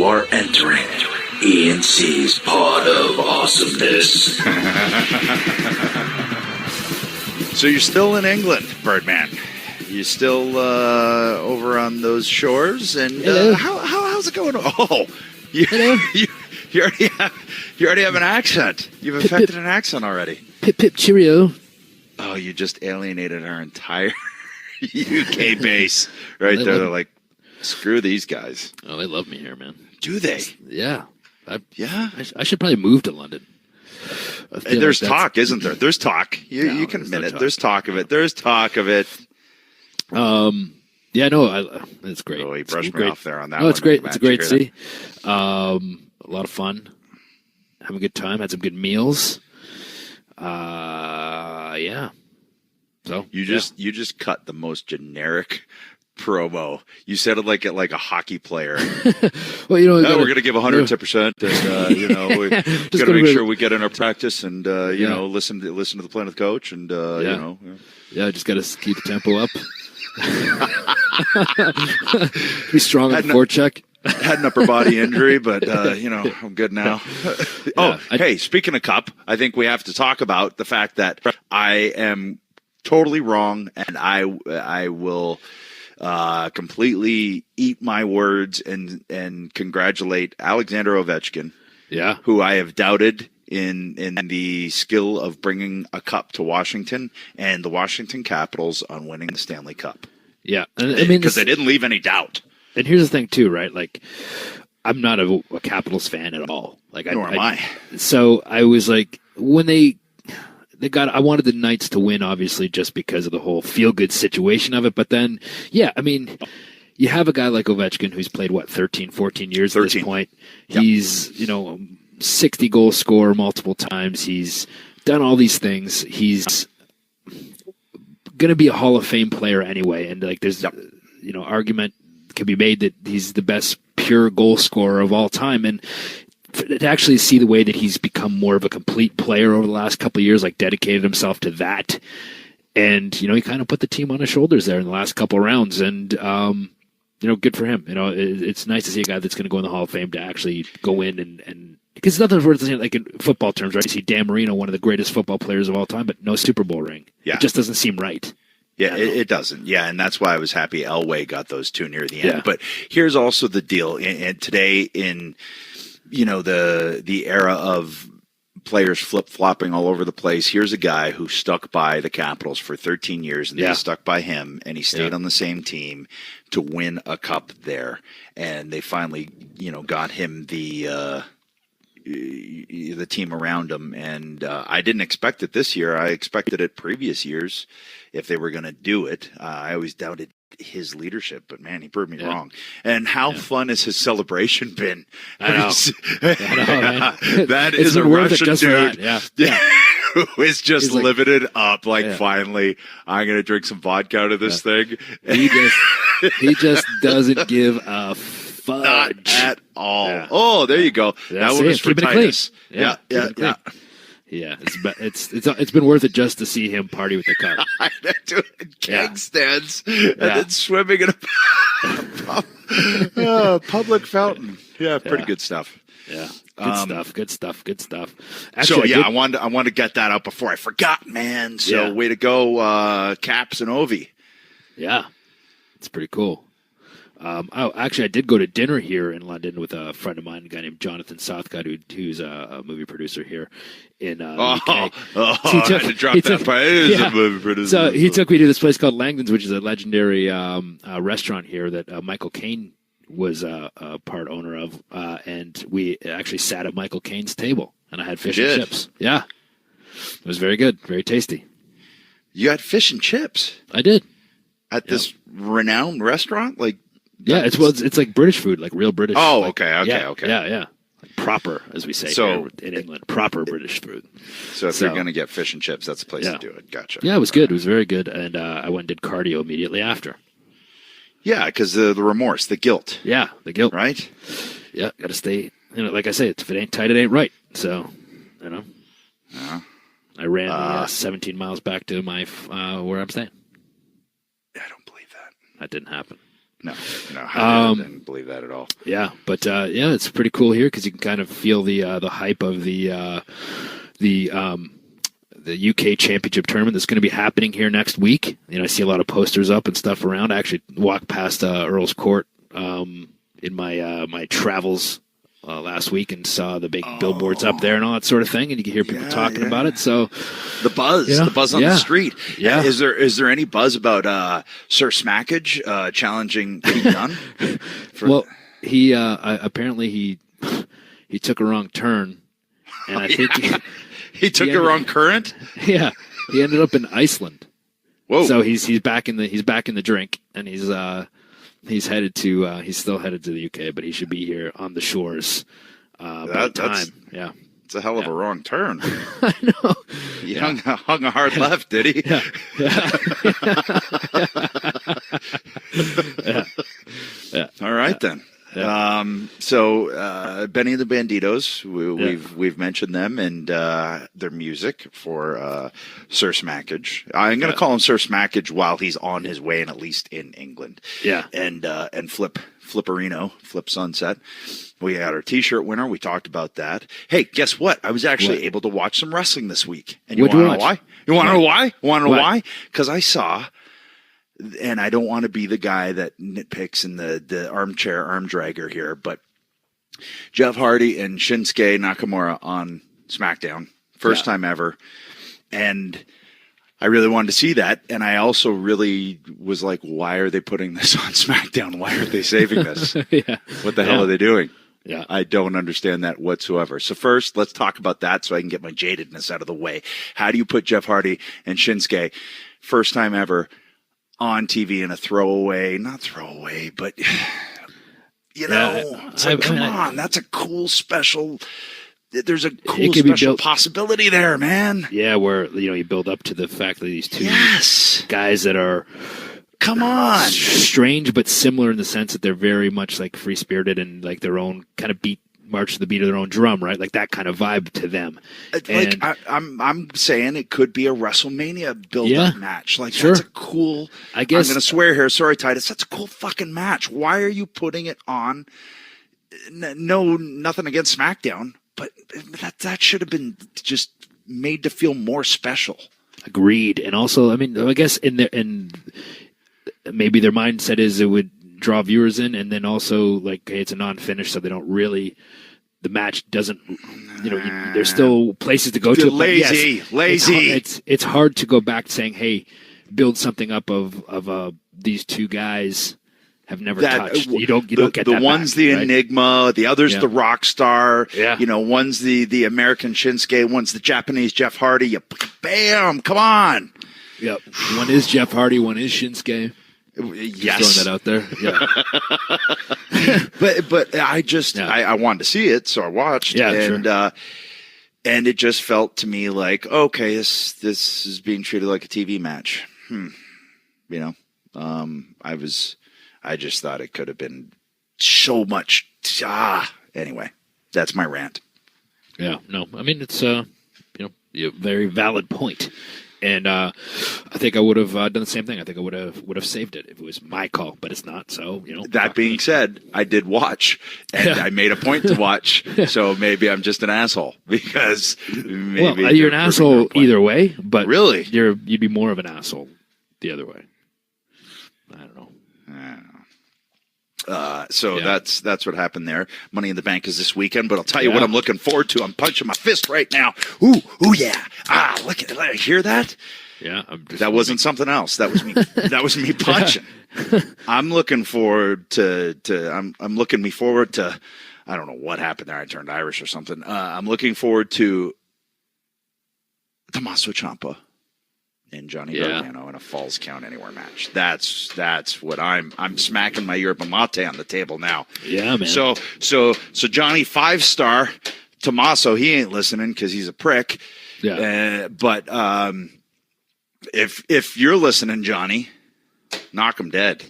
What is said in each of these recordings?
You are entering E&C's Pod of Awesomeness. So you're still in England, Birdman. You still over on those shores, and how's it going? Oh, you already have an accent. You've affected an accent already. Pip pip cheerio. Oh, you just alienated our entire UK base right there. They're like, screw these guys. Oh, they love me here, man. Do they? Yeah. I should probably move to London. There's talk, isn't there? There's talk. You can admit it. There's talk of it. There's talk of it. Yeah, no, it's great. Oh, he brushed me off there on that. Oh, it's great. It's a great city. A lot of fun. Having a good time. Had some good meals. Yeah. So you just cut the most generic promo. You said it like a hockey player. Well, we're going to give 110%, and we got to make sure we get in our practice and listen to the plan of the coach, and just got to keep the tempo up. Be strong on the forecheck. Had an upper body injury, but I'm good now. Hey, speaking of cup, I think we have to talk about the fact that I am totally wrong, and I will completely eat my words and congratulate Alexander Ovechkin, who I have doubted in the skill of bringing a cup to Washington and the Washington Capitals on winning the Stanley Cup. Yeah, because they didn't leave any doubt. And here's the thing too, right? Like, I'm not a Capitals fan at all. Like, nor am I. So I was like, when they got, I wanted the Knights to win, obviously, just because of the whole feel-good situation of it. But then, you have a guy like Ovechkin who's played, 13, 14 years at this point. Yep. He's, 60-goal scorer multiple times. He's done all these things. He's going to be a Hall of Fame player anyway. And, there's, argument can be made that he's the best pure goal scorer of all time. And to actually see the way that he's become more of a complete player over the last couple of years, dedicated himself to that. And, he kind of put the team on his shoulders there in the last couple of rounds. And, good for him. It's nice to see a guy that's going to go in the Hall of Fame to actually go in and because nothing's worth saying, like in football terms, right? You see Dan Marino, one of the greatest football players of all time, but no Super Bowl ring. Yeah. It just doesn't seem right. Yeah, it doesn't. Yeah, and that's why I was happy Elway got those two near the end. Yeah. But here's also the deal. And today in, the era of players flip-flopping all over the place, here's a guy who stuck by the Capitals for 13 years, and they stuck by him, and he stayed on the same team to win a cup there. And they finally, got him the team around him, and I didn't expect it this year. I expected it previous years if they were going to do it. I always doubted his leadership, but man, he proved me wrong. And how fun has his celebration been? I know. That is a Russian dude. Who is just living it up. Finally, I'm going to drink some vodka out of this thing. He just doesn't give a fudge. Not at all. Yeah. Oh, there you go. That one was for Titus. Yeah. It's been worth it just to see him party with the cup. Doing keg stands and then swimming in a public fountain. Yeah, pretty good stuff. Yeah, good stuff. Actually, I wanted to get that out before I forgot, man. So way to go, Caps and Ovi. Yeah, it's pretty cool. I did go to dinner here in London with a friend of mine, a guy named Jonathan Southcott, who's a movie producer here in UK. I had to drop that part. He's a movie producer. So he took me to this place called Langdon's, which is a legendary restaurant here that Michael Caine was a part owner of, and we actually sat at Michael Caine's table, and I had fish and chips. Yeah, it was very good, very tasty. You had fish and chips? I did. At this renowned restaurant? It's like British food, like real British. Oh, okay. Yeah. Like proper, as we say here in England, proper British food. So if you're going to get fish and chips, that's the place to do it. Gotcha. Yeah, it was good. It was very good. And I went and did cardio immediately after. Yeah, because the remorse, the guilt. Yeah, the guilt. Right? Yeah, got to stay, like I say, if it ain't tight, it ain't right. So, I ran 17 miles back to my where I'm staying. I don't believe that. That didn't happen. No, I didn't believe that at all. Yeah, but it's pretty cool here because you can kind of feel the hype of the UK Championship tournament that's going to be happening here next week. I see a lot of posters up and stuff around. I actually walked past Earl's Court in my travels last week and saw the big billboards up there and all that sort of thing, and you can hear people talking about it. So the buzz on the street. Yeah. Is there any buzz about Sir Smackage challenging Pete Dunne? Well, he apparently he took a wrong turn, and I think he took a wrong current. Yeah, he ended up in Iceland. Whoa! So he's back in the drink, and he's headed to he's still headed to the UK, but he should be here on the shores by time. Yeah, it's a hell of a wrong turn. I know. He hung a hard left, did he? Yeah. All right then. Yeah. So Benny and the Banditos, we've mentioned them and their music for Sir Smackage. I'm going to call him Sir Smackage while he's on his way, and at least in England. Yeah, and Flipperino, Flip Sunset. We had our T-shirt winner. We talked about that. Hey, guess what? I was actually able to watch some wrestling this week. And you want to know why? You want to know why? You want to know why? Because I saw. And I don't want to be the guy that nitpicks in the armchair arm dragger here, but Jeff Hardy and Shinsuke Nakamura on SmackDown, first time ever. And I really wanted to see that. And I also really was like, why are they putting this on SmackDown? Why are they saving this? What the hell are they doing? Yeah. I don't understand that whatsoever. So first, let's talk about that so I can get my jadedness out of the way. How do you put Jeff Hardy and Shinsuke, first time ever, on TV in a not throwaway, but it's like, come on, that's a cool special. There's a cool special possibility there, man. Yeah, where you build up to the fact that these two guys that are, come on, strange but similar in the sense that they're very much like free spirited and like their own kind of march to the beat of their own drum, right? Like that kind of vibe to them. Like I'm saying it could be a WrestleMania build-up match. Like that's a cool. I guess I'm going to swear here. Sorry, Titus. That's a cool fucking match. Why are you putting it on? No, nothing against SmackDown, but that should have been just made to feel more special. Agreed. And also, I mean, I guess in maybe their mindset is it would draw viewers in, and then also like, hey, it's a non-finish, so they don't really. The match doesn't, there's still places to go to. Lazy. It's hard to go back saying, hey, build something up of these two guys have never touched. You don't get the that one's back, the right? Enigma, the other's the rock star. Yeah. One's the American Shinsuke, one's the Japanese Jeff Hardy. Bam, come on. Yep. One is Jeff Hardy, one is Shinsuke. Yes. Throwing that out there. Yeah. but I just I wanted to see it, so I watched. Yeah, and sure. And it just felt to me like, okay, this is being treated like a TV match. I just thought it could have been so much. Anyway, that's my rant. Yeah, no, I mean it's a very valid point. And I think I would have done the same thing. I think I would have saved it if it was my call, but it's not. So That being said, I did watch, and I made a point to watch. So maybe I'm just an asshole because maybe you're an asshole either way. But really, you'd be more of an asshole the other way. I don't know. That's what happened there. Money in the Bank is this weekend, but I'll tell you what I'm looking forward to. I'm punching my fist right now. Ooh, yeah. Look at that. Hear that? Yeah. That wasn't something else. That was me. That was me punching. I'm looking forward to. I'm looking forward to. I don't know what happened there. I turned Irish or something. I'm looking forward to Tommaso Ciampa and Johnny Gargano in a Falls Count Anywhere match. That's what I'm smacking my yerba mate on the table now. Yeah, man. So Johnny 5-star, Tommaso, he ain't listening because he's a prick. Yeah. But if you're listening, Johnny, knock him dead.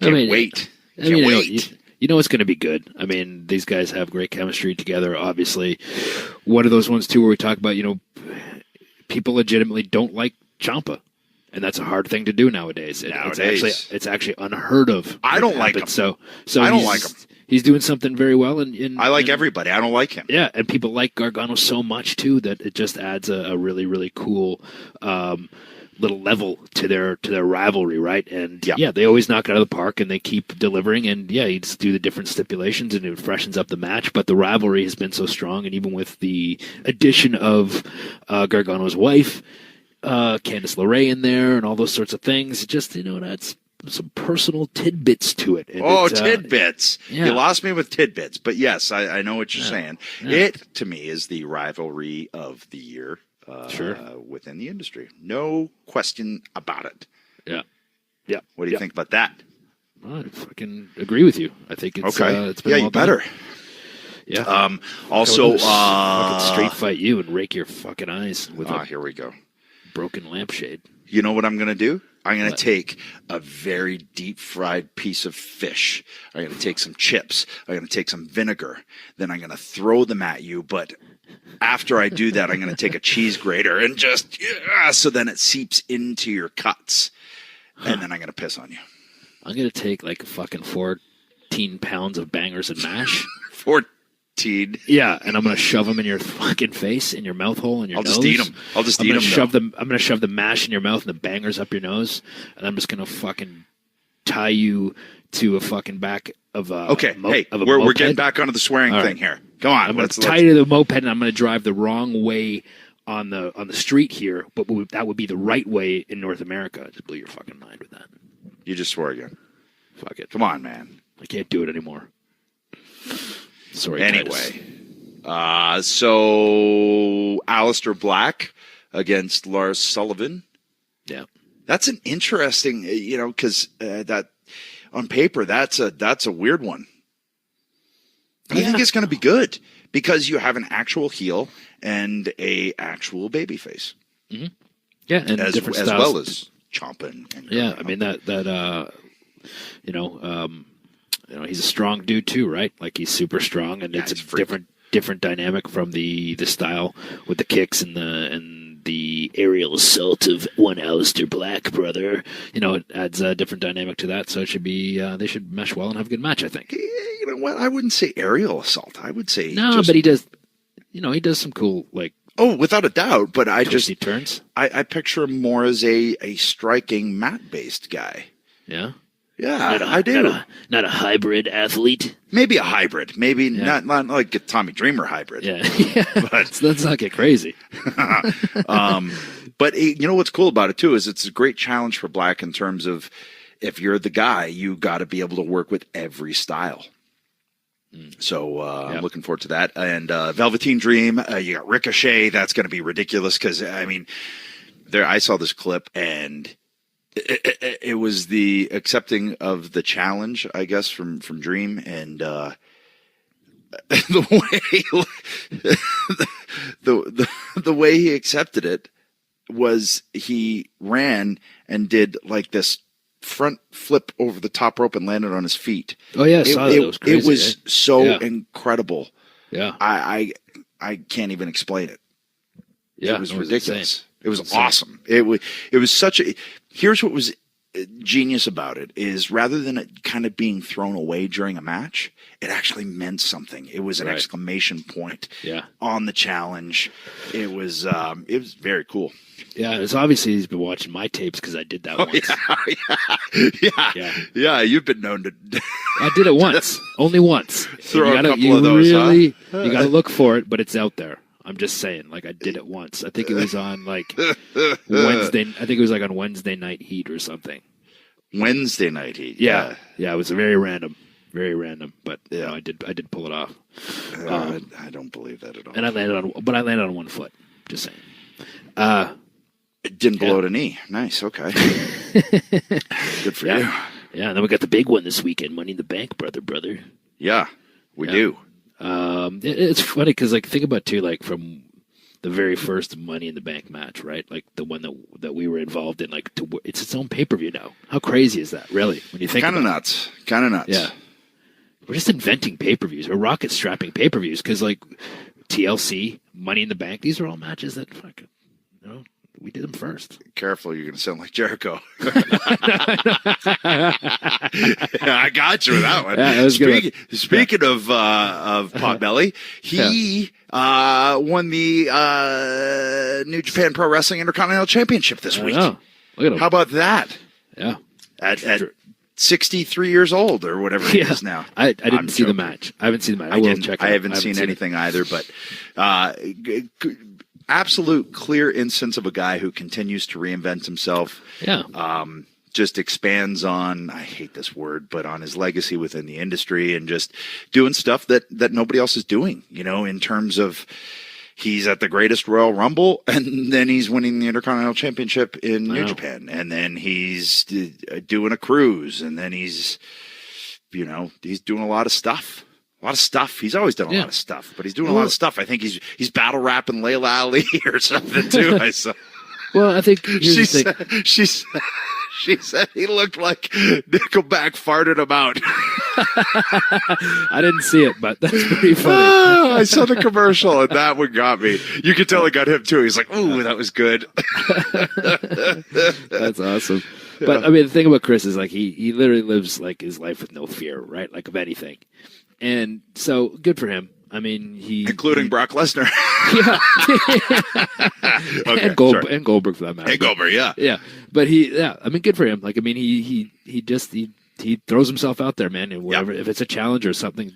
Can't wait. You know it's going to be good. I mean, these guys have great chemistry together, obviously. One of those ones, too, where we talk about, people legitimately don't like Ciampa. And that's a hard thing to do nowadays. It's actually unheard of. I don't like him. So I don't like him. He's doing something very well. I like everybody. I don't like him. Yeah, and people like Gargano so much too that it just adds a really, really cool little level to their rivalry, right? And they always knock it out of the park, and they keep delivering. And you just do the different stipulations, and it freshens up the match. But the rivalry has been so strong, and even with the addition of Gargano's wife, Candice LeRae in there, and all those sorts of things, it just that's some personal tidbits to it. And tidbits! You lost me with tidbits, but yes, I know what you're saying. Yeah. It to me is the rivalry of the year. Within the industry. No question about it. Yeah. What do you think about that? I fucking agree with you. I think it's okay. It's been you better. Yeah. Also, fucking street fight you and rake your fucking eyes with here we go. Broken lampshade. You know what I'm going to do? I'm going to take a very deep fried piece of fish. I'm going to take some chips. I'm going to take some vinegar. Then I'm going to throw them at you. But after I do that, I'm going to take a cheese grater and just, so then it seeps into your cuts. And then I'm going to piss on you. I'm going to take like fucking 14 pounds of bangers and mash. 14. Yeah, and I'm going to shove them in your fucking face, in your mouth hole, in your nose. I'll just eat them. I'm going to shove the mash in your mouth and the bangers up your nose, and I'm just going to fucking tie you to a fucking back of a we're getting back onto the swearing thing here. Come on. I'm going to tie you to the moped, and I'm going to drive the wrong way on the street here, but that would be the right way in North America. Just blew your fucking mind with that. You just swore again. Fuck it. Come on, man. I can't do it anymore. Sorry. Anyway, so Aleister Black against Lars Sullivan. Yeah, that's an interesting, because that on paper that's a weird one. I think it's going to be good because you have an actual heel and a actual babyface. Mm-hmm. Yeah, and as different as styles. well as chomping. And I mean he's a strong dude too, right? Like he's super strong, and it's a different dynamic from the style with the kicks and the aerial assault of one Aleister Black brother. It adds a different dynamic to that. So it should be they should mesh well and have a good match, I think. You know what? I wouldn't say aerial assault. I would say but he does. He does some cool like. Oh, without a doubt. But I twisty turns. I picture him more as a striking mat-based guy. Yeah. Yeah, I do. Not a hybrid athlete. Maybe a hybrid. Maybe not like a Tommy Dreamer hybrid. Yeah. But let's not get crazy. But you know what's cool about it too is it's a great challenge for Black in terms of if you're the guy, you got to be able to work with every style. So I'm looking forward to that. And Velveteen Dream, you got Ricochet. That's going to be ridiculous because I saw this clip and. It was the accepting of the challenge, I guess, from Dream, and the way he accepted it was he ran and did like this front flip over the top rope and landed on his feet. Oh yeah, I saw that. It was crazy. It was so incredible. Yeah, I can't even explain it. Yeah, it was ridiculous. Insane. It was awesome. It was such a. Here's what was genius about it is rather than it kind of being thrown away during a match, it actually meant something. It was an exclamation point on the challenge. It was very cool. Yeah, it's obviously he's been watching my tapes because I did that once. Yeah. You've been known to. I did it once, only once. Throw a couple of those. You got to look for it, but it's out there. I'm just saying, like I did it once. I think it was on like Wednesday. I think it was like on Wednesday Night Heat or something. Wednesday Night Heat. Yeah. It was very random, but I did pull it off. I don't believe that at all. And I landed on one foot. Just saying. It didn't blow out a knee. Nice. Okay. Good for you. Yeah. And then we got the big one this weekend, Money in the Bank, brother. Yeah, we do. It's funny because like think about too, like from the very first Money in the Bank match, right? Like the one that we were involved in, like it's its own pay-per-view now. How crazy is that, really? When you think kind of nuts. Yeah, we're just inventing pay-per-views. We're rocket strapping pay-per-views because like TLC, Money in the Bank, these are all matches that we did them first. Careful, you're going to sound like Jericho. I got you with that one. Yeah, speaking of Potbelly, he won the New Japan Pro Wrestling Intercontinental Championship this week. Look at him. How about that? Yeah. At 63 years old or whatever he is now. I didn't see the match. I haven't seen the match. I haven't seen anything either, but absolute clear instance of a guy who continues to reinvent himself. Yeah. Just expands on, I hate this word, but on his legacy within the industry and just doing stuff that nobody else is doing, in terms of he's at the greatest Royal Rumble and then he's winning the Intercontinental Championship in New Japan. And then he's doing a cruise and then he's doing a lot of stuff. A lot of stuff. He's always done a lot of stuff, but he's doing a lot of stuff. I think he's battle rapping Layla Ali or something too. I saw. Well, I think she said he looked like Nickelback farted him out. I didn't see it, but that's pretty funny. I saw the commercial, and that one got me. You could tell it got him too. He's like, "Ooh, that was good." That's awesome. But I mean, the thing about Chris is like he literally lives like his life with no fear, right? Like of anything. And so good for him. I mean, including Brock Lesnar. Yeah. Okay, and Goldberg for that matter. Hey, Goldberg, yeah. Yeah. But I mean, good for him. Like, I mean, he throws himself out there, man. And whatever, if it's a challenge or something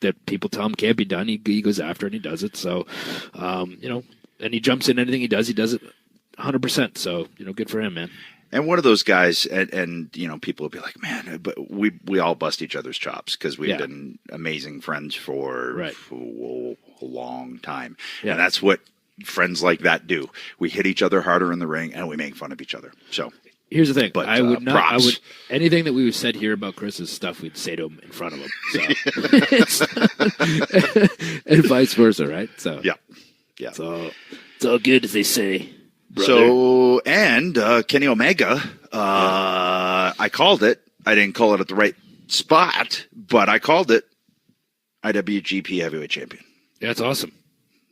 that people tell him can't be done, he goes after it and he does it. So, and he jumps in anything he does it 100%. So, good for him, man. And one of those guys, and people will be like, man, but we all bust each other's chops because we've been amazing friends for a long time. Yeah. And that's what friends like that do. We hit each other harder in the ring and we make fun of each other. So here's the thing. But I would anything that we would said here about Chris's stuff, we'd say to him in front of him. So. And vice versa, right? So yeah. So it's all good, as they say. Brother. So, and Kenny Omega, I called it. I didn't call it at the right spot, but I called it IWGP Heavyweight Champion. Yeah, that's awesome.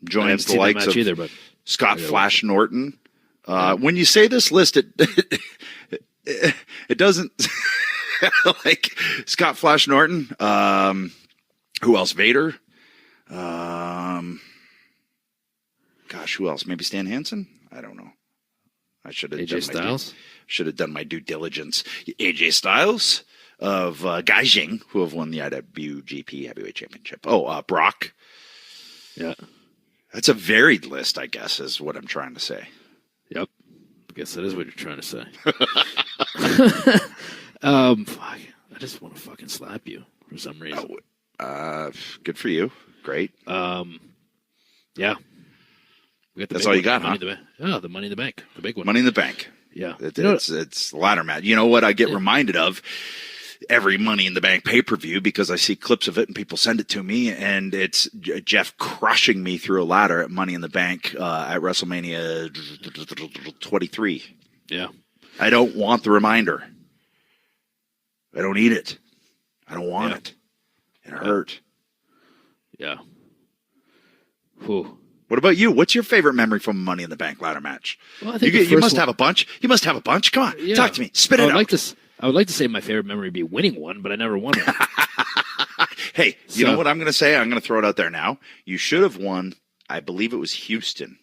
Joins the likes of Scott Flash Norton. When you say this list, it doesn't like Scott Flash Norton. Who else? Vader. Gosh, who else? Maybe Stan Hansen? I don't know. I should have done my due diligence. AJ Styles of Gaijin, who have won the IWGP Heavyweight Championship. Oh, Brock. Yeah. That's a varied list, I guess, is what I'm trying to say. Yep. I guess that is what you're trying to say. I just want to fucking slap you for some reason. Good for you. Great. Yeah. That's all you got, huh? The Money in the Bank, the big one. Money in the Bank. Yeah. It's the ladder match. You know what I get reminded of? Every Money in the Bank pay-per-view because I see clips of it and people send it to me, and it's Jeff crushing me through a ladder at Money in the Bank at WrestleMania 23. Yeah. I don't want the reminder. I don't need it. I don't want it. It hurt. Yeah. Whew. What about you? What's your favorite memory from a Money in the Bank ladder match? Well, I think you must have a bunch. You must have a bunch. Come on, talk to me. Spit it out. I would like to say my favorite memory would be winning one, but I never won one. Hey, you know what I'm going to say? I'm going to throw it out there now. You should have won. I believe it was Houston.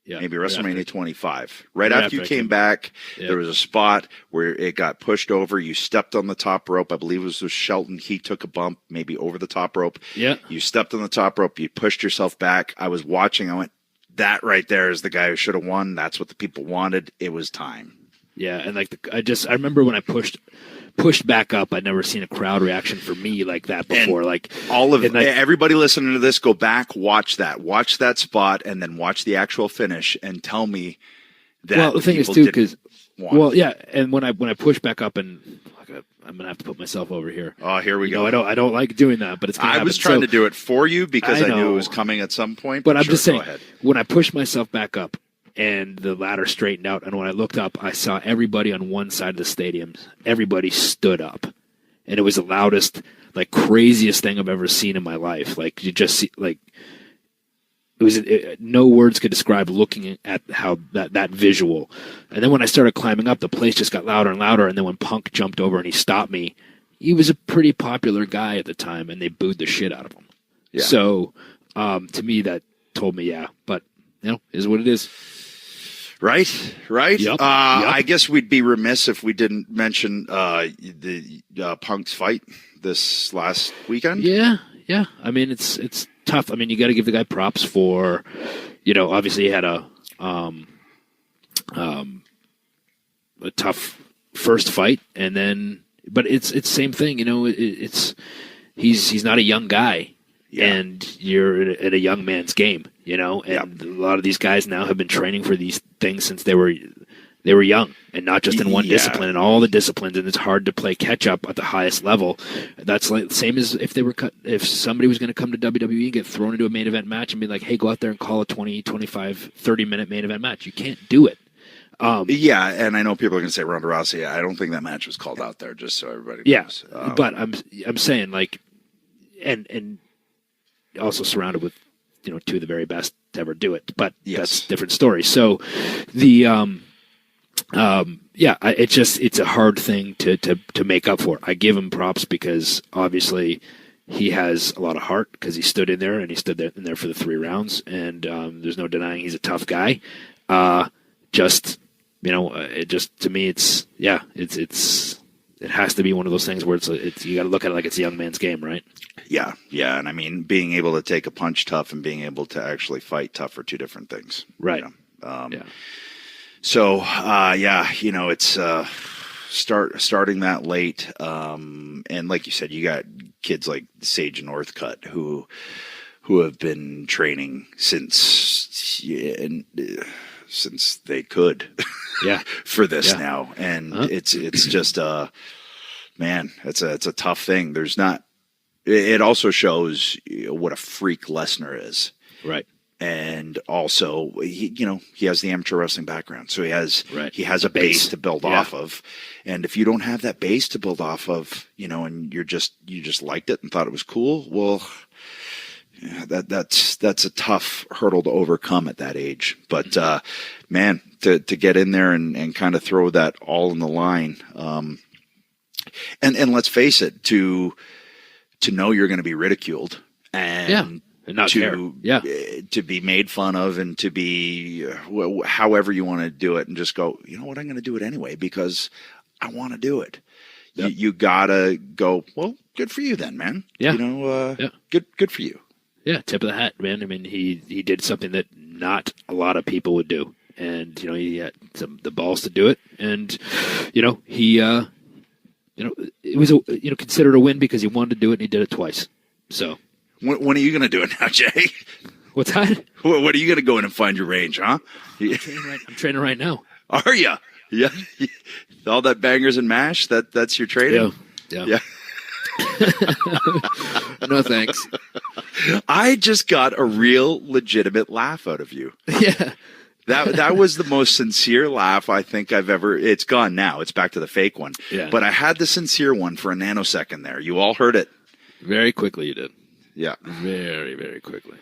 Yeah, maybe WrestleMania 25. Right after you came back, there was a spot where it got pushed over. You stepped on the top rope. I believe it was with Shelton. He took a bump, maybe over the top rope. Yeah. You stepped on the top rope. You pushed yourself back. I was watching. I went, that right there is the guy who should have won. That's what the people wanted. It was time. Yeah, and I remember when I pushed back up. I'd never seen a crowd reaction for me like that before. And everybody listening to this, go back, watch that spot, and then watch the actual finish, and tell me that. Well, the thing is too, because and when I push back up, and I'm gonna have to put myself over here. Oh, here we go. I don't like doing that, but it's. I was trying to do it for you because I knew it was coming at some point. But I'm just saying, when I pushed myself back up, and the ladder straightened out, and when I looked up, I saw everybody on one side of the stadium. Everybody stood up, and it was the loudest, craziest thing I've ever seen in my life. You just see, no words could describe looking at how that visual. And then when I started climbing up, the place just got louder and louder. And then when Punk jumped over and he stopped me, he was a pretty popular guy at the time, and they booed the shit out of him. Yeah. So to me, that told me, but is what it is. Right. Yep. I guess we'd be remiss if we didn't mention the Punk's fight this last weekend. Yeah. I mean, it's tough. I mean, you got to give the guy props for, obviously he had a tough first fight, and then, but it's same thing. He's not a young guy, and you're at a young man's game. And a lot of these guys now have been training for these things since they were young, and not just in one discipline, and all the disciplines, and it's hard to play catch up at the highest level. That's like the same as if somebody was going to come to WWE and get thrown into a main event match and be like, hey, go out there and call a 20, 25, 30-minute main event match. You can't do it. And I know people are going to say Ronda Rousey. I don't think that match was called out there, just so everybody knows. But I'm saying, like, and also surrounded with two of the very best to ever do it, but that's a different story. So the it's a hard thing to make up for. I give him props because obviously he has a lot of heart, because he stood in there and he stood in there for the 3 rounds, and there's no denying he's a tough guy. It just, to me, it has to be one of those things where it's you got to look at it like it's a young man's game, right? Yeah, and I mean, being able to take a punch tough and being able to actually fight tough are two different things, right? So, it's starting that late, and like you said, you got kids like Sage and Northcutt who have been training since they could, for this now, and it's just man, it's a tough thing. There's not. It also shows what a freak Lesnar is, right? And also, he has the amateur wrestling background, so he has a base to build off of. And if you don't have that base to build off of, and you just liked it and thought it was cool, well, that's a tough hurdle to overcome at that age. But man, to get in there and kind of throw that all in the line, and let's face it, to know you're going to be ridiculed and not to be made fun of, and to be however you want to do it, and just go, you know what, I'm going to do it anyway because I want to do it. Yep. You gotta go, well, good for you then, man. Good for you. Yeah, tip of the hat, man. I mean, he did something that not a lot of people would do, and he had the balls to do it, and he it was considered a win because he wanted to do it, and he did it twice. So when are you going to do it now, Jay? What's that? What are you going to go in and find your range, huh? I'm training right now. Are you? Yeah. All that bangers and mash. That's your training. Yeah. No thanks. I just got a real legitimate laugh out of you. Yeah. That was the most sincere laugh I think I've ever. It's gone now. It's back to the fake one. Yeah. But I had the sincere one for a nanosecond there. You all heard it. Very quickly you did. Yeah. Very, very quickly.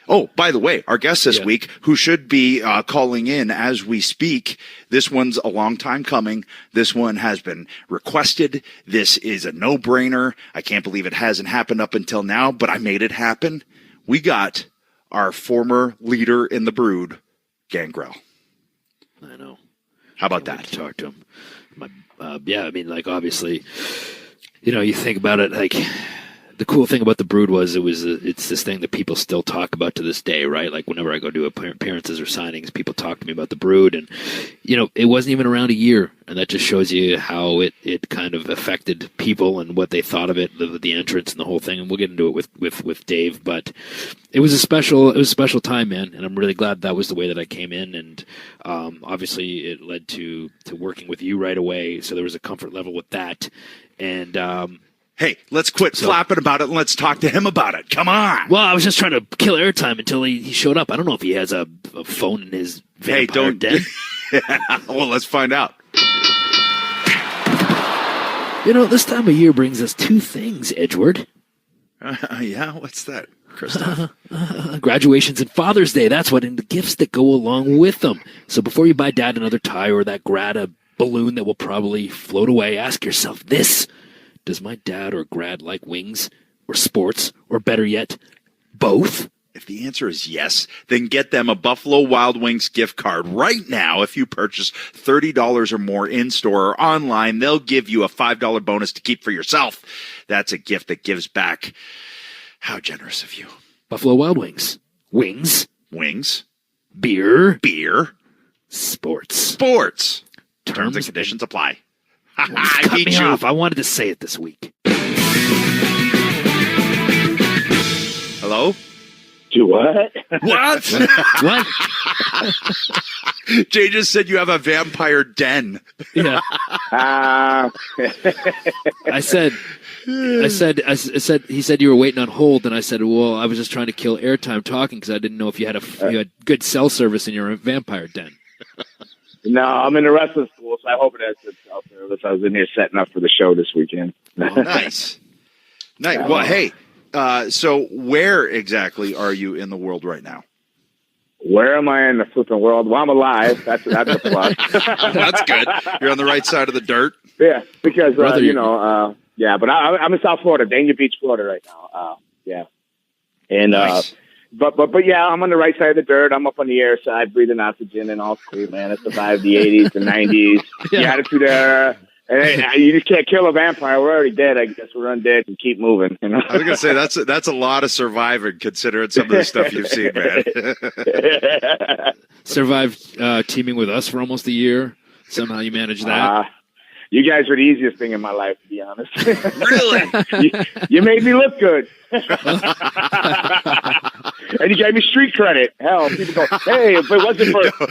Oh, by the way, our guest this week, who should be calling in as we speak, this one's a long time coming. This one has been requested. This is a no-brainer. I can't believe it hasn't happened up until now, but I made it happen. We got our former leader in the Brood, Gangrel. I know. How about that? To talk to him. I mean, like, obviously, you think about it, like, the cool thing about the Brood was it's this thing that people still talk about to this day, right? Like, whenever I go do appearances or signings, people talk to me about the Brood, and it wasn't even around a year, and that just shows you how it kind of affected people and what they thought of it, the entrance and the whole thing. And we'll get into it with Dave, but it was a special time, man, and I'm really glad that was the way that I came in, and obviously it led to working with you right away, so there was a comfort level with that, and hey, let's quit flapping about it and let's talk to him about it. Come on. Well, I was just trying to kill airtime until he showed up. I don't know if he has a phone in his vampire den. Well, let's find out. This time of year brings us two things, Edward. Yeah, what's that, Christoph? Graduations and Father's Day. That's what, and the gifts that go along with them. So before you buy Dad another tie or that grad a balloon that will probably float away, ask yourself this: does my dad or grad like wings or sports, or better yet, both? If the answer is yes, then get them a Buffalo Wild Wings gift card right now. If you purchase $30 or more in-store or online, they'll give you a $5 bonus to keep for yourself. That's a gift that gives back. How generous of you. Buffalo Wild Wings. Wings. Wings. Beer. Beer. Sports. Sports. Terms and conditions apply. I Cut beat me you. off. I wanted to say it this week. Hello? Do what? What? What? Jay just said you have a vampire den. Yeah. Uh, I said, he said you were waiting on hold, and I said, well, I was just trying to kill airtime talking because I didn't know if you had you had good cell service in your vampire den. no, I'm in the wrestling school, so I hope it has good cell service. I was in here setting up for the show this weekend. Oh, nice. Nice. Well, hey, so where exactly are you in the world right now? Where am I in the flipping world? Well, I'm alive. That's a plus. That's good. You're on the right side of the dirt. Yeah, because, Brother, yeah, but I'm in South Florida, Dania Beach, Florida right now. Yeah. And, Nice. But yeah, I'm on the right side of the dirt. I'm up on the air side, breathing oxygen and all sweet, man. I survived the 80s, the 90s, the Attitude Era. And you just can't kill a vampire. We're already dead. I guess we're undead and keep moving. You know? I was gonna say that's a lot of surviving considering some of the stuff you've seen, man. Survived teaming with us for almost a year. Somehow you managed that. You guys were the easiest thing in my life, to be honest. Really? you made me look good. And you gave me street credit. Hell, people go, hey, if it wasn't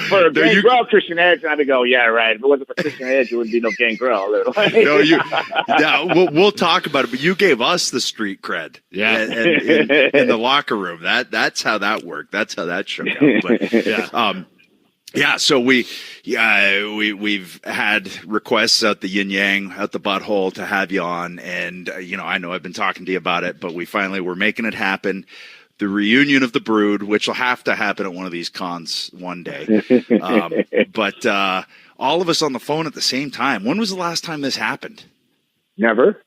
for Gangrel, Christian Edge, and I'd go, yeah, right. If it wasn't for Christian Edge, it wouldn't be no Gangrel. We'll talk about it, but you gave us the street cred. Yeah. In the locker room. That's how that worked. That's how that shook out. But, yeah. Yeah, so we've had requests out the yin yang, out the butthole to have you on, and I know I've been talking to you about it, but we finally were making it happen. The reunion of the Brood, which will have to happen at one of these cons one day. But all of us on the phone at the same time. When was the last time this happened? Never.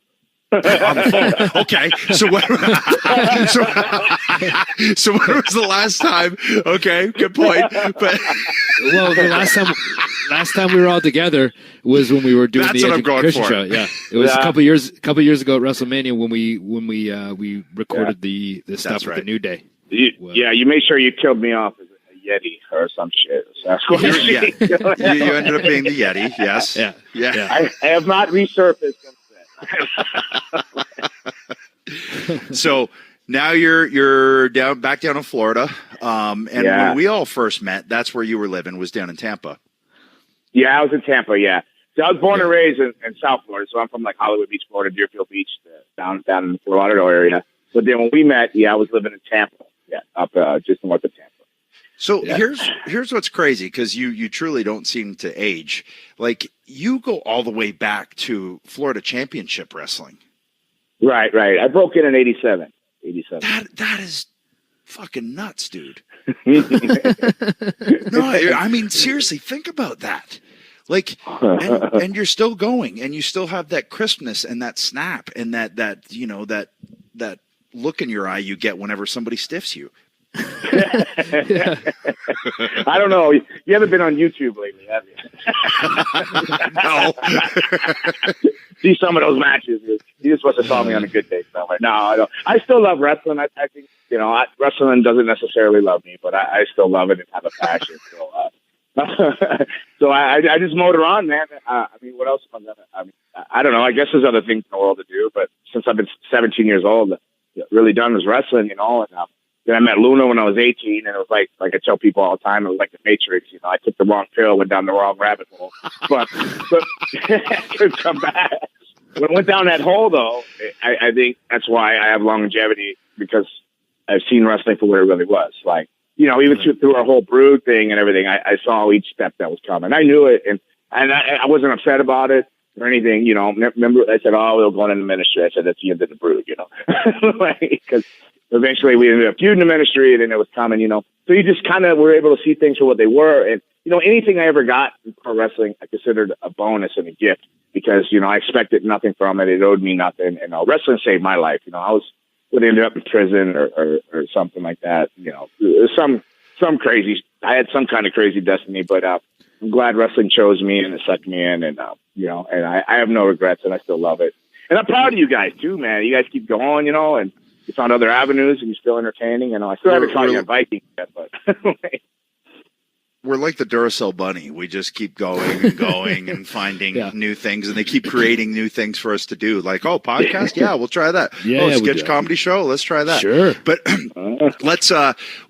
On the phone. Okay. So when was the last time? Okay, good point. But Well, the last time we were all together was when we were doing That's the what I'm going Christian for. show. Yeah, it was a couple years ago at WrestleMania when we recorded the stuff with right. the New Day. You made sure you killed me off as a Yeti or some shit. you ended up being the Yeti. Yes. Yeah. Yeah. I have not resurfaced since then. So now you're back down in Florida. When we all first met, that's where you were living, was down in Tampa. Yeah, I was in Tampa, yeah. So I was born and raised in South Florida, so I'm from like Hollywood Beach, Florida, Deerfield Beach, down in the Fort Lauderdale area. But then when we met, I was living in Tampa, up just north of Tampa. So here's what's crazy, because you truly don't seem to age. Like, you go all the way back to Florida Championship Wrestling. Right. I broke in 87. That is fucking nuts, dude. No, I mean, seriously, think about that. Like, and you're still going, and you still have that crispness and that snap and that look in your eye you get whenever somebody stiffs you. I don't know. You haven't been on YouTube lately, have you? No. See some of those matches. You just must have saw me on a good day. So I'm like, no, I don't. I still love wrestling. I think, wrestling doesn't necessarily love me, but I still love it and have a passion. So I just motor on, man. I mean, what else am I gonna? I mean, I don't know. I guess there's other things in the world to do, but since I've been 17 years old, really done was wrestling, and then I met Luna when I was 18, and it was like I tell people all the time, it was like the Matrix. I took the wrong pill, went down the wrong rabbit hole, but I couldn't come back. When I went down that hole, though, I think that's why I have longevity, because I've seen wrestling for what it really was. Like, even through our whole Brood thing and everything, I saw each step that was coming. I knew it, and I wasn't upset about it. or anything, remember I said, oh, we'll go into ministry. I said, that's the end of the brood, because eventually we ended up feuding the ministry, and then it was coming, so you just kind of were able to see things for what they were. And, anything I ever got in pro wrestling, I considered a bonus and a gift because, I expected nothing from it. It owed me nothing. And wrestling saved my life. Would end up in prison or something like that. Some crazy, I had some kind of crazy destiny, but I'm glad wrestling chose me and it sucked me in. And, and I have no regrets and I still love it. And I'm proud of you guys too, man. You guys keep going, and you found other avenues and you're still entertaining. And I still haven't caught you on Vikings yet, but we're like the Duracell bunny. We just keep going and going and finding new things, and they keep creating new things for us to do. Like, podcast? Yeah, we'll try that. Sketch comedy show? Let's try that. Sure. But let's,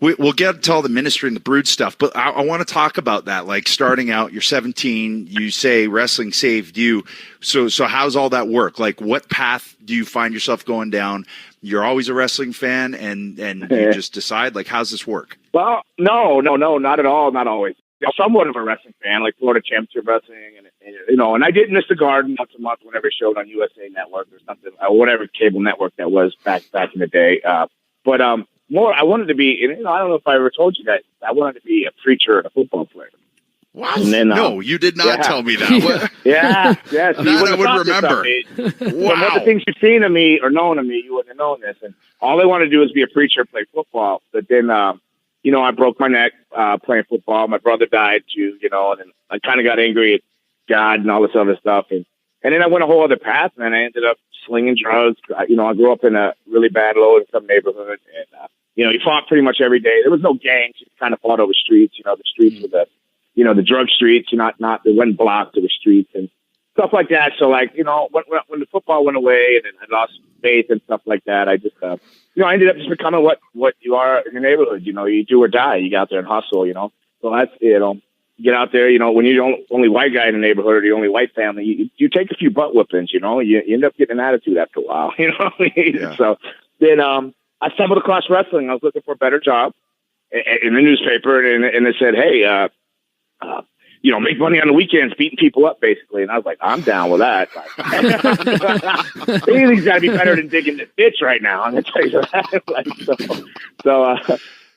we'll get to all the ministry and the brood stuff, but I want to talk about that. Like, starting out, you're 17, you say wrestling saved you. So how's all that work? Like, what path do you find yourself going down? You're always a wrestling fan, and you just decide, like, how's this work? Well, no, not at all. Not always. I'm somewhat of a wrestling fan, like Florida Championship Wrestling, and I did miss the Garden once a month whenever it showed on USA Network or something, or whatever cable network that was back in the day. But more, I wanted to be, and I don't know if I ever told you guys, I wanted to be a preacher and a football player. What? Then, no, you did not tell me that. Yeah. So that I would remember. Wow. From what the things you've seen of me or known of me, you wouldn't have known this. And all I wanted to do was be a preacher, play football. But then, I broke my neck playing football. My brother died too, and then I kind of got angry at God and all this other stuff. And then I went a whole other path, and I ended up slinging drugs. I grew up in a really bad, low-income neighborhood. And, you fought pretty much every day. There was no gangs. You kind of fought over streets. The streets were the drug streets, not they weren't blocked to the streets and stuff like that. So when the football went away and I lost faith and stuff like that, I just, I ended up just becoming what you are in your neighborhood. You do or die. You get out there and hustle, So that's, get out there, when you're the only white guy in the neighborhood or the only white family, you take a few butt whippings, you end up getting an attitude after a while, Yeah. So then, I stumbled across wrestling. I was looking for a better job in the newspaper and they said, hey, make money on the weekends, beating people up, basically. And I was like, I'm down with that. Anything's got to be better than digging the ditch right now. I'm going to tell you that. So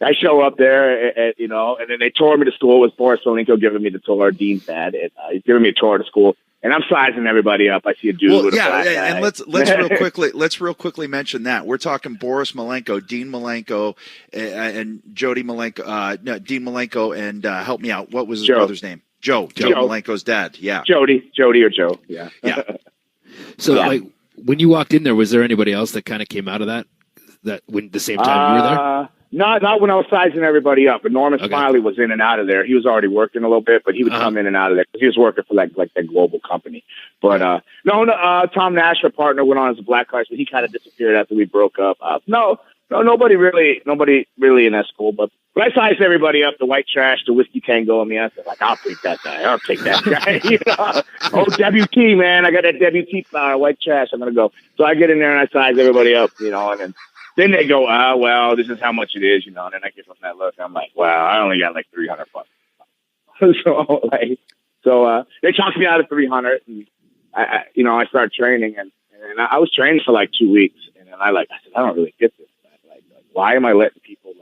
I show up there, and then they tore me to school with Boris Malenko giving me the tour, Dean's dad. He's giving me a tour to school. And I'm sizing everybody up. I see a dude with a black guy. And let's real quickly mention that we're talking Boris Malenko, Dean Malenko, and Jody Malenko. Dean Malenko, and help me out. What was his brother's name? Joe Malenko's dad. Yeah, Jody or Joe. Yeah. So, like, when you walked in there, was there anybody else that kind of came out of that when the same time you were there? Not when I was sizing everybody up. But Norman Smiley was in and out of there. He was already working a little bit, but he would come in and out of there because he was working for like that global company. But Tom Nash, my partner, went on as a Blackhearts, but he kind of disappeared after we broke up. Nobody really in that school. But I sized everybody up, the white trash, the whiskey tango, and me. I said, like, I'll take that guy. WT, man, I got that WT flower, white trash. I'm gonna go. So I get in there and I size everybody up, and then they go, well, this is how much it is, and then I give them that look. I'm like, wow, I only got like $300. So they talked me out of 300, and I started training, and I was training for like 2 weeks, and then I said, I don't really get this. Like, why am I letting people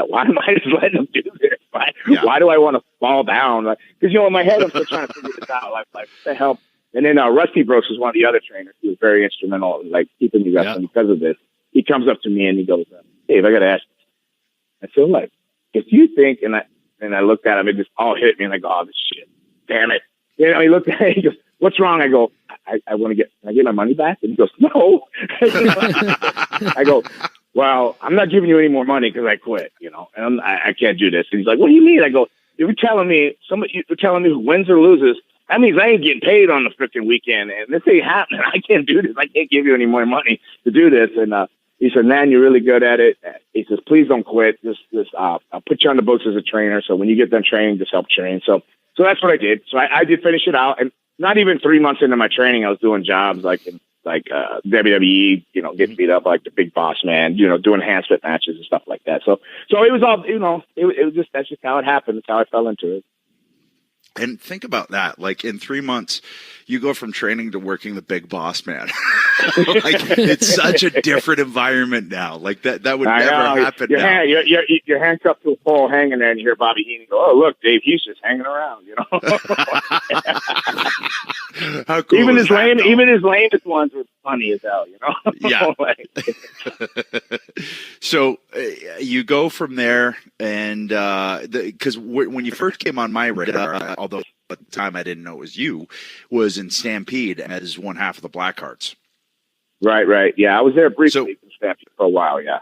why am I just letting them do this? Why do I want to fall down? Because in my head I'm still trying to figure this out. Like what the hell? And then Rusty Brooks was one of the other trainers who was very instrumental in keeping me wrestling because of this. He comes up to me and he goes, Dave, I got to ask you. I feel like, if you think, and I looked at him, it just all hit me, and I go, oh, this shit, damn it. He looked at me, he goes, what's wrong? I go, I want to can I get my money back? And he goes, no. I go, well, I'm not giving you any more money because I quit, and I can't do this. And he's like, what do you mean? I go, if you're telling me who wins or loses, that means I ain't getting paid on the freaking weekend, and this ain't happening. I can't do this. I can't give you any more money to do this. And he said, man, you're really good at it. He says, please don't quit. I'll put you on the books as a trainer. So when you get done training, just help train. So that's what I did. So I did finish it out. And not even 3 months into my training, I was doing jobs like WWE, getting beat up like the Big Boss Man, doing hand split matches and stuff like that. So it was all, it was just, that's just how it happened. That's how I fell into it. And think about that. Like in 3 months, you go from training to working the big boss man. Like it's such a different environment now. Like that would never happen now. You're handcuffed to a pole hanging there, and you hear Bobby Heenan go, "Oh, look, Dave, he's just hanging around." You know. How cool even is that, though? even his lamest ones were funny as hell. You know. Yeah. Like, so you go from there, and because when you first came on my radar, although at the time I didn't know it was you, was in Stampede as one half of the Blackhearts. Right. Yeah, I was there briefly in Stampede for a while. Yeah.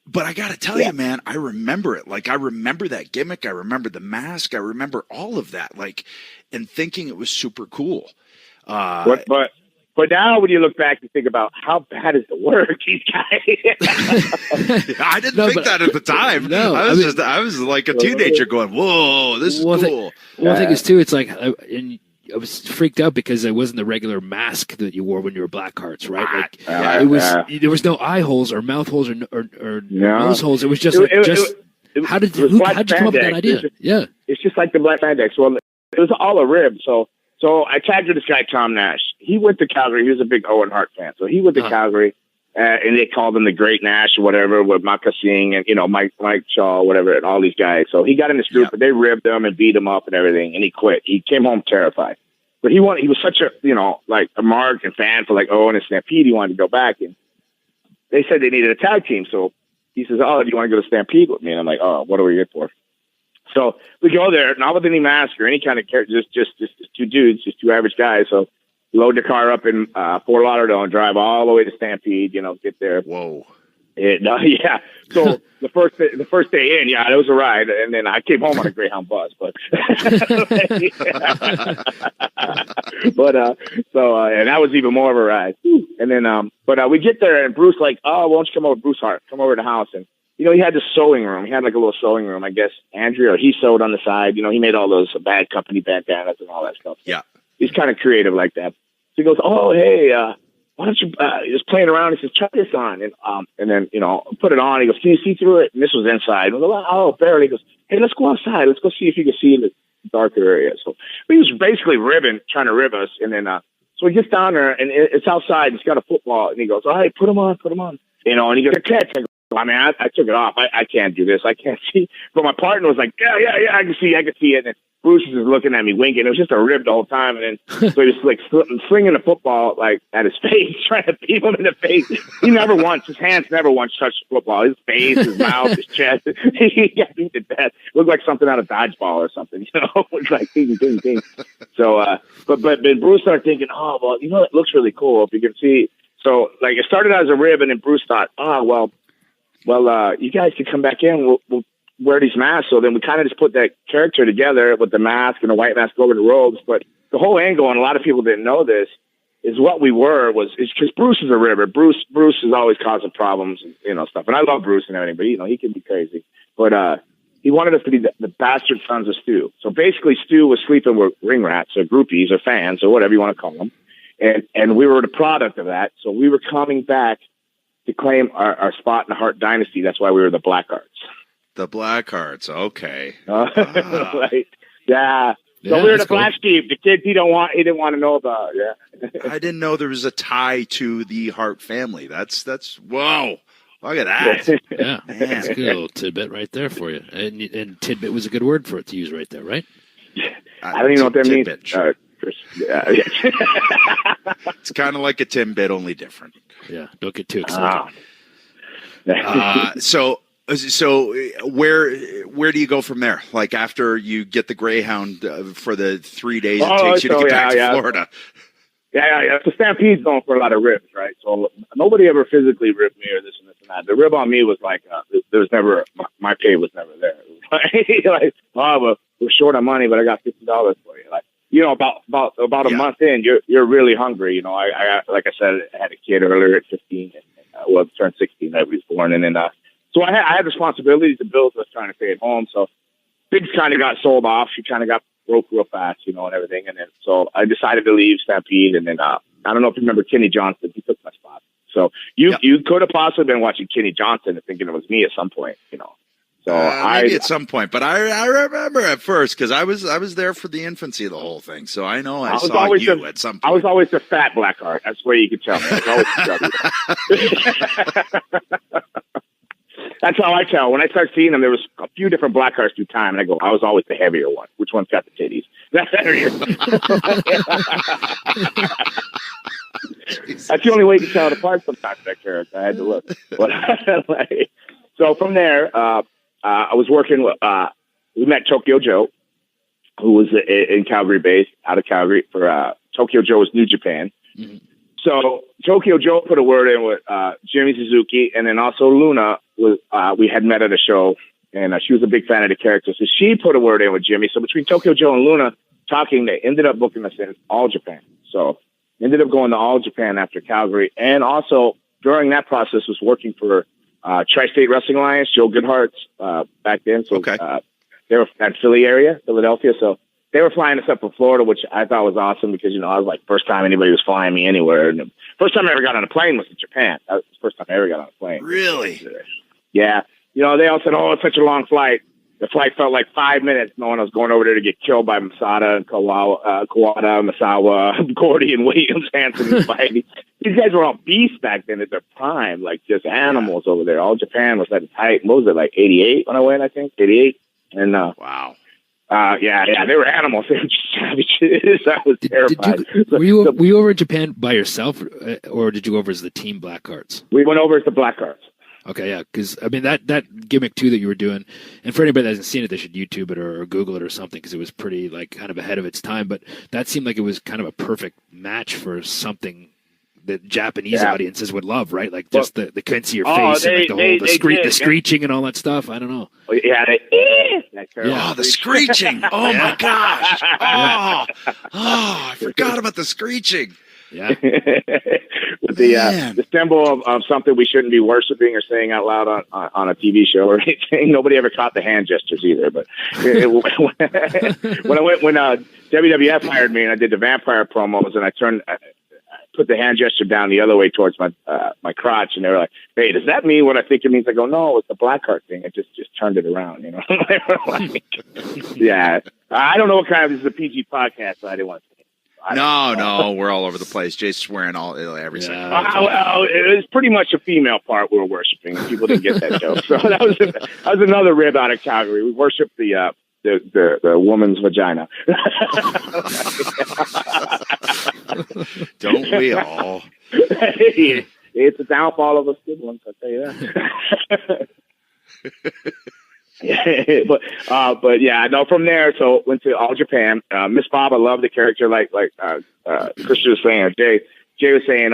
But I got to tell you, man, I remember it. Like, I remember that gimmick. I remember the mask. I remember all of that. Like, and thinking it was super cool. But now when you look back and think about how bad is the work, these guys. I didn't think that at the time. No, I was like a teenager going, "Whoa, this is cool." One thing is too, it's like, and I was freaked out because it wasn't the regular mask that you wore when you were Blackhearts, right? Like it was, there was no eye holes or mouth holes or nose holes. It was just how did you come up with that idea? It's just like the black spandex. Well, it was all a rib. So I tagged this guy Tom Nash. He went to Calgary. He was a big Owen Hart fan. So he went to Calgary, and they called him the Great Nash or whatever with Maka Singh and Mike Shaw, whatever, and all these guys. So he got in this group, but they ribbed him and beat him up and everything, and he quit. He came home terrified. But he was such a like a mark and fan for like Owen and Stampede. He wanted to go back, and they said they needed a tag team. So he says, "Oh, do you want to go to Stampede with me?" And I'm like, "Oh, what are we here for?" So we go there, not with any mask or any kind of character, just two dudes, just two average guys. So load the car up in Fort Lauderdale and drive all the way to Stampede. Get there. Whoa. Yeah. So the first day in, it was a ride, and then I came home on a Greyhound bus. But and that was even more of a ride. And then but we get there, and Bruce like, "Oh, why don't you come over, Bruce Hart? Come over to the house." And he had this sewing room. He had like a little sewing room, I guess. Andrea, he sewed on the side. He made all those Bad Company bandanas and all that stuff. Yeah. He's kind of creative like that. So he goes, "Oh, hey, why don't you just playing around?" He says, "Try this on." And then, put it on. He goes, "Can you see through it?" And this was inside. I go, "Oh, barely." He goes, "Hey, let's go outside. Let's go see if you can see in the darker area." So he was basically trying to rib us. And then, so he gets down there, and it's outside. He's got a football. And he goes, "All right, put him on. And he goes, "I can't." I mean, I took it off. I can't do this. I can't see. But my partner was like, yeah, I can see it. And then Bruce was just looking at me, winking. It was just a rib the whole time. And then so he was like slinging the football like at his face, trying to beat him in the face. His hands never once touched the football. His face, his mouth, his chest. He got beat to death. It looked like something out of dodgeball or something. It was like ding. So, but Bruce started thinking, oh, well, it looks really cool if you can see. So like it started out as a rib, and then Bruce thought, well, you guys can come back in. We'll wear these masks. So then we kind of just put that character together with the mask and the white mask over the robes. But the whole angle, and a lot of people didn't know this, is what we were is because Bruce is a ribber. Bruce is always causing problems and stuff. And I love Bruce and everything, but he can be crazy. But he wanted us to be the bastard sons of Stu. So basically, Stu was sleeping with ring rats or groupies or fans or whatever you want to call them, and we were the product of that. So we were coming back to claim our spot in the Hart Dynasty. That's why we were the Blackhearts. The Blackhearts, okay. Right. Yeah. So we were the Black Sheep. The kids he didn't want to know about. Yeah. I didn't know there was a tie to the Hart family. That's whoa. Look at that. Yeah. That's a good little tidbit right there for you. And tidbit was a good word for it to use right there, right? I don't even know what that means. Sure. It's kind of like a Timbit, only different. Yeah, don't get too excited. So where do you go from there? Like after you get the Greyhound for the 3 days it takes you to get back to Florida? Yeah. So Stampede's going for a lot of ribs, right? So nobody ever physically ribbed me or this and that. The rib on me was like there was never my pay was never there. Like, oh, well, we're short on money, but I got $50 for you. Like, about a month in, you're really hungry. I like I said, I had a kid earlier at 15, and turned 16. I was born, and then so I had responsibilities. The bills I was trying to stay at home, so things kind of got sold off. She kind of got broke real fast, and everything. And then so I decided to leave Stampede, and then I don't know if you remember Kenny Johnson. He took my spot. So you could have possibly been watching Kenny Johnson and thinking it was me at some point, So maybe at some point, but I remember at first because I was there for the infancy of the whole thing, so I know I saw you at some point. I was always the fat Blackheart. That's where you could tell me. I was always That's how I tell. When I start seeing them, there was a few different Blackhearts through time, and I go, I was always the heavier one. Which one's got the titties? That's heavier. That's the only way you can tell it apart sometimes, that character. I had to look. But, so from there, I was working with, we met Tokyo Joe, who was in Calgary based, out of Calgary, for Tokyo Joe was New Japan. Mm-hmm. So Tokyo Joe put a word in with Jimmy Suzuki, and then also Luna was we had met at a show, and she was a big fan of the character, so she put a word in with Jimmy. So between Tokyo Joe and Luna talking, they ended up booking us in All Japan. So ended up going to All Japan after Calgary, and also during that process was working for Tri-State Wrestling Alliance, Joe Goodhart's back then. So they were at Philly area, Philadelphia. So they were flying us up from Florida, which I thought was awesome because, you know, I was like, first time anybody was flying me anywhere. And the first time I ever got on a plane was in Japan. That was the first time I ever got on a plane. Really? Yeah. You know, they all said, oh, it's such a long flight. The flight felt like 5 minutes, knowing I was going over there to get killed by Masada and Kawada, Masawa, Gordy, and Williams, Hanson, and Spidey. These guys were all beasts back then at their prime, like just animals over there. All Japan was at its height. What was it, like 88 when I went, I think? 88? And, wow. Yeah, they were animals. They were just savages. I was terrified. Were you over in Japan by yourself, or did you go over as the team Blackhearts? We went over as the Blackhearts. Okay, yeah, because I mean that gimmick too that you were doing, and for anybody that hasn't seen it, they should YouTube it or Google it or something because it was pretty like kind of ahead of its time. But that seemed like it was kind of a perfect match for something that Japanese audiences would love, right? Like just the couldn't see your face and like the screeching and all that stuff. I don't know. Yeah, the screeching. Oh my gosh. I forgot about the screeching. Yeah. With the symbol of something we shouldn't be worshiping or saying out loud on a TV show or anything. Nobody ever caught the hand gestures either. But when WWF hired me and I did the vampire promos and I put the hand gesture down the other way towards my crotch, and they were like, "Hey, does that mean what I think it means?" I go, "No, it's the Blackheart thing. I just turned it around." You know, they were like, yeah. I don't know what kind of this is a PG podcast, so I didn't want to. No, we're all over the place. Jay's swearing every second. Well, it was pretty much a female part we were worshiping, and people didn't get that joke. So that was another rib out of Calgary. We worshiped the woman's vagina. Don't we all? It's a downfall of us good ones, I'll tell you that. But yeah, no. From there, so went to All Japan. Miss Bob, I love the character. Like Christian was saying, Jay was saying,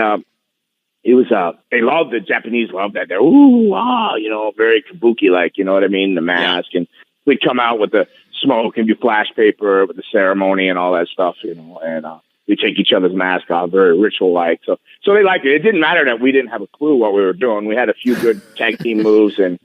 it was they loved the Japanese loved that. They're you know, very kabuki like, you know what I mean, the mask, and we'd come out with the smoke and do flash paper with the ceremony and all that stuff, you know, and we take each other's mask off, very ritual like. So they liked it. It didn't matter that we didn't have a clue what we were doing. We had a few good tag team moves and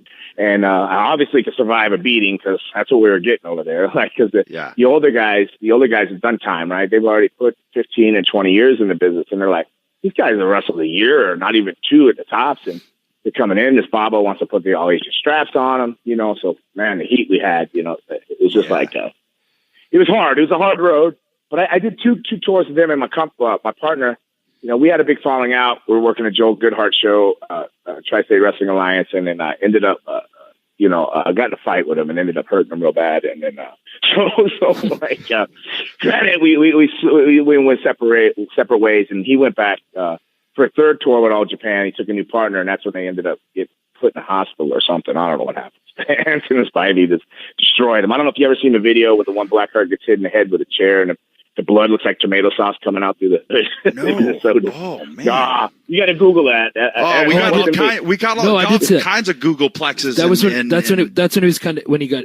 I obviously could survive a beating because that's what we were getting over there. Like, because the older guys have done time, right? They've already put 15 and 20 years in the business, and they're like, these guys have wrestled a year or not even 2 at the tops, and they're coming in. This Babo wants to put the all Asian straps on them, you know. So man, the heat we had, you know, it was just like it was hard. It was a hard road, but I did two tours with them and my partner. You know, we had a big falling out. We were working a Joe Goodhart show, Tri-State Wrestling Alliance, and then I ended up, I got in a fight with him and ended up hurting him real bad. And then, granted, we went separate ways, and he went back for a third tour with All Japan. He took a new partner, and that's when they ended up getting put in the hospital or something. I don't know what happened. Hanson and Spivey just destroyed him. I don't know if you ever seen the video with the one Blackheart gets hit in the head with a chair and the blood looks like tomato sauce coming out through the soda. Oh man! You got to Google that. We got all kinds of Google plexes. That's when it was kind of when he got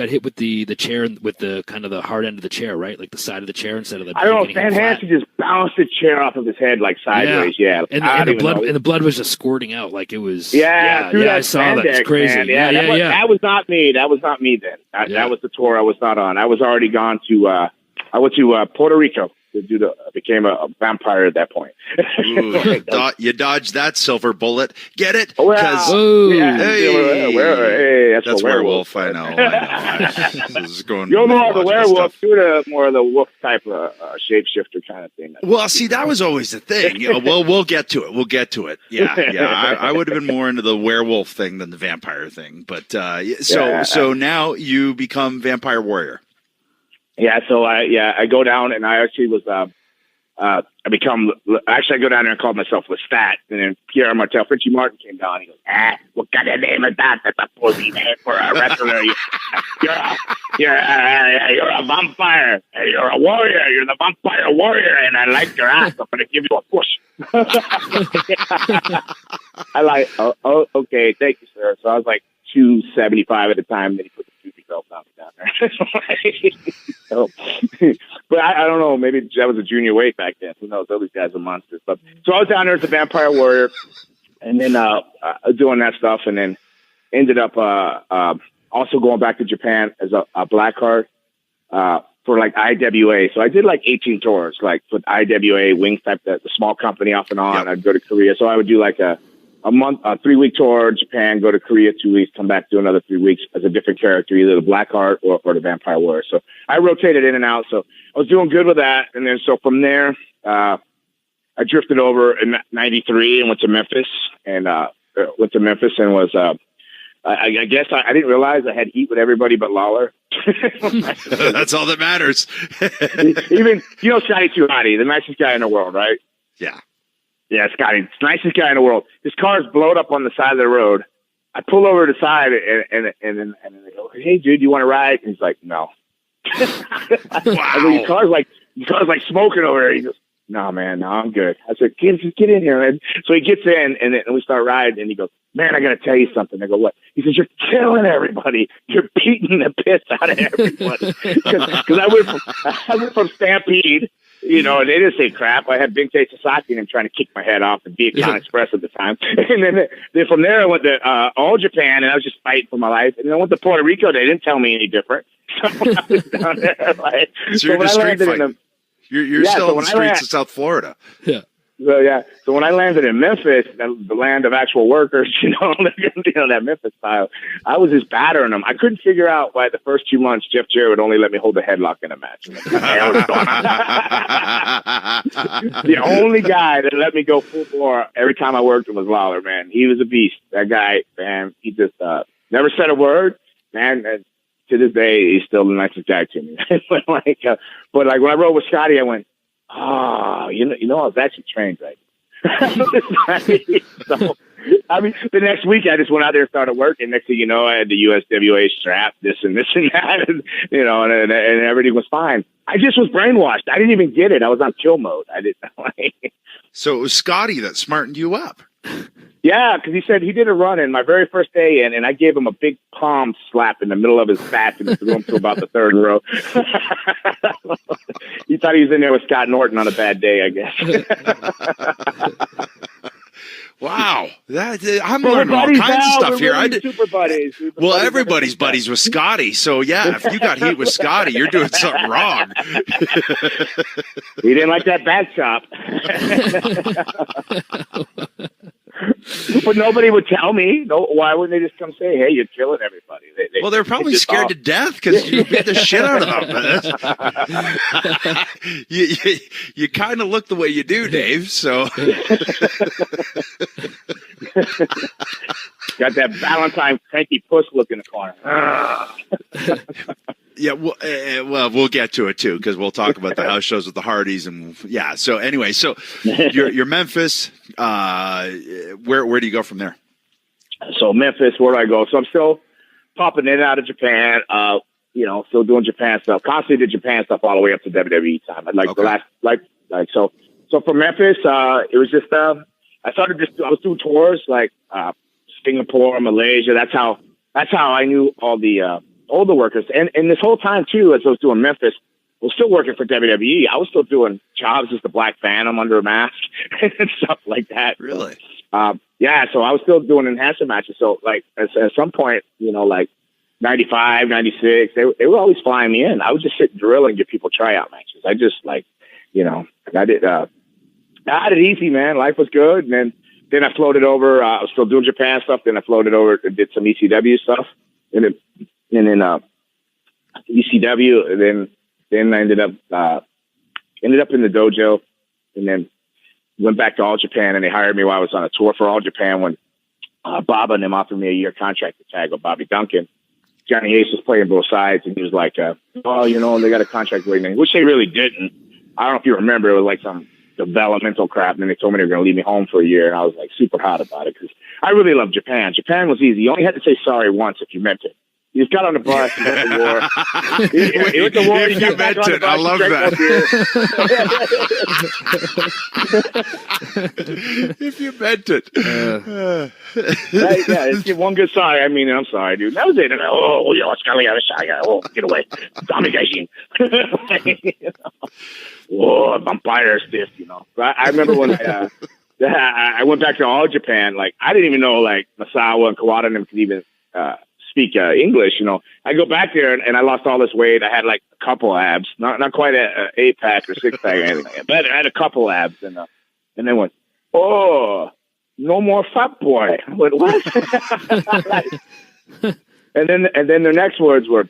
hit with the chair with the kind of the hard end of the chair, right? Like the side of the chair instead of the. I don't know. Stan Hansen just bounced the chair off of his head like sideways. Yeah. And the blood was just squirting out like it was. Yeah, I saw that. It's crazy. Man. Yeah. That was not me. That was not me then. That was the tour I was not on. I was already gone to. I went to Puerto Rico became a vampire at that point. Ooh, you dodged that silver bullet. Get it? Oh, yeah. Hey, that's werewolf. I know. This is going You're more of the werewolf, stuff. you're more of the wolf type of shapeshifter kind of thing. Well, see, that was always the thing. We'll get to it. We'll get to it. Yeah. I would have been more into the werewolf thing than the vampire thing. But so now you become vampire warrior. Yeah. So I go down and I actually was I go down there and called myself Lestat, and then Pierre Martel, Frenchie Martin came down. And he goes, what kind of name is that? That's a pussy name for a wrestler. You're a vampire. You're a warrior. You're the vampire warrior, and I like your ass. I'm gonna give you a push. I like. Oh, okay, thank you, sir. So I was like 275 at the time. Then he put the Tuesday belt down there. So, but I don't know. Maybe that was a junior weight back then. Who knows? All these guys are monsters. But so I was down there as a vampire warrior, and then doing that stuff, and then ended up also going back to Japan as a Blackheart for like IWA. So I did like 18 tours, like with IWA, Wings type, the small company off and on. Yep. I'd go to Korea. So I would do like a month, a 3-week tour, Japan, go to Korea 2 weeks, come back, do another 3 weeks as a different character, either the Blackheart or the Vampire Warrior. So I rotated in and out. So I was doing good with that. And then so from there, I drifted over in 93 and went to Memphis and was, I guess I didn't realize I had heat with everybody but Lawler. That's all that matters. Even, Scotty Too Hottie, the nicest guy in the world, right? Yeah. Yeah, Scotty, nicest guy in the world. His car's blowed up on the side of the road. I pull over to the side and then they go, "Hey, dude, you want to ride?" And he's like, "No." Wow. His car's like smoking over there. He goes, "No, man, no, I'm good." I said, "Get in here, man." So he gets in and we start riding. And he goes, "Man, I got to tell you something." I go, "What?" He says, "You're killing everybody. You're beating the piss out of everybody." Because I went from Stampede. And they didn't say crap. I had Big Tay Sasaki and him trying to kick my head off and be a Con Express at the time. And then from there I went to all Japan, and I was just fighting for my life. And then I went to Puerto Rico. They didn't tell me any different. So I was down there, so you're just street fighting. You're still in the streets of South Florida. Yeah. So when I landed in Memphis, the land of actual workers, that Memphis style, I was just battering them. I couldn't figure out why the first 2 months Jeff Jarrett would only let me hold a headlock in a match. The only guy that let me go full bore every time I worked was Lawler, man. He was a beast. That guy, man, he just never said a word, man. To this day, he's still the nicest guy to me. But when I rode with Scotty, I went, "Oh, I was actually trained right." So, the next week I just went out there and started working. Next thing you know, I had the USWA strap, this and that, and everything was fine. I just was brainwashed. I didn't even get it. I was on kill mode. I didn't know. So it was Scotty that smartened you up. Yeah, because he said he did a run in my very first day, and I gave him a big palm slap in the middle of his back and threw him to about the third row. He thought he was in there with Scott Norton on a bad day, I guess. Wow, I'm learning all kinds of stuff here. Really super buddies. Well, everybody's buddies with Scotty, so yeah, if you got heat with Scotty, you're doing something wrong. He didn't like that back chop. But nobody would tell me. No, why wouldn't they just come say, "Hey, you're killing everybody"? They're probably scared to death because you beat the shit out of them. You kind of look the way you do, Dave. So got that Valentine cranky puss look in the corner. Yeah, well, we'll get to it too because we'll talk about the house shows with the Hardys and yeah. So anyway, so you're Memphis. Where do you go from there? So Memphis, where do I go? So I'm still popping in and out of Japan. Still doing Japan stuff. Constantly did Japan stuff all the way up to WWE time. So from Memphis, it was just I was doing tours like Singapore, Malaysia. That's how I knew all the older workers. And this whole time too, as I was doing Memphis, I was still working for WWE. I was still doing jobs as the Black Phantom under a mask and stuff like that. Really? Yeah. So I was still doing enhancer matches. So like at some point, like 95, 96, they were always flying me in. I would just sit and drill and give people tryout matches. I just I had it easy, man. Life was good. And then I floated over. I was still doing Japan stuff. Then I floated over and did some ECW stuff. And then ECW. And then I ended up in the dojo. And then went back to All Japan. And they hired me while I was on a tour for All Japan when Baba and them offered me a year contract to tag with Bobby Duncan. Johnny Ace was playing both sides. And he was like, they got a contract waiting, which they really didn't. I don't know if you remember. It was like some developmental crap, and then they told me they were going to leave me home for a year, and I was like super hot about it because I really love Japan. Japan was easy. You only had to say sorry once if you meant it. You just got on the bus, you went to war. You went to war, if you meant it, I love that. If you meant it. Right, yeah, just give one good sorry. I mean, I'm sorry, dude. That was it. And, get away. Tommy Gaijin. Whoa, vampire stiff, I remember when I went back to All Japan, like, I didn't even know, like, Masawa and Kawada and them could even speak English, I go back there and I lost all this weight. I had, like, a couple abs, not quite a 8-pack or 6-pack or anything like that, but I had a couple abs, and then went, oh, no more fat boy. I went, what? and then their next words were,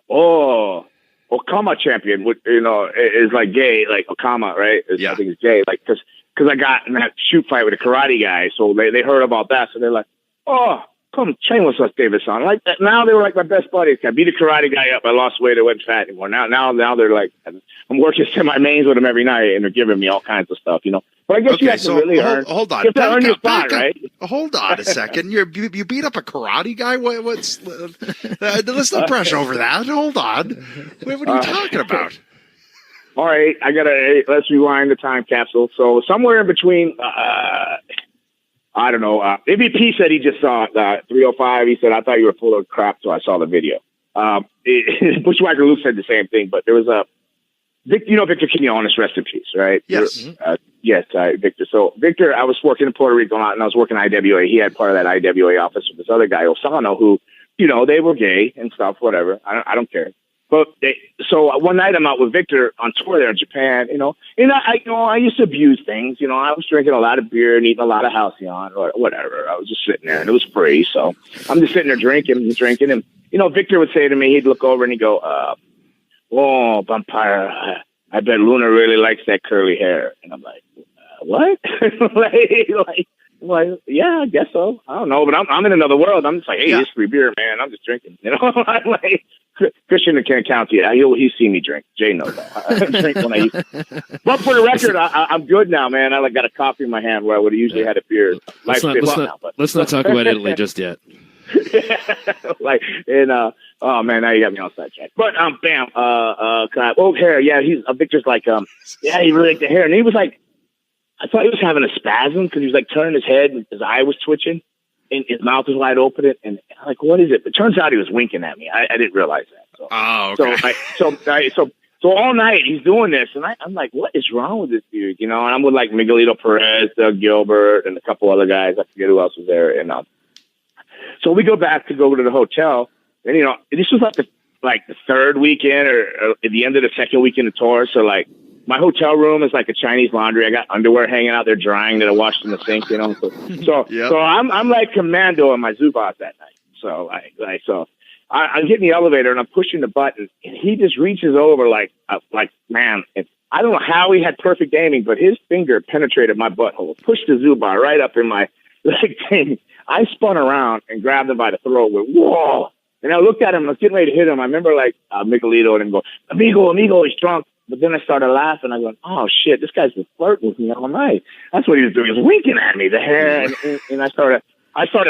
oh, Okama champion, is like gay, like Okama, right? Yeah. I think it's gay, like, because I got in that shoot fight with a karate guy, so they heard about that, so they're like, oh, come train with us, David-san. Like that. Now they were like my best buddies. I beat a karate guy up. I lost weight. I wasn't fat anymore. Now they're like, I'm working semi-mains with them every night, and they're giving me all kinds of stuff, But I guess you have to really hold on. You have to earn your spot, right? Hold on a second. You beat up a karate guy? What's? Let's not brush over that. Hold on. What are you talking about? All right, let's rewind the time capsule. So somewhere in between, I don't know. MVP said he just saw 305. He said, I thought you were full of crap, so I saw the video. Bushwhacker Luke said the same thing, but there was Victor Quinones, rest in peace, right? Yes. Yes, Victor. So Victor, I was working in Puerto Rico and I was working IWA. He had part of that IWA office with this other guy, Osano, who, they were gay and stuff, whatever. I don't care. But so one night I'm out with Victor on tour there in Japan, and I used to abuse things, I was drinking a lot of beer and eating a lot of halcyon or whatever. I was just sitting there and it was free. So I'm just sitting there drinking. And, Victor would say to me, he'd look over and he'd go, oh, vampire, I bet Luna really likes that curly hair. And I'm like, what? like, yeah, I guess so. I don't know, but I'm in another world. I'm just like, hey, it's free beer, man. I'm just drinking, I'm like, Christian can't count you. He's seen me drink. Jay knows that. I drink when I used to. But for the record, I'm good now, man. I got a coffee in my hand where I would have usually had a beer. Let's not talk about Italy just yet. Oh man, now you got me on sidetrack. But bam, hair. Yeah, Victor's like, yeah, he really liked the hair, and he was like, I thought he was having a spasm because he was like turning his head and his eye was twitching. And his mouth was wide open, and I'm like, what is it? But it turns out he was winking at me. I didn't realize that. So, okay. So all night he's doing this, and I'm like, what is wrong with this dude? And I'm with like Miguelito Perez, Doug Gilbert, and a couple other guys. I forget who else was there. And so we go back to the hotel, and this was like the third weekend or at the end of the second weekend of tour. So like, my hotel room is like a Chinese laundry. I got underwear hanging out there drying that I washed in the sink, So I'm like commando in my Zubaz that night. So I get in the elevator and I'm pushing the button, and he just reaches over like man, I don't know how he had perfect aiming, but his finger penetrated my butthole, pushed the Zubaz right up in my thing. I spun around and grabbed him by the throat. Went, whoa! And I looked at him. I was getting ready to hit him. I remember like Miguelito and him go, amigo, he's drunk. But then I started laughing. I go, oh shit, this guy's been flirting with me all night. That's what he was doing. He was winking at me, the hair, and I started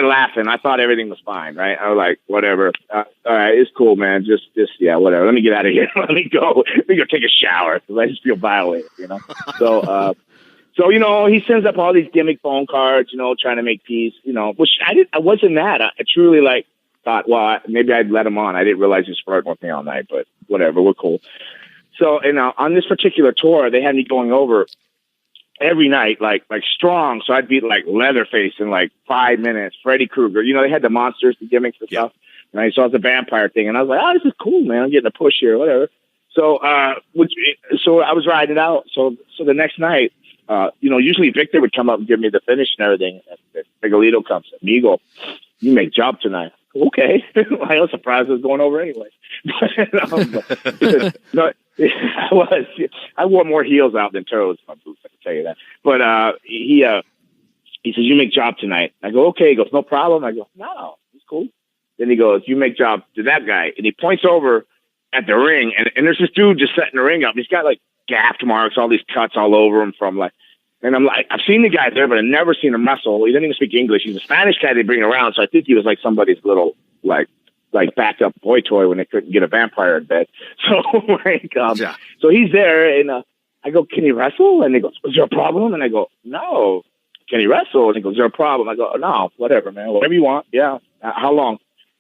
laughing. I thought everything was fine, right? I was like, whatever. All right, it's cool, man. Just yeah, whatever. Let me get out of here. Let me go take a shower because I just feel violated, So he sends up all these gimmick phone cards, trying to make peace, which I wasn't mad. I truly thought, well, maybe I'd let him on. I didn't realize he was flirting with me all night, but whatever, we're cool. So, on this particular tour, they had me going over every night, like strong. So I'd beat like Leatherface in like 5 minutes, Freddy Krueger. They had the monsters, the gimmicks and stuff. Right. So it was a vampire thing. And I was like, oh, this is cool, man. I'm getting a push here, whatever. So, so I was riding it out. So the next night, usually Victor would come up and give me the finish and everything. And Miguelito comes, Amigo, you make job tonight. Okay. I was surprised I was going over anyway. I wore more heels out than toes, my boots, I can tell you that. But he says, you make job tonight. I go, okay. He goes, no problem. I go, no, it's cool. Then he goes, you make job to that guy. And he points over at the ring, and there's this dude just setting the ring up. He's got like gapped marks, all these cuts all over him from like, and I'm like, I've seen the guy there, but I've never seen him wrestle. He doesn't even speak English. He's a Spanish guy they bring around, so I think he was like somebody's little like backup boy toy when they couldn't get a vampire in bed. So so he's there, and I go, can he wrestle? And he goes, is there a problem? And I go, no. Can he wrestle? And he goes, is there a problem? I go, no, whatever, man, whatever you want. Yeah. How long?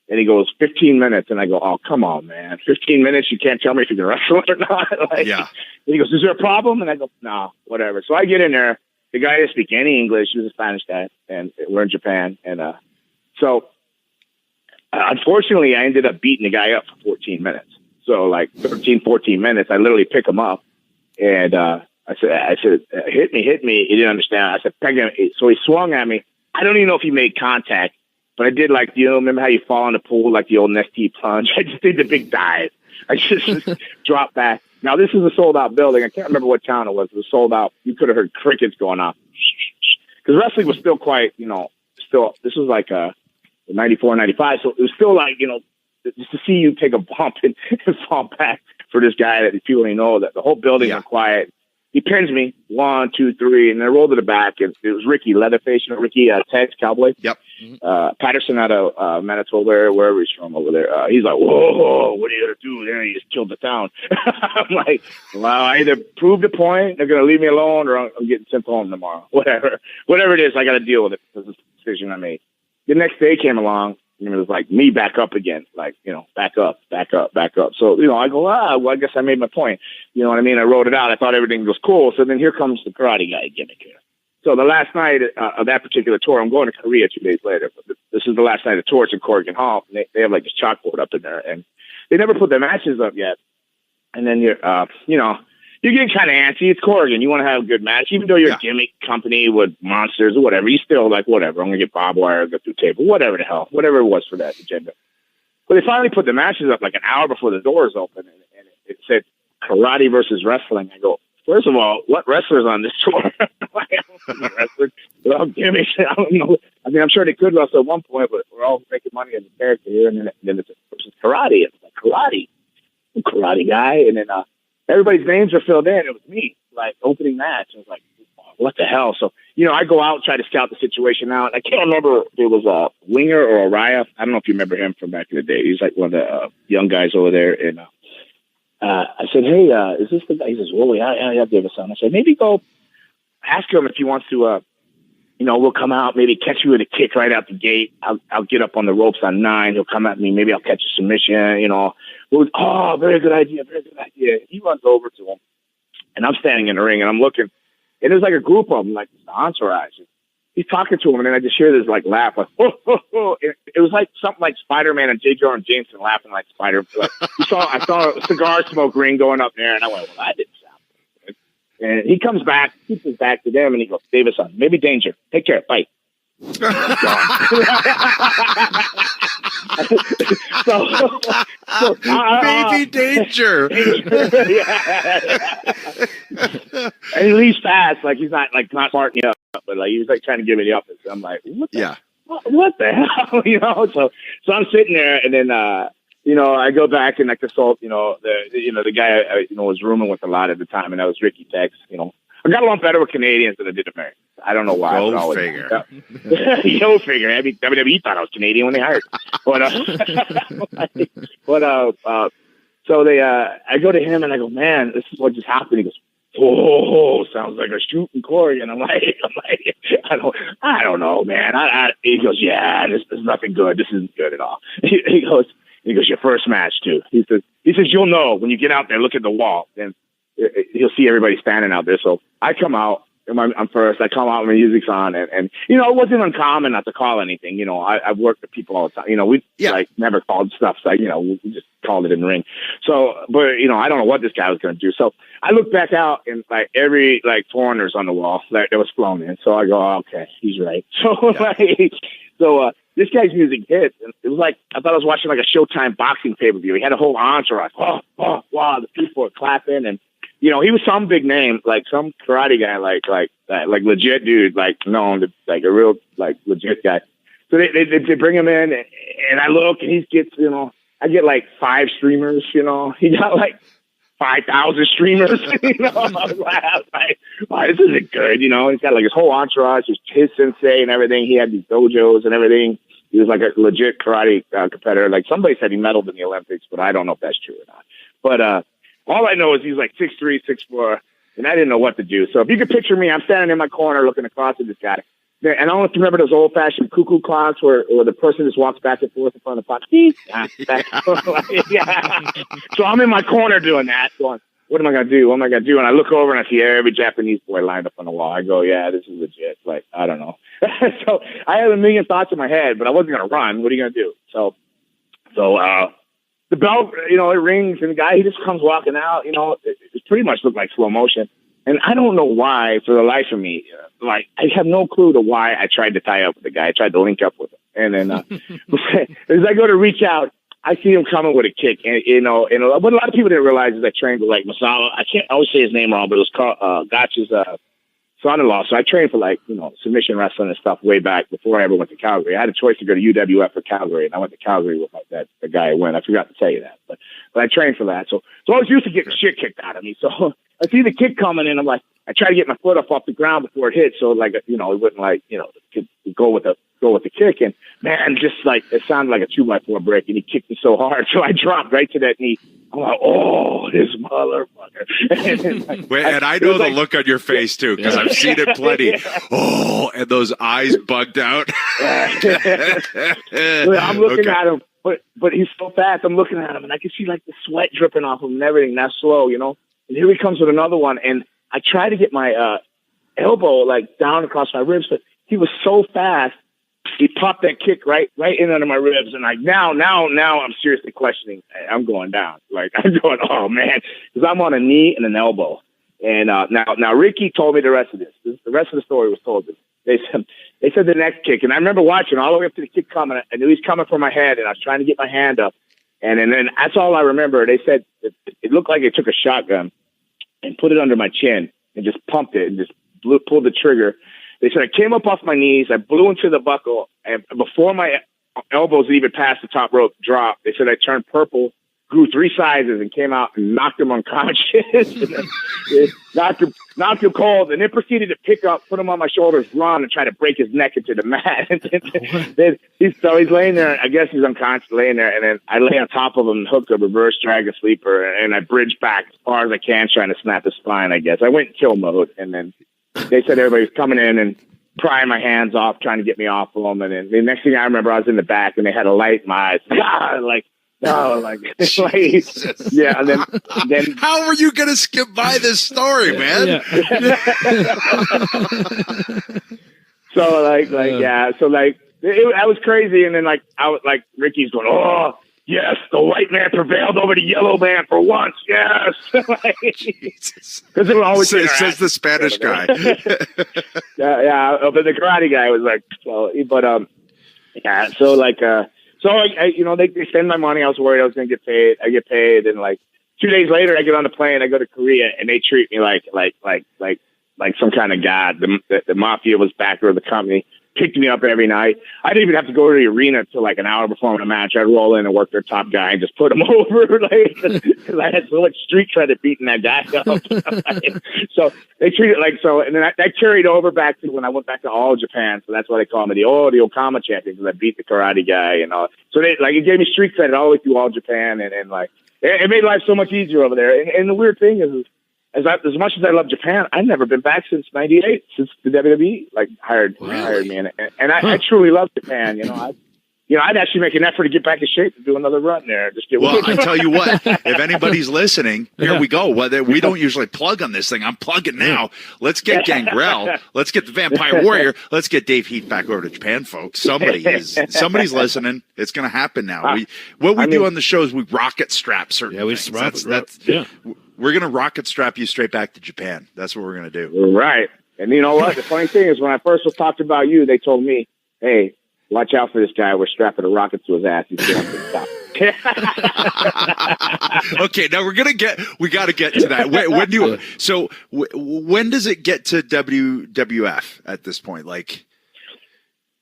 And he goes, 15 minutes. And I go, oh, come on, man. 15 minutes? You can't tell me if you can wrestle or not? And he goes, is there a problem? And I go, no, whatever. So I get in there. The guy didn't speak any English. He was a Spanish guy. And we're in Japan. And so unfortunately, I ended up beating the guy up for 14 minutes. So like 13, 14 minutes, I literally pick him up. And I said, hit me. He didn't understand. I said, peg him. So he swung at me. I don't even know if he made contact. But I did remember how you fall in the pool, like the old nesty plunge? I just did the big dive. I just dropped back. Now, this is a sold-out building. I can't remember what town it was. It was sold out. You could have heard crickets going off. Because wrestling was still quite, this was like 94, 95. So it was still like, just to see you take a bump and fall back for this guy that people didn't know, that the whole building was quiet. He pins me, 1, 2, 3, and I rolled to the back, and it was Ricky Leatherface, Ricky Tex, Cowboy. Yep. Patterson out of Manitoba, wherever he's from over there. He's like, whoa, what are you going to do there? You just killed the town. I'm like, well, I either prove the point, they're going to leave me alone, or I'm getting sent home tomorrow. Whatever it is, I got to deal with it. This is the decision I made. The next day came along, and it was like me back up again, like, back up. So, I go, well, I guess I made my point. You know what I mean? I wrote it out. I thought everything was cool. So then here comes the karate guy gimmick here. So the last night of that particular tour, I'm going to Korea 2 days later, but this is the last night of tour. It's in Corrigan Hall. And they have like this chalkboard up in there, and they never put their matches up yet. And then you're getting kind of antsy. It's Corrigan. You want to have a good match, even though you're a gimmick company with monsters or whatever. You still like, whatever. I'm going to get barbed wire, go through table, whatever the hell, whatever it was for that agenda. But they finally put the matches up like an hour before the doors open, and it said karate versus wrestling. I go, first of all, what wrestlers on this tour? Wrestlers, well, gimmicks. I don't know. I mean, I'm sure they could wrestle at one point, but we're all making money as a character here, and then it's versus karate. It's like karate, I'm a karate guy, and then everybody's names are filled in. It was me, like opening match. I was like, what the hell? So, I go out and try to scout the situation out. I can't remember if it was a Winger or a Raya. I don't know if you remember him from back in the day. He's like one of the young guys over there. And I said, hey, is this the guy? He says, well, yeah, Davison. I said, maybe go ask him if he wants to, we'll come out, maybe catch you with a kick right out the gate. I'll get up on the ropes on 9. He'll come at me. Maybe I'll catch a submission, Oh, very good idea. He runs over to him, and I'm standing in the ring, and I'm looking, and there's like a group of them, like the entourage. He's talking to him, and then I just hear this like laugh, like It was like something like Spider-Man and J. Jonah Jameson laughing like Spider. Like, I saw a cigar smoke ring going up there, and I went, well, that didn't sound good. And he comes back, keeps his back to them, and he goes, Davison, maybe danger. Take care, bye. Baby danger. And he leaves fast, like he's not smarting you up, but like he was like trying to give me the uppers. I'm like, what the hell, So I'm sitting there, and then I go back and I consult, the guy I was rooming with a lot at the time, and that was Ricky Tex. I got along better with Canadians than I did Americans. I don't know why. Go figure. Go figure. I mean, WWE thought I was Canadian when they hired me. So I go to him and I go, man, this is what just happened. He goes, oh, sounds like a shooting Corey. And I'm like, I don't know, man. He goes, yeah, this is nothing good. This isn't good at all. He goes, your first match too. He says, you'll know when you get out there, look at the wall, and you'll see everybody standing out there. So I come out, I'm first. I come out when music's on, and you know, it wasn't uncommon not to call anything. You know, I've worked with people all the time. You know, we like never called stuff. So, you know, we just called it in the ring. So, but you know, I don't know what this guy was going to do. So I look back out and like every like foreigners on the wall that was flown in. So I go, oh, okay, he's right. So this guy's music hit, and it was like I thought I was watching like a Showtime boxing pay-per-view. He had a whole entourage. Wow, the people were clapping, and you know, he was some big name, like some karate guy, like legit dude, like known, like a real, like legit guy. So they bring him in, and I look, and he gets, you know, I get like 5 streamers, you know, he got like 5,000 streamers, you know. I was like, wow, this isn't good, you know. He's got like his whole entourage, his sensei and everything. He had these dojos and everything. He was like a legit karate competitor. Like somebody said he medaled in the Olympics, but I don't know if that's true or not. But all I know is he's like 6'3", 6'4", and I didn't know what to do. So if you could picture me, I'm standing in my corner looking across at this guy. And I don't know if you remember those old-fashioned cuckoo clocks where the person just walks back and forth in front of the clock. Yeah. So I'm in my corner doing that, going, what am I going to do? What am I going to do? And I look over and I see every Japanese boy lined up on the wall. I go, yeah, this is legit. Like, I don't know. So I had a million thoughts in my head, but I wasn't going to run. What are you going to do? So the bell, you know, it rings, and the guy, he just comes walking out. You know, it pretty much looked like slow motion. And I don't know why, for the life of me, like, I have no clue to why I tried to tie up with the guy. I tried to link up with him. And then as I go to reach out, I see him coming with a kick. And, you know, and what a lot of people didn't realize is I trained with, like, Masala. I always say his name wrong, but it was called Gotch's son-in-law. So I trained for, like, you know, submission wrestling and stuff way back before I ever went to Calgary. I had a choice to go to UWF or Calgary, and I went to Calgary with the guy who went. I forgot to tell you that. But I trained for that. So I was used to getting shit kicked out of me. So I see the kick coming, and I'm like, I try to get my foot off the ground before it hits, so, like, you know, it wouldn't, like, you know, go with the kick. And man, just like it sounded like a 2x4 break, and he kicked me so hard, so I dropped right to that knee. I'm like, oh, this motherfucker. And I know the look on your face too, because I've seen it plenty. Oh, and those eyes bugged out. I'm looking at him, but he's so fast. I'm looking at him, and I can see like the sweat dripping off him and everything. That's slow, you know. And here he comes with another one, and I try to get my elbow like down across my ribs, but he was so fast. He popped that kick right in under my ribs, and like now I'm seriously questioning. I'm going down. Like I'm going, oh man, because I'm on a knee and an elbow. And now Ricky told me the rest of this. The rest of the story was told. They said the next kick, and I remember watching all the way up to the kick coming. I knew he's coming for my head, and I was trying to get my hand up, and then that's all I remember. They said it looked like they took a shotgun and put it under my chin and just pumped it and just pulled the trigger. They said I came up off my knees, I blew into the buckle, and before my elbows even passed the top rope drop, they said I turned purple, grew 3 sizes, and came out and knocked him unconscious. knocked him cold, and then proceeded to pick up, put him on my shoulders, run, and try to break his neck into the mat. then he's laying there. I guess he's unconscious, laying there, and then I lay on top of him, hook a reverse drag a sleeper, and I bridge back as far as I can, trying to snap his spine. I guess I went in kill mode, and then they said everybody was coming in and prying my hands off, trying to get me off of them. And then the next thing I remember, I was in the back, and they had a light in my eyes. Yeah. And then how are you going to skip by this story, man? Yeah. So that was crazy. And then I was like, Ricky's going, oh yes, the white man prevailed over the yellow man for once. Yes. Jesus. Because it always says the Spanish guy. yeah. But the karate guy was like, so, but yeah. So like, so I you know, they send my money. I was worried I was going to get paid. I get paid, and like 2 days later, I get on the plane. I go to Korea, and they treat me like some kind of god. The mafia was backer of the company. Picked me up every night. I didn't even have to go to the arena till like an hour before my match. I'd roll in and work their top guy and just put him over, because I had so much street credit beating that guy up. So they treated it like so, and then that carried over back to when I went back to All Japan. So that's why they call me the Okama champion, because I beat the karate guy and all. So it gave me street credit all the way through All Japan, and like it made life so much easier over there. And the weird thing is as much as I love Japan, I've never been back since '98, since the WWE hired me, and I truly love Japan. You know, I'd actually make an effort to get back in shape to do another run there. Well, I tell you what, if anybody's listening, here we go. We don't usually plug on this thing. I'm plugging now. Let's get Gangrel. Let's get the Vampire Warrior. Let's get Dave Heath back over to Japan, folks. Somebody's listening. It's going to happen now. What we do on the show is we rocket strap certain things. We're going to rocket strap you straight back to Japan. That's what we're going to do. Right. And you know what? The funny thing is when I first was talking about you, they told me, hey, watch out for this guy. We're strapping a rocket to his ass. He's going to the top. Okay, now we got to get to that. When does it get to WWF at this point? Like,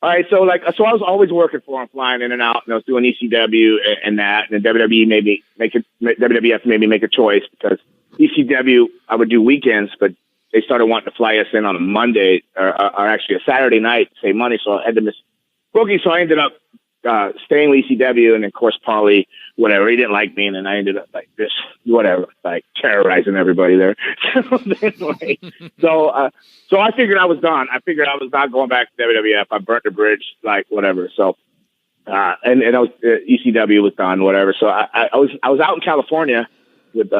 all right, so I was always working for him, flying in and out, and I was doing ECW and that, and then WWF made me make a choice because ECW I would do weekends, but they started wanting to fly us in on a Monday or actually a Saturday night to save money, so I had to miss booking. So I ended up staying with ECW, and of course Paulie, whatever, he didn't like me, and then I ended up like this, whatever, like terrorizing everybody there. So I figured I was done. I figured I was not going back to WWF. I burnt the bridge, like whatever. So and I was ECW was done, whatever. So I was out in California with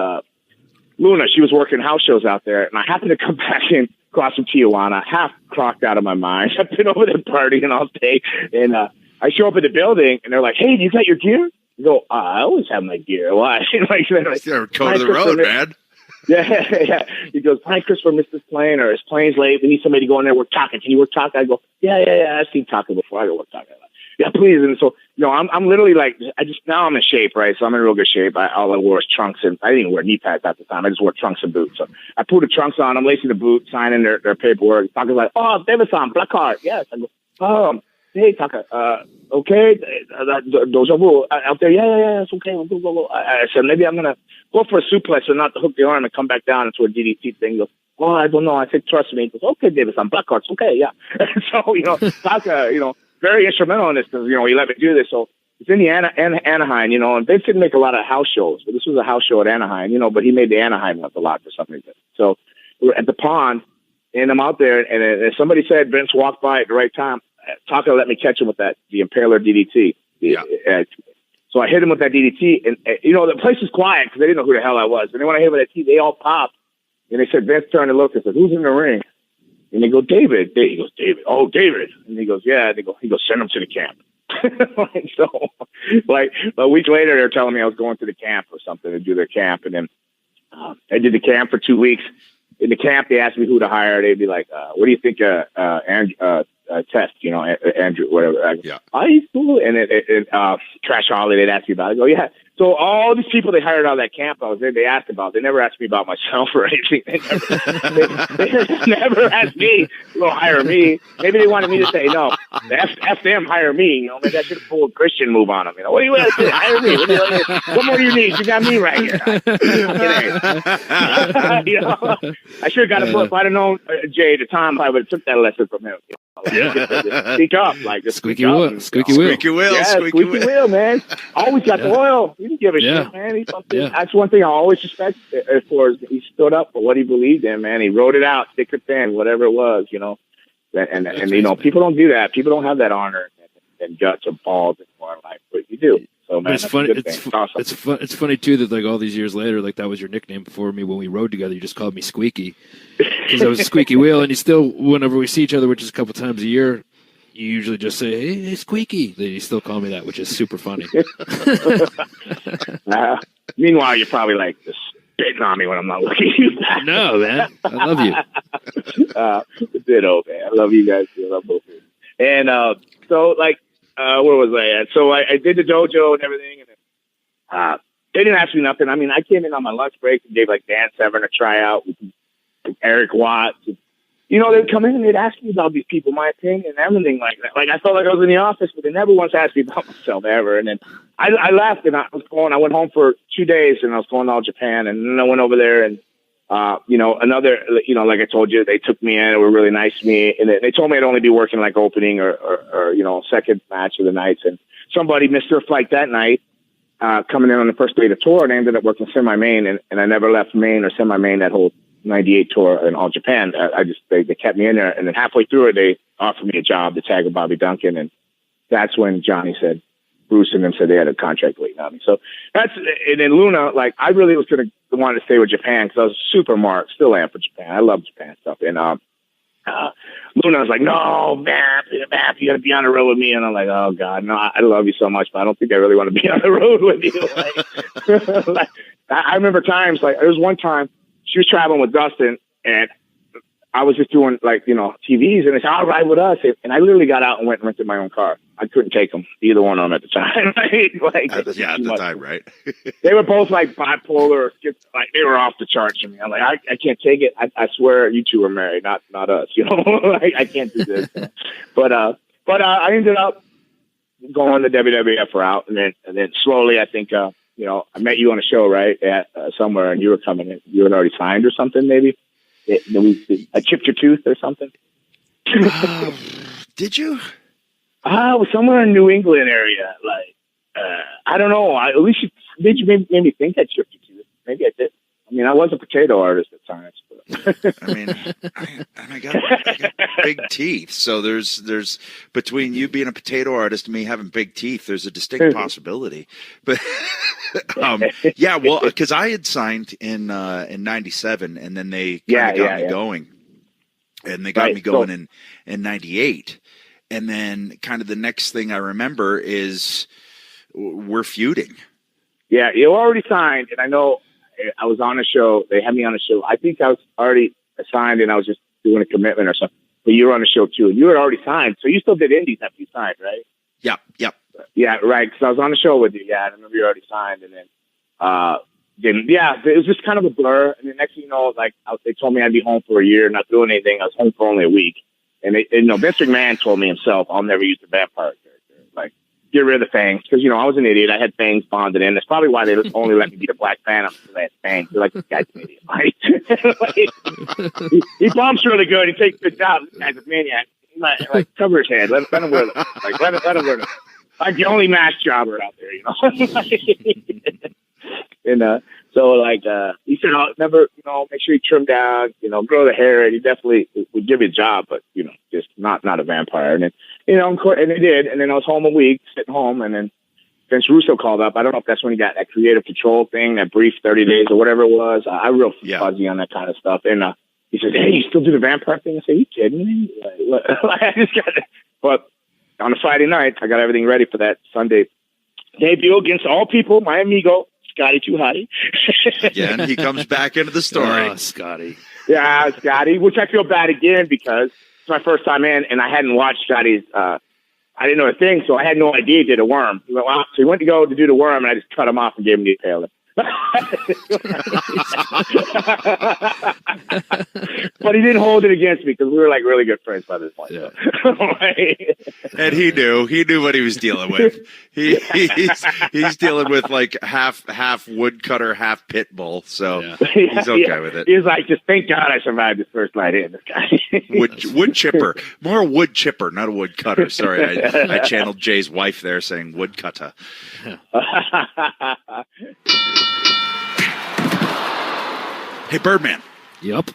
Luna. She was working house shows out there, and I happened to come back in across from Tijuana, half crocked out of my mind. I've been over there partying all day, and I show up at the building, and they're like, "Hey, you got your gear?" I go, I always have my gear. Why? Like, code of the road, man. Yeah. He goes, "Hi, Christopher missed his plane, or his plane's late. We need somebody to go in there. We're talking. Can you work Taka?" I go, yeah. I've seen Taka before. I go work Taka. Yeah, please. And so, I'm literally like, now I'm in shape, right? So I'm in real good shape. All I wore was trunks, and I didn't even wear knee pads at the time. I just wore trunks and boots. So I put the trunks on. I'm lacing the boot, signing their paperwork. Taka's like, "Oh, Davidson, Blackhearts." Yes. I go, hey, Taka, okay, those are out there. Yeah, it's okay. We'll go. I said, maybe I'm going to go for a suplex and not to hook the arm and come back down into a DDT thing. He goes, "Oh, I don't know." I said, "Trust me." He goes, "Okay, Davidson, Blackhearts." Okay, yeah. So, Taka, very instrumental in this because, he let me do this. So it's in the Anaheim, and Vince didn't make a lot of house shows, but this was a house show at Anaheim, but he made the Anaheim ones a lot for some reason. So we're at the pond, and I'm out there, and somebody said Vince walked by at the right time. Taka let me catch him with the Impaler DDT. Yeah. So I hit him with that DDT, and the place was quiet because they didn't know who the hell I was. And then when I hit him with that DDT, they all popped, and they said, Vince turned and looked and said, "Who's in the ring?" And they go, "David." He goes, "David." "Oh, David." And he goes, "Yeah." He goes, "Send him to the camp." So, a week later, they're telling me I was going to the camp or something to do their camp, and then I did the camp for 2 weeks. In the camp, they asked me who to hire. They'd be like, "What do you think, Test, Andrew, whatever." Yeah. "Oh, he's cool." And Trash Holly, they'd ask me about it. I go, "Yeah." So all these people they hired out of that camp I was there, they asked about. They never asked me about myself or anything. They never asked me to go hire me. Maybe they wanted me to say, "No, F them, hire me." Maybe I should have pulled a Christian move on them. What do you want to say? Hire me. What more do you need? You got me right here. I should have got a book. If I'd have known Jay at the time, I would have took that lesson from him. Yeah. Speak up, squeaky wheel. Squeaky wheel. Yeah, squeaky wheel, man. Always got the oil. He didn't give a shit, man. That's one thing I always respect for. He stood up for what he believed in, man. He wrote it out, thick or thin, whatever it was, And people don't do that. People don't have that honor and guts and balls in life, but you do. So, man, it's funny. It's funny too that all these years later, that was your nickname for me when we rode together. You just called me Squeaky because I was a squeaky wheel, and you still, whenever we see each other, which is a couple times a year, you usually just say, "Hey, Squeaky." You still call me that, which is super funny. Meanwhile, you're probably just spitting on me when I'm not looking at you. No, man, I love you. Ditto, man. I love you guys too. I love both of you. And where was I at? So I did the dojo and everything, and they didn't ask me nothing. I mean, I came in on my lunch break and gave Dan Severn a tryout with Eric Watts. They'd come in and they'd ask me about these people, my opinion and everything like that. I felt like I was in the office, but they never once asked me about myself ever. And then I left and I went home for 2 days and I was going to all Japan, and then I went over there and like I told you, they took me in. They were really nice to me, and they told me I'd only be working opening or second match of the nights. And somebody missed their flight that night, coming in on the first day of the tour, and I ended up working semi-main, and I never left main or semi-main that whole 98 tour in all Japan. They kept me in there, and then halfway through it, they offered me a job to tag with Bobby Duncan, and that's when Johnny said, Bruce and them said they had a contract waiting on me. So and then Luna, like, I really was going to want to stay with Japan because I was super marked, still am for Japan. I love Japan stuff. And Luna was like, no, Map, you got to be on the road with me. And I'm like, oh, God, no, I love you so much, but I don't think I really want to be on the road with you. Like, I remember times, like, there was one time she was traveling with Dustin, and I was just doing, like, TVs, and they said, I'll ride with us. And I literally got out and went and rented my own car. I couldn't take them, either one of them at the time. At the time, right? They were both, like, bipolar. Like, they were off the charts for me. I'm like, I can't take it. I swear you two are married, not us. I can't do this. But I ended up going the WWF route, and then slowly, I think, I met you on a show, right, at somewhere, and you were coming in. You had already signed or something, maybe? I chipped your tooth or something. Did you? It was somewhere in New England area. Like, I don't know. At least you made me think I chipped your tooth. Maybe I did. I mean, I was a potato artist at times. But. I mean, I got big teeth. So there's between you being a potato artist and me having big teeth, there's a distinct possibility. But yeah, well, because I had signed in '97, and then they got me going, and they got me going in '98, and then kind of the next thing I remember is we're feuding. Yeah, you already signed, and I know. I was on a show. They had me on a show. I think I was already signed, and I was just doing a commitment or something. But you were on the show, too. And you had already signed. So you still did indies after you signed, right? Yep. Yeah, right. Because I was on the show with you. Yeah, I remember you already signed. And then, it was just kind of a blur. And the next thing you know, like, they told me I'd be home for a year, not doing anything. I was home for only a week. And Vince McMahon told me himself, I'll never use the vampire character. Like, get rid of the fangs. Because, I was an idiot. I had fangs bonded in. That's probably why they only let me be the Black Phantom, because I had fangs. They're like, this guy's an idiot. Like, he bumps really good. He takes good jobs. This guy's a maniac. Like, cover his head. Let him wear them. Like, let him wear them. Like, the only mask jobber out there, And so, like, he said, never, make sure you trim down, grow the hair. And he definitely would give you a job, but, just not a vampire. And then, and they did. And then I was home a week, sitting home. And then Vince Russo called up. I don't know if that's when he got that creative control thing, that brief 30 days or whatever it was. I'm real fuzzy on that kind of stuff. And he said, hey, you still do the vampire thing? I said, are you kidding me? I just got it. But on a Friday night, I got everything ready for that Sunday debut against all people, my amigo, Scotty Too Hottie. Again, he comes back into the story. Oh, Scotty. Yeah, Scotty, which I feel bad again because it's my first time in, and I hadn't watched Scotty's. I didn't know a thing, so I had no idea he did a worm. He went, well, so he went to go to do the worm, and I just cut him off and gave him the tail. But he didn't hold it against me because we were like really good friends by this point. Yeah. And he knew what he was dealing with. He's dealing with like half woodcutter, half pit bull. So he's okay with it. He's like, just thank God I survived this first night in. This guy. wood chipper, more a wood chipper, not a woodcutter. Sorry, I channeled Jay's wife there saying woodcutter. Hey, Birdman. Yep.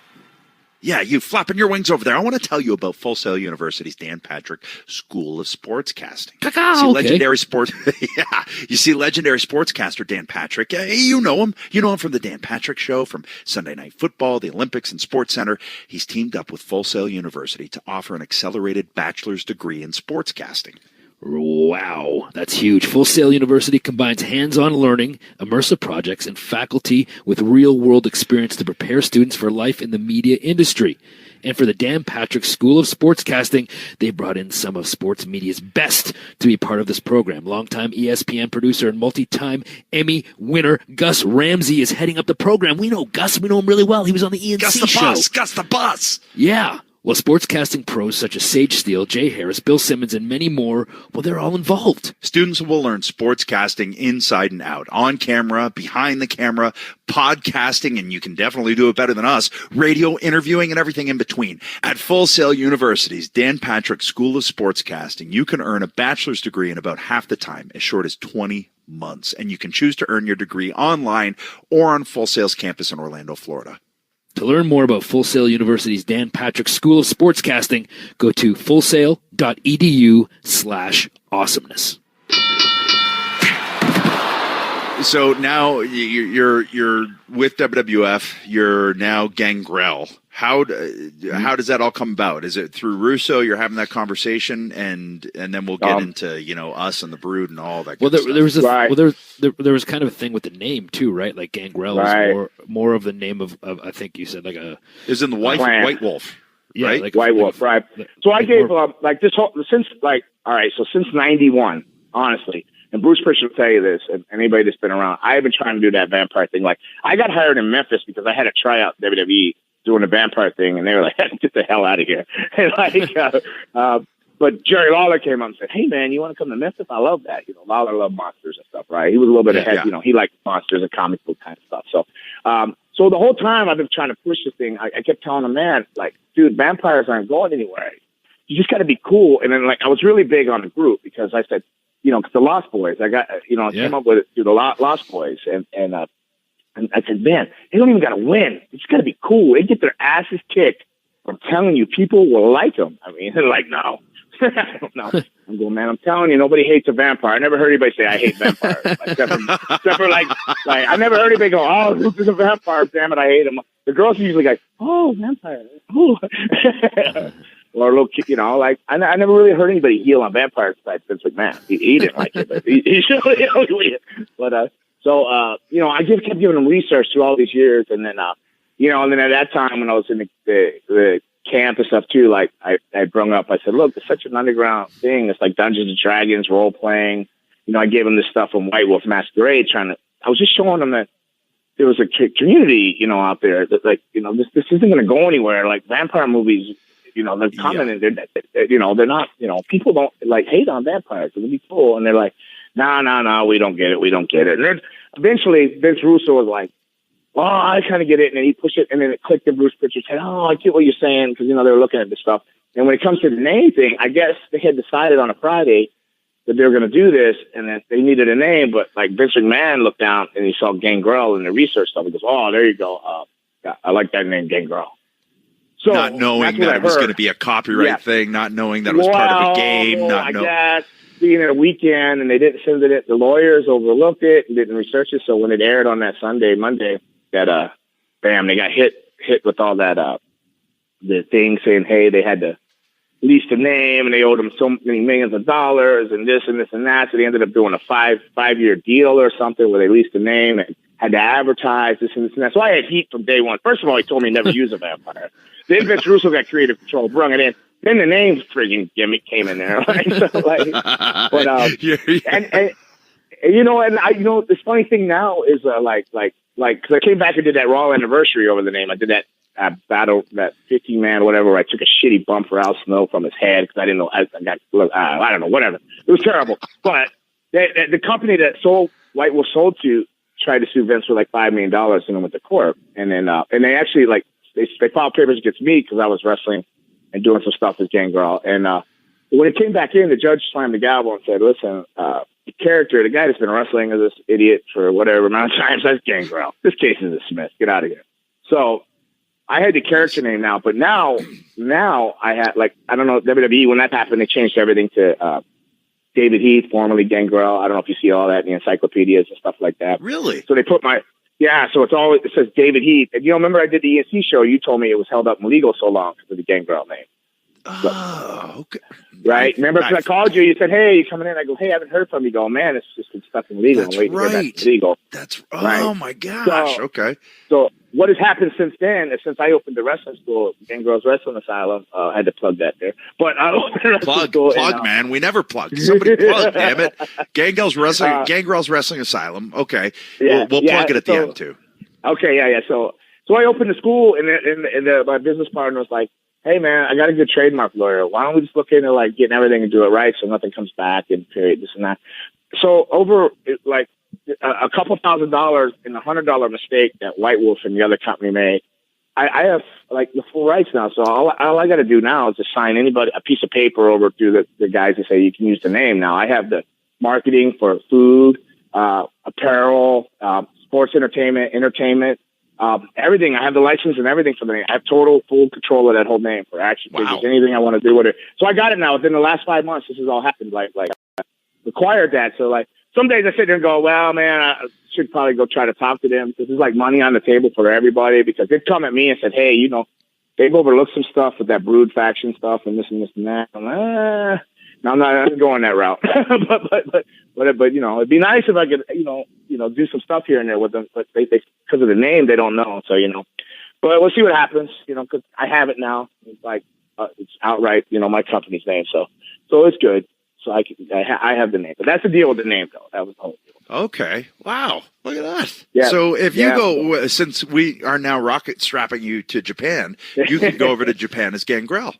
Yeah, you flapping your wings over there. I want to tell you about Full Sail University's Dan Patrick School of Sportscasting. Legendary you see legendary sportscaster Dan Patrick. You know him. You know him from the Dan Patrick Show, from Sunday Night Football, the Olympics, and Sports Center. He's teamed up with Full Sail University to offer an accelerated bachelor's degree in sportscasting. Wow, that's huge. Full Sail University combines hands-on learning, immersive projects, and faculty with real-world experience to prepare students for life in the media industry. And for the Dan Patrick School of Sportscasting, they brought in some of sports media's best to be part of this program. Longtime ESPN producer and multi-time Emmy winner Gus Ramsey is heading up the program. We know Gus. We know him really well. He was on the E&C show. Gus the Bus. Yeah. Well, sportscasting pros such as Sage Steele, Jay Harris, Bill Simmons, and many more, well, they're all involved. Students will learn sportscasting inside and out, on camera, behind the camera, podcasting, and you can definitely do it better than us, radio, interviewing, and everything in between. At Full Sail University's Dan Patrick School of Sportscasting, you can earn a bachelor's degree in about half the time, as short as 20 months. And you can choose to earn your degree online or on Full Sail's campus in Orlando, Florida. To learn more about Full Sail University's Dan Patrick School of Sportscasting, go to fullsail.edu/awesomeness. So now you're with WWF. You're now Gangrel. How does that all come about? Is it through Russo? You're having that conversation, and then we'll get into us and the Brood and all that. Well, there was there was kind of a thing with the name too, right? Like Gangrel is more of the name of I think you said like a is in the White Wolf. Yeah, right? like White Wolf, right? So I gave this whole since since '91, honestly. And Bruce Prichard will tell you this, and anybody that's been around, I've been trying to do that vampire thing. Like, I got hired in Memphis because I had a tryout in WWE doing a vampire thing, and they were like, get the hell out of here. And but Jerry Lawler came up and said, hey, man, you want to come to Memphis? I love that. Lawler loved monsters and stuff, right? He was a little bit ahead. Yeah. He liked monsters and comic book kind of stuff. So so the whole time I've been trying to push this thing, I kept telling him, man, like, dude, vampires aren't going anywhere. You just got to be cool. And then, like, I was really big on the group because I said, because the Lost Boys, I got, I came up with it through the Lost Boys. And I said, man, they don't even got to win. It's got to be cool. They get their asses kicked. I'm telling you, people will like them. I mean, they're like, no. I don't know. I'm going, man, I'm telling you, nobody hates a vampire. I never heard anybody say I hate vampires. Except for like, I never heard anybody go, oh, Luke is a vampire. Damn it, I hate him. The girls usually go, oh, vampire. Oh. Or a little kid, like I never really heard anybody heal on vampires besides Vince McMahon. He didn't like it, but he But so I just kept giving him research through all these years, and then and then at that time when I was in the camp and stuff too, like I brung up, I said, look, it's such an underground thing. It's like Dungeons and Dragons role playing. I gave him this stuff from White Wolf Masquerade. I was just showing him that there was a community, out there that this isn't going to go anywhere. Like vampire movies. They're commenting, they're not, people don't hate on vampires. It'll be cool. And they're like, no, we don't get it. And then eventually Vince Russo was like, oh, I kind of get it. And then he pushed it and then it clicked in Bruce Prichard's head. Oh, I get what you're saying. Cause they were looking at this stuff. And when it comes to the name thing, I guess they had decided on a Friday that they were going to do this and that they needed a name. But like Vince McMahon looked down and he saw Gangrel in the research stuff. He goes, oh, there you go. I like that name, Gangrel. So, not knowing that it was going to be a copyright thing, not knowing that it was part of a game, I guess being at a weekend and they didn't send it. The lawyers overlooked it and didn't research it. So when it aired on that Monday, that bam, they got hit with all that the thing saying, hey, they had to lease the name and they owed them so many millions of dollars and this and this and that. So they ended up doing a five-year deal or something where they leased the name and had to advertise this and this and that. So I had heat from day one. First of all, he told me never use a vampire. Then Vince Russo got creative control, brung it in. Then the name friggin' gimmick came in there. This funny thing now is because I came back and did that Raw anniversary over the name. I did that battle, that 15-man, whatever, where I took a shitty bump for Al Snow from his head because I didn't know. I don't know, whatever. It was terrible. But the company that White Wolf sold to tried to sue Vince for like $5 million and then went to court. And then and they actually they filed papers against me because I was wrestling and doing some stuff with Gangrel. And when it came back in, the judge slammed the gavel and said, listen, the guy that's been wrestling as this idiot for whatever amount of times, that's Gangrel. This case is dismissed. Get out of here. So I had the character name now, but now I had I don't know, WWE, when that happened, they changed everything to David Heath, formerly Gangrel. I don't know if you see all that in the encyclopedias and stuff like that. Really? So they put so it says David Heath. And remember I did the E&C show, you told me it was held up in legal so long because of the Gangrel name. Oh, okay. Right? Remember, because I called you said, hey, you coming in? I go, hey, I haven't heard from you. You go, man, it's just been stuck in legal. That's I'm waiting to hear back legal. That's right. Oh, my gosh. Okay. So what has happened since then is since I opened the wrestling school, Gangrel's Wrestling Asylum, I had to plug that there. But I opened the wrestling school. Plug, man. We never plug. Somebody plug, damn it. Gangrel's Wrestling Asylum. Okay. Yeah, we'll plug it at the end, too. Okay, yeah. So I opened the school, and my business partner was like, hey, man, I got a good trademark lawyer. Why don't we just look into getting everything and do it right so nothing comes back and period, this and that. So over a couple $1,000 and $100 mistake that White Wolf and the other company made, I have the full rights now. So all I got to do now is just sign a piece of paper over to the guys and say you can use the name. Now I have the marketing for food, apparel, sports entertainment, everything. I have the license and everything for the name. I have total full control of that whole name for action figures. Anything I want to do with it. So I got it now. Within the last 5 months, this has all happened. Like I required that. So like some days I sit there and go, well, man, I should probably go try to talk to them. This is like money on the table for everybody, because they'd come at me and said, hey, you know, they've overlooked some stuff with that Brood faction stuff and this and this and that. I'm like, no, I'm not going that route. but you know, it'd be nice if I could, you know, do some stuff here and there with them. But they because of the name, they don't know. So, you know, but we'll see what happens. You know, because I have it now. It's like it's outright, you know, my company's name. So it's good. So I have the name. But that's the deal with the name, though. That was the whole deal. Okay. Wow. Look at that. Yeah. So if you go, since we are now rocket strapping you to Japan, you can go over to Japan as Gangrel.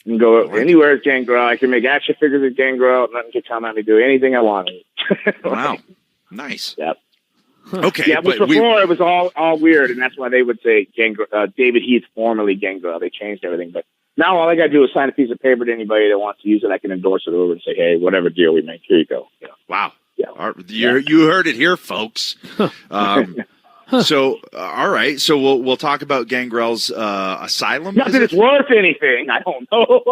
You can go anywhere as Gangrel. I can make action figures as Gangrel. Nothing can come at me. Do anything I want. Wow. Nice. Yep. Okay. Yeah, but before it was all weird, and that's why they would say David Heath, formerly Gangrel. They changed everything. But now all I got to do is sign a piece of paper to anybody that wants to use it. I can endorse it over and say, hey, whatever deal we make, here you go. You know? Wow. Yeah. You heard it here, folks. So, all right. So we'll talk about Gangrel's asylum. Not that it's worth anything. I don't know.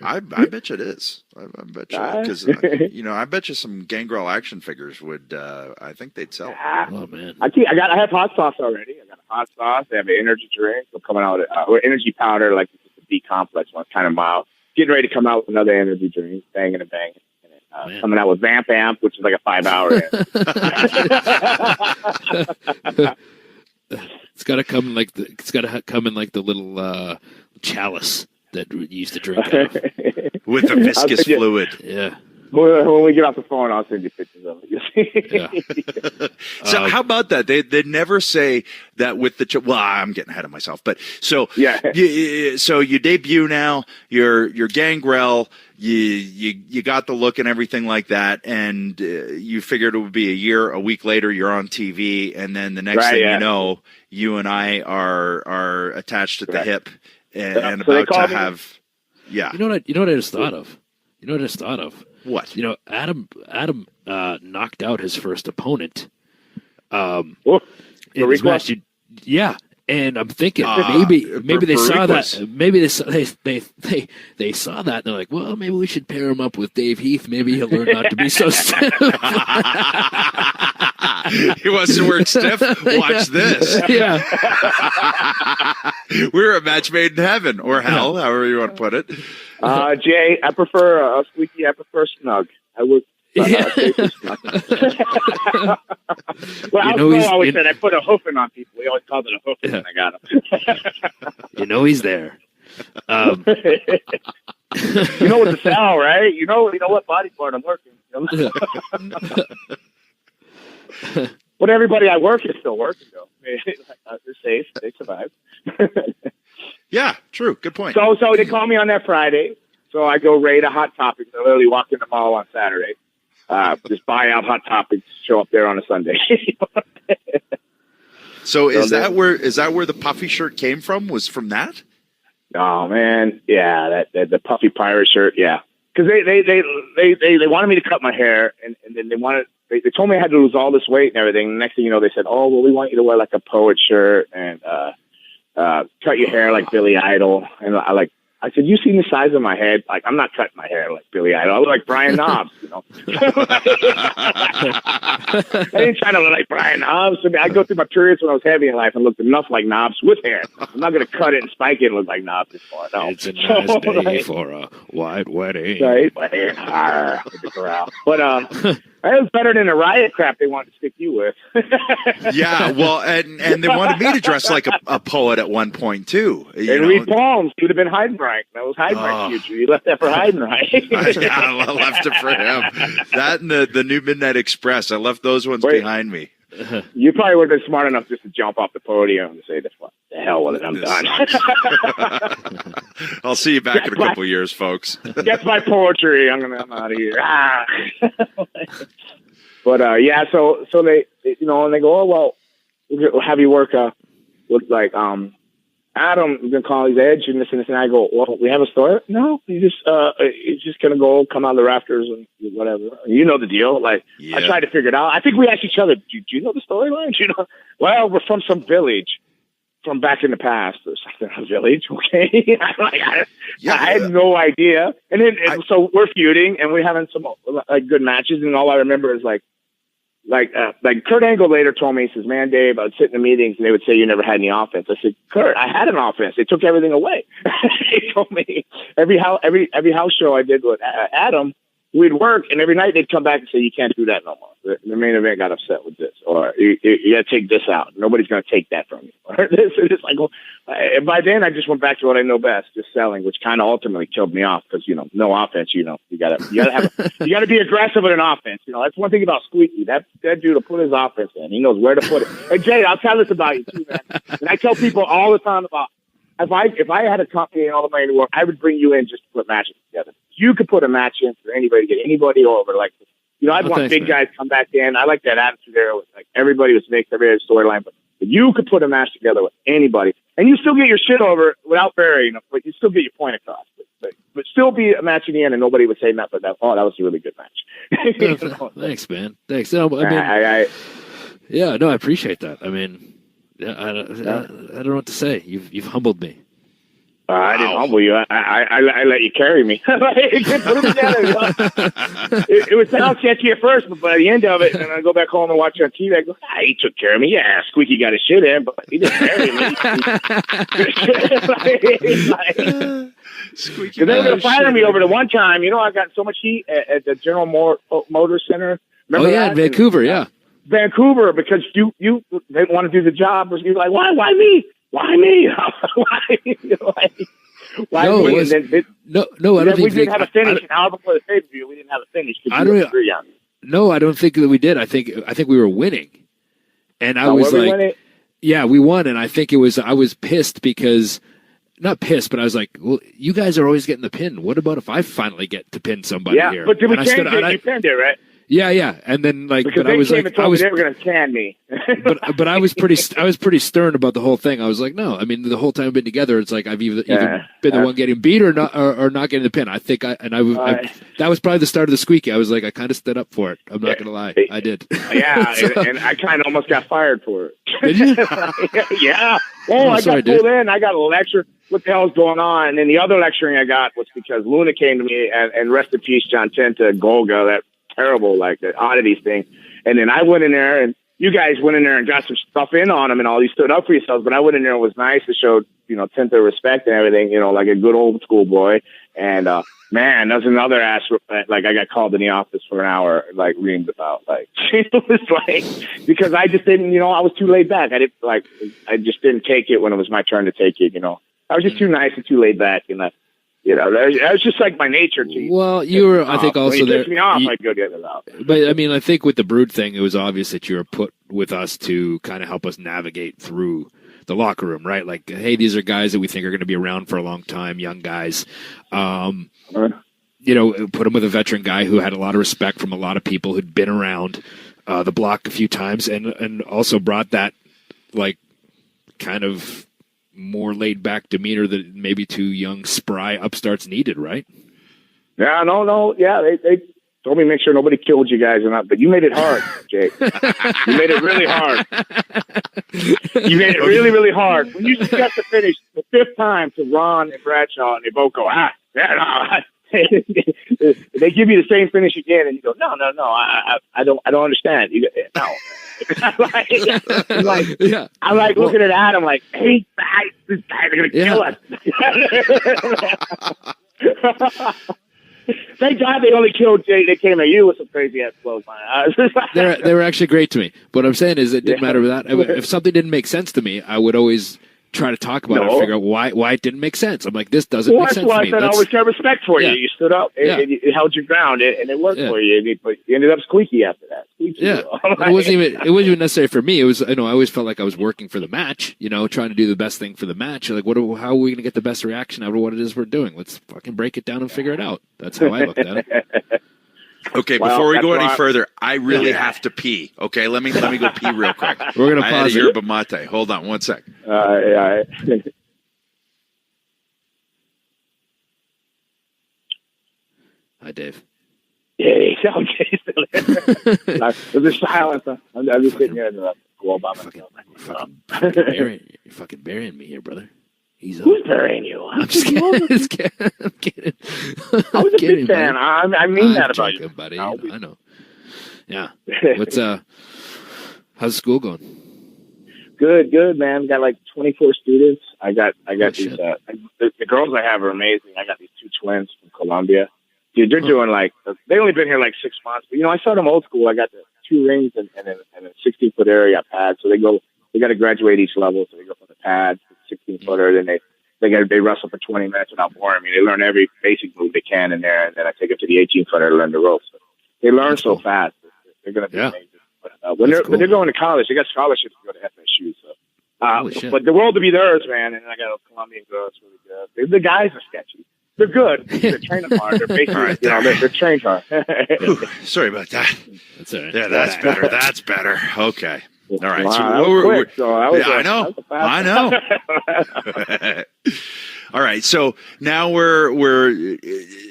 I bet you it is. I bet you, because you know, I bet you some Gangrel action figures would. I think they'd sell. Oh man, I have hot sauce already. I got a hot sauce. I have an energy drink. We're coming out with energy powder, like the B complex one, kind of mild. Getting ready to come out with another energy drink, banging and banging. Coming out with Vamp Amp, which is like a 5-hour. It's got to come in like the little chalice that you used to drink out of. With the viscous fluid. Yeah. When we get off the phone, I'll send you pictures of it. Yeah. So how about that? They never say that with the well, I'm getting ahead of myself, but so so you debut now. You're Gangrel. You got the look and everything like that, and you figured it would be a week later you're on TV, and then the next thing you know, you and I are attached at the hip and so about to have. Yeah. You know what I just thought of? What? You know, Adam knocked out his first opponent. In his match. Yeah, and I'm thinking maybe they saw that. Maybe they saw that. And they're like, well, maybe we should pair him up with Dave Heath. Maybe he'll learn not to be so stiff. He wants to work stiff. Watch this. Yeah. We're a match made in heaven or hell, however you want to put it. Jay, I prefer squeaky. I prefer snug. I would. Snug. Well, I always said I put a hoofing on people. We always called it a hoofing when I got him. You know he's there. You know what to sell, right? You know what body part I'm working. But everybody I work is still working, though. They're safe. They survive. Yeah, true. Good point. So they call me on that Friday. So I go raid a Hot Topics. I literally walk in the mall on Saturday. Just buy out Hot Topics, show up there on a Sunday. So is that where the puffy shirt came from? Was from that? Oh man, yeah, that the puffy pirate shirt, yeah. Because they wanted me to cut my hair, and then they told me I had to lose all this weight and everything. The next thing you know, they said, "Oh, well, we want you to wear like a poet shirt and cut your hair like Billy Idol." And I said, "You seen the size of my head? Like, I'm not cutting my hair like Billy Idol. I look like Brian Knobs, you know." I ain't trying to look like Brian Knobs. I mean, I go through my periods when I was heavy in life and looked enough like Knobs with hair. I'm not going to cut it and spike it and look like Knobs anymore. No. It's a nice day for a white wedding. Right? With the corral. But it was better than the riot crap they wanted to stick you with. Yeah, well, and they wanted me to dress like a poet at one point too. And read poems. He would have been Heidenreich. That was Heidenreich's future. You left that for Heidenreich. Yeah, I left it for him. That and the New Midnight Express. I left those ones behind me. You probably would have been smart enough just to jump off the podium and say, "What the hell with it? I'm done." I'll see you back in a couple years, folks. That's my poetry. I'm out of here. But yeah, so they and they go, "Oh well, we'll have you work with like Adam, we're gonna call his edge and this and this, and I go, well, we have a story. No, he's just gonna come out of the rafters and whatever. You know the deal. Like I tried to figure it out. I think we asked each other, do you know the storyline? You know, well, we're from some village from back in the past or something. A village, okay? I had no idea. And then so we're feuding and we're having some like good matches, and all I remember is like Kurt Angle later told me, he says, man, Dave, I'd sit in the meetings and they would say you never had any offense. I said, Kurt, I had an offense. They took everything away. He told me every house show I did with Adam, we'd work, and every night they'd come back and say, you can't do that no more. The main event got upset with this, or you got to take this out. Nobody's going to take that from you. Or this, and it's like, well, by then I just went back to what I know best, just selling, which kind of ultimately killed me off because, you know, no offense, you know, you got to be aggressive with an offense. You know, that's one thing about Squeaky. That dude will put his offense in. He knows where to put it. And Jay, I'll tell this about you too, man. And I tell people all the time about, if I had a company and all the money in the world, I would bring you in just to put matches together. You could put a match in for anybody, get anybody over. Like, you know, I'd want big guys come back in. I like that attitude there. With, like, everybody was mixed, everybody had a storyline, but you could put a match together with anybody, and you still get your shit over without burying them, but you still get your point across. But still be a match in the end, and nobody would say nothing. That was a really good match. You know? Thanks, man. Thanks. No, I appreciate that. I mean, I don't know what to say. You've humbled me. I didn't humble you. I let you carry me. Put it together. It would sound sketchy at first, but by the end of it, and I go back home and watch it on TV, I go, he took care of me. Yeah, Squeaky got his shit in, but he didn't carry me. Squeaky. They were going to fire me over the one time. You know, I got so much heat at the General Motor Center. Remember that? Vancouver, yeah. Vancouver, because you didn't want to do the job. You're like, why me? Why me? Why no, me? I don't think we didn't have a finish. And however before the pay-per-view, we didn't have a finish. No, I don't think that we did. I think we were winning, and I was like, yeah, we won, and I think I was pissed because. Not pissed, but I was like, well, you guys are always getting the pin. What about if I finally get to pin somebody here? Yeah, but did we change it? You pinned it, right? Yeah. And then because they were going to can me. but I was pretty stern about the whole thing. I was like, no, I mean, the whole time we've been together, it's like I've either been the one getting beat or not getting the pin. I think that was probably the start of the Squeaky. I was like, I kind of stood up for it. I'm not going to lie. I did. Yeah, and I kind of almost got fired for it. Did you? Yeah. Oh, I got pulled in. I got a lecture. What the hell's going on? And then the other lecturing I got was because Luna came to me, and rest in peace, John Tenta, Golga, that terrible, like, the oddities thing. And then I went in there, and you guys went in there and got some stuff in on him and all. You stood up for yourselves, but I went in there and was nice to show, you know, Tenta respect and everything, you know, like a good old school boy. And, man, that was another ass. Like, I got called in the office for an hour, like, reamed about. Like, it was like, because I just didn't, you know, I was too laid back. I just didn't take it when it was my turn to take it, you know. I was just too nice and too laid back, and you know, that was just like my nature. Well, you were, I think, also there. Me off, I'd go get it out. But I mean, I think with the Brood thing, it was obvious that you were put with us to kind of help us navigate through the locker room, right? Like, hey, these are guys that we think are going to be around for a long time, young guys. You know, put them with a veteran guy who had a lot of respect from a lot of people who'd been around the block a few times, and also brought that like kind of more laid-back demeanor that maybe two young, spry upstarts needed, right? Yeah, no. Yeah, they told me to make sure nobody killed you guys or not, but you made it hard, Jake. You made it really hard. You made it really, really hard. When you just got to finish the fifth time to Ron and Bradshaw, and they both go, they give you the same finish again, and you go, no, I don't understand. You go, no. I'm like looking at Adam like, hey, this guy's gonna kill us. Thank God they only killed Jay. They came at you with some crazy ass blows. They were actually great to me. What I'm saying is, it didn't matter with that. If something didn't make sense to me, I would always try to talk about it and figure out why it didn't make sense. I'm like, this doesn't make sense to me. That's why I always got respect for you. You stood up and you held your ground, and it worked for you. But you ended up squeaky after that. It wasn't even necessary for me. It was, you know, I always felt like I was working for the match, you know, trying to do the best thing for the match. Like, how are we going to get the best reaction out of what it is we're doing? Let's fucking break it down and figure it out. That's how I looked at it. Okay, before we go any further, I really have to pee. Okay, let me go pee real quick. We're gonna pause. I had a yerba mate. Hold on one sec. Hi, Dave. Yeah, okay. There's a silence. I'm just sitting here in the wall by myself. You're fucking burying me here, brother. Who's burying you? I'm just kidding. I'm kidding. I was a big fan. I mean that about you, buddy. I know. Yeah. What's how's school going? Good, man. Got like 24 students. I got these. The girls I have are amazing. I got these two twins from Colombia. Dude, they're doing like they only been here like 6 months. But I saw them old school. I got the 2 rings and a 16-foot area pad. So they got to graduate each level. So they go from the pad to 16-footer. Then they wrestle for 20 minutes without boring me. They learn every basic move they can in there, and then I take them to the 18-footer to learn the ropes. So they learn so fast. They're going to be amazing. But they're going to college. They got scholarships to go to FSU. So, but the world to be theirs, man. And I got a Colombian girl. It's really good. The guys are sketchy. They're good. They're training hard. They're basically, they're trained hard. Sorry about that. That's all right. Yeah, that's better. That's better. Okay. All right. I know. All right. So now we're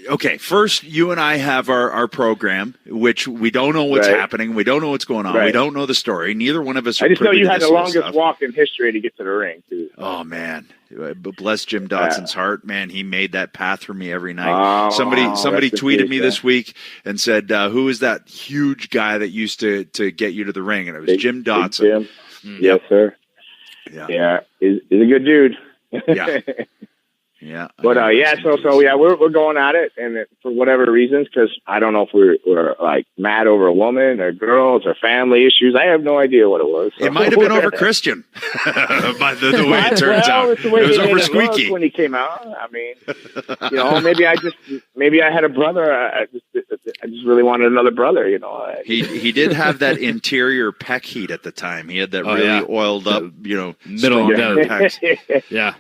okay. First, you and I have our program, which we don't know what's happening. We don't know what's going on. We don't know the story. Neither one of us. I just know you had the longest walk in history to get to the ring, too. Oh man, bless Jim Dodson's heart, man. He made that path for me every night. Somebody tweeted me this week and said, "Who is that huge guy that used to get you to the ring?" And it was Jim Dodson. Yes, sir. Yeah, he's a good dude. Yeah. Yeah, but we're going at it, and for whatever reasons, because I don't know if we're like mad over a woman or girls or family issues. I have no idea what it was. So. It might have been over Christian, by the way it turns out. It was over Squeaky when he came out. I mean, maybe I had a brother. I just really wanted another brother. He did have that interior pec heat at the time. He had that really oiled up, middle of the pecs. Yeah.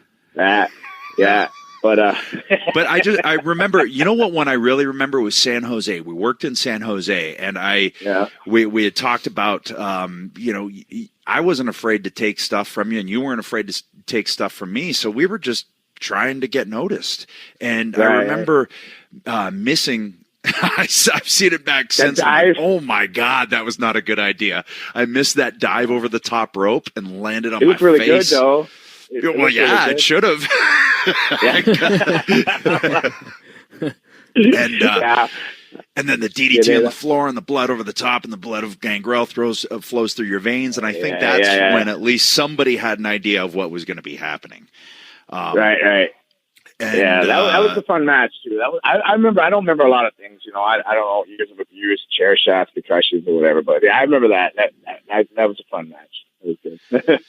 Yeah, but I remember, what one I really remember was San Jose. We worked in San Jose, and we had talked about, I wasn't afraid to take stuff from you, and you weren't afraid to take stuff from me. So we were just trying to get noticed. And I remember missing. I've seen it back since. Like, oh my God, that was not a good idea. I missed that dive over the top rope and landed on my face. It was really good, though. It should have. And then the DDT on the floor and the blood over the top and the blood of Gangrel flows through your veins. And I think that's when at least somebody had an idea of what was going to be happening. Right. And, that was a fun match too. I remember. I don't remember a lot of things. I don't know years of abuse, chair shots, concussions, or whatever. But I remember that. That was a fun match. It was good.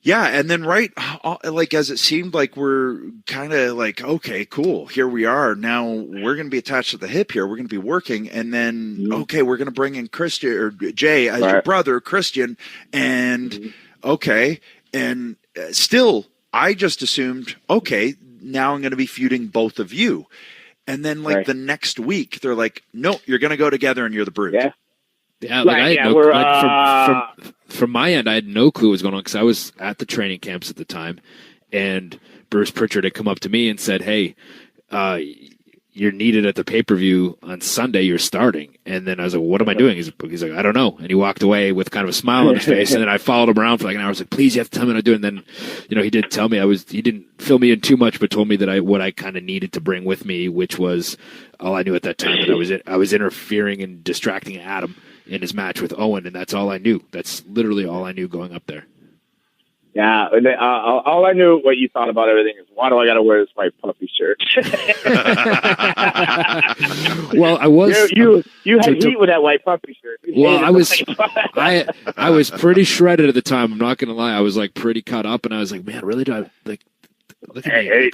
Yeah, and then as it seemed like we're kind of like, okay, cool, here we are. Now we're going to be attached to the hip here. We're going to be working, and then okay, we're going to bring in Christian or Jay as your brother, Christian, and okay, and still, I just assumed, okay, now I'm going to be feuding both of you, and then the next week they're like, no, you're going to go together, and you're the Brood. Yeah, I had from my end, I had no clue what was going on because I was at the training camps at the time, and Bruce Pritchard had come up to me and said, "Hey, you're needed at the pay-per-view on Sunday. You're starting." And then I was like, "What am I doing?" He's like, "I don't know." And he walked away with kind of a smile on his face. And then I followed him around for like an hour. I was like, "Please, you have to tell me what I'm doing." And then, he did tell me he didn't fill me in too much, but told me that what I kind of needed to bring with me, which was all I knew at that time. That I was interfering and distracting Adam in his match with Owen, and that's all I knew. That's literally all I knew going up there. Yeah, all I knew what you thought about everything is, why do I got to wear this white puffy shirt? Well, I was you had heat with that white puffy shirt. I was pretty shredded at the time. I'm not going to lie. I was like pretty cut up, and I was like, man, really? Do I like? Look at me.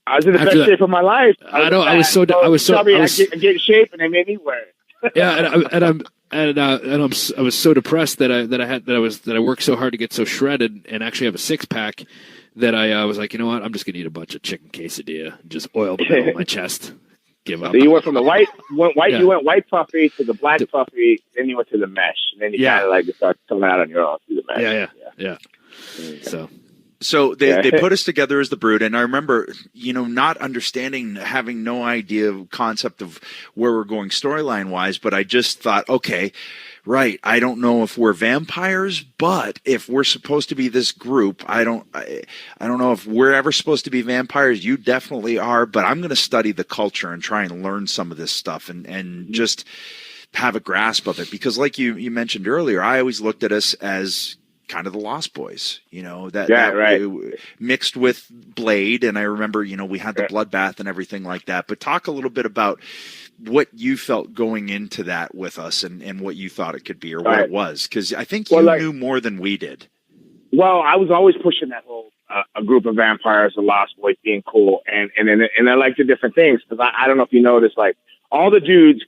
I was in the best shape of my life. I know. I was I get in shape, and they made me wear it. Yeah, I was so depressed that I worked so hard to get so shredded and actually have a 6-pack that I was like, you know what, I'm just gonna eat a bunch of chicken quesadilla and just oil the middle of my chest. Give up. So you went from the white. You went white puffy to the black puffy, then you went to the mesh, and then you kind of like start coming out on your own through the mesh. Yeah. So So they put us together as the Brood, and I remember, not understanding, having no idea concept of where we're going storyline wise, but I just thought, okay, right, I don't know if we're vampires, but if we're supposed to be this group, I don't know if we're ever supposed to be vampires. You definitely are, but I'm going to study the culture and try and learn some of this stuff and just have a grasp of it, because like you mentioned earlier, I always looked at us as kind of the Lost Boys, that mixed with Blade. And I remember, we had the bloodbath and everything like that. But talk a little bit about what you felt going into that with us and what you thought it could be or what it was. Because I think you knew more than we did. Well, I was always pushing that whole a group of vampires, the Lost Boys being cool. And I liked the different things, because I don't know if you noticed, like all the dudes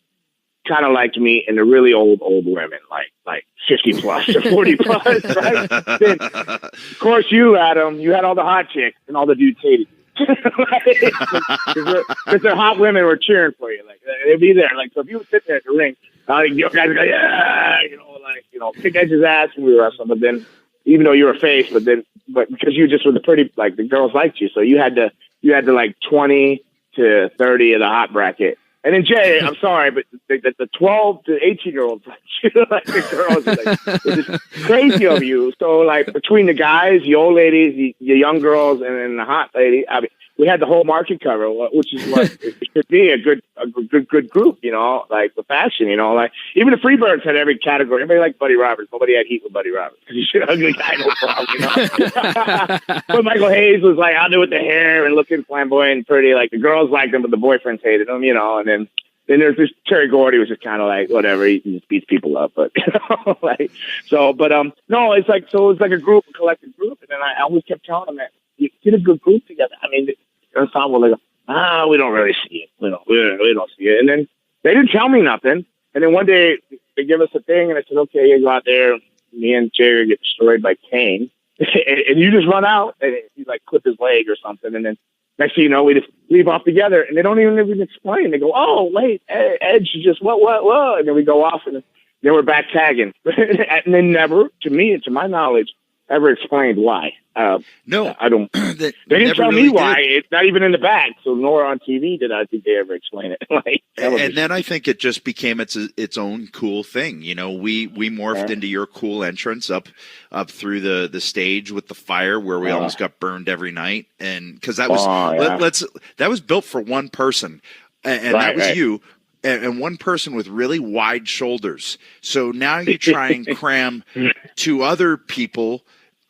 kind of liked me, and the really old women, like 50 plus or 40 plus, right? Then, of course, you, Adam, you had all the hot chicks, and all the dudes hated you. Because their hot women were cheering for you. Like, they'd be there. Like, so if you would sit there at the ring, you guys would go, yeah, kick Edge's ass when we were wrestling. But then, even though you were a face, but because you just were the pretty, like, the girls liked you. So you had to like 20 to 30 of the hot bracket. And then Jay, I'm sorry, but the 12 to 18-year-olds, like the girls, it's just crazy of you. So like between the guys, the old ladies, the young girls, and then the hot lady, I mean, we had the whole market cover, which is what it should be a good group, like the fashion, like even the Freebirds had every category. Everybody liked Buddy Roberts. Nobody had heat with Buddy Roberts because he's an ugly guy, no problem, But Michael Hayes was like out there with the hair and looking flamboyant and pretty. Like the girls liked him, but the boyfriends hated him, and then there's this Terry Gordy was just kind of like whatever, he just beats people up, but no, it's like a group, a collective group, and then I always kept telling them that you get a good group together. I mean, the ensemble, they go, we don't really see it. We don't see it. And then they didn't tell me nothing. And then one day they give us a thing, and I said, okay, you go out there. Me and Jerry get destroyed by Kane, and you just run out, and you like clip his leg or something, and then next thing you know, we just leave off together, and they don't even explain. They go, oh, wait, Edge just what? And then we go off, and then we're back tagging. And they never, to my knowledge, ever explained why. No, I don't. They didn't tell me why. It's not even in the back. So nor on TV did I think they ever explain it. And then I think it just became its own cool thing. We morphed into your cool entrance up through the stage with the fire where we almost got burned every night, and because that was that was built for one person, and that was you. And one person with really wide shoulders. So now you try and cram two other people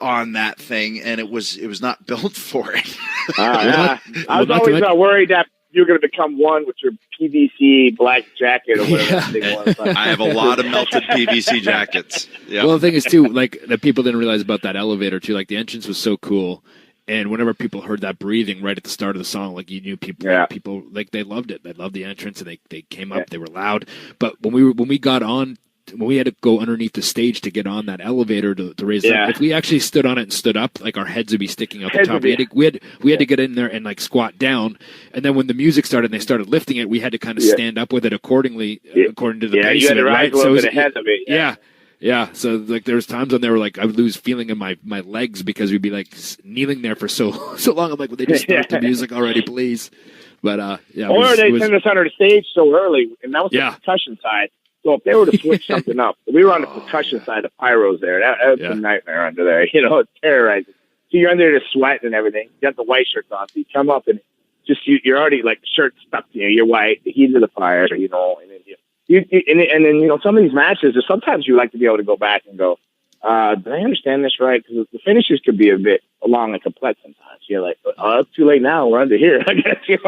on that thing, and it was not built for it. I was always worried that you're going to become one with your PVC black jacket or whatever that thing was. I have a lot of melted PVC jackets. Yep. Well, the thing is, too, like, that people didn't realize about that elevator, too. Like, the entrance was so cool. And whenever people heard that breathing right at the start of the song, like, you knew people, like, they loved it. They loved the entrance, and they came up. They were loud. But when we had to go underneath the stage to get on that elevator to raise it up, if we actually stood on it and stood up, like, our heads would be sticking out the top. We had to get in there and, like, squat down. And then when the music started and they started lifting it, we had to kind of stand up with it accordingly, according to the pace you had to rise right? a little bit ahead of it. Yeah, so like there was times when they were like I would lose feeling in my legs because we'd be like kneeling there for so long. I'm like, well, they just start the music already, please. But or they send us under the stage so early, and that was the percussion side. So if they were to switch something up, we were on the percussion side of pyros there. That was a nightmare under there. It's terrorizing. So you're under there sweating and everything. You got the white shirts on, so you come up and just you're already like the shirt stuck to you. You're white, the heat of the fire, and then and then some of these matches, sometimes you like to be able to go back and go, did I understand this right? Because the finishes could be a bit long and complex sometimes. You're like, oh, it's too late now. We're under here. I guess, it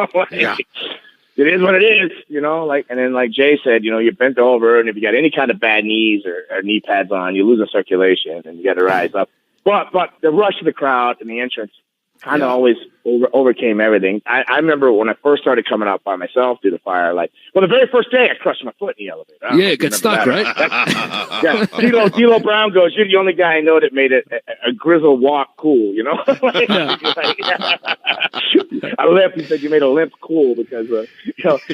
is what it is, and then like Jay said, you're bent over, and if you got any kind of bad knees or knee pads on, you lose the circulation and you got to rise up. But the rush of the crowd and the entrance kind of always overcame everything. I remember when I first started coming up by myself through the fire, like, well, the very first day I crushed my foot in the elevator. Yeah, it got stuck, right? Yeah, D'Lo Brown goes, you're the only guy I know that made a grizzle walk cool, you know? Like, I limped. He said, you made a limp cool because,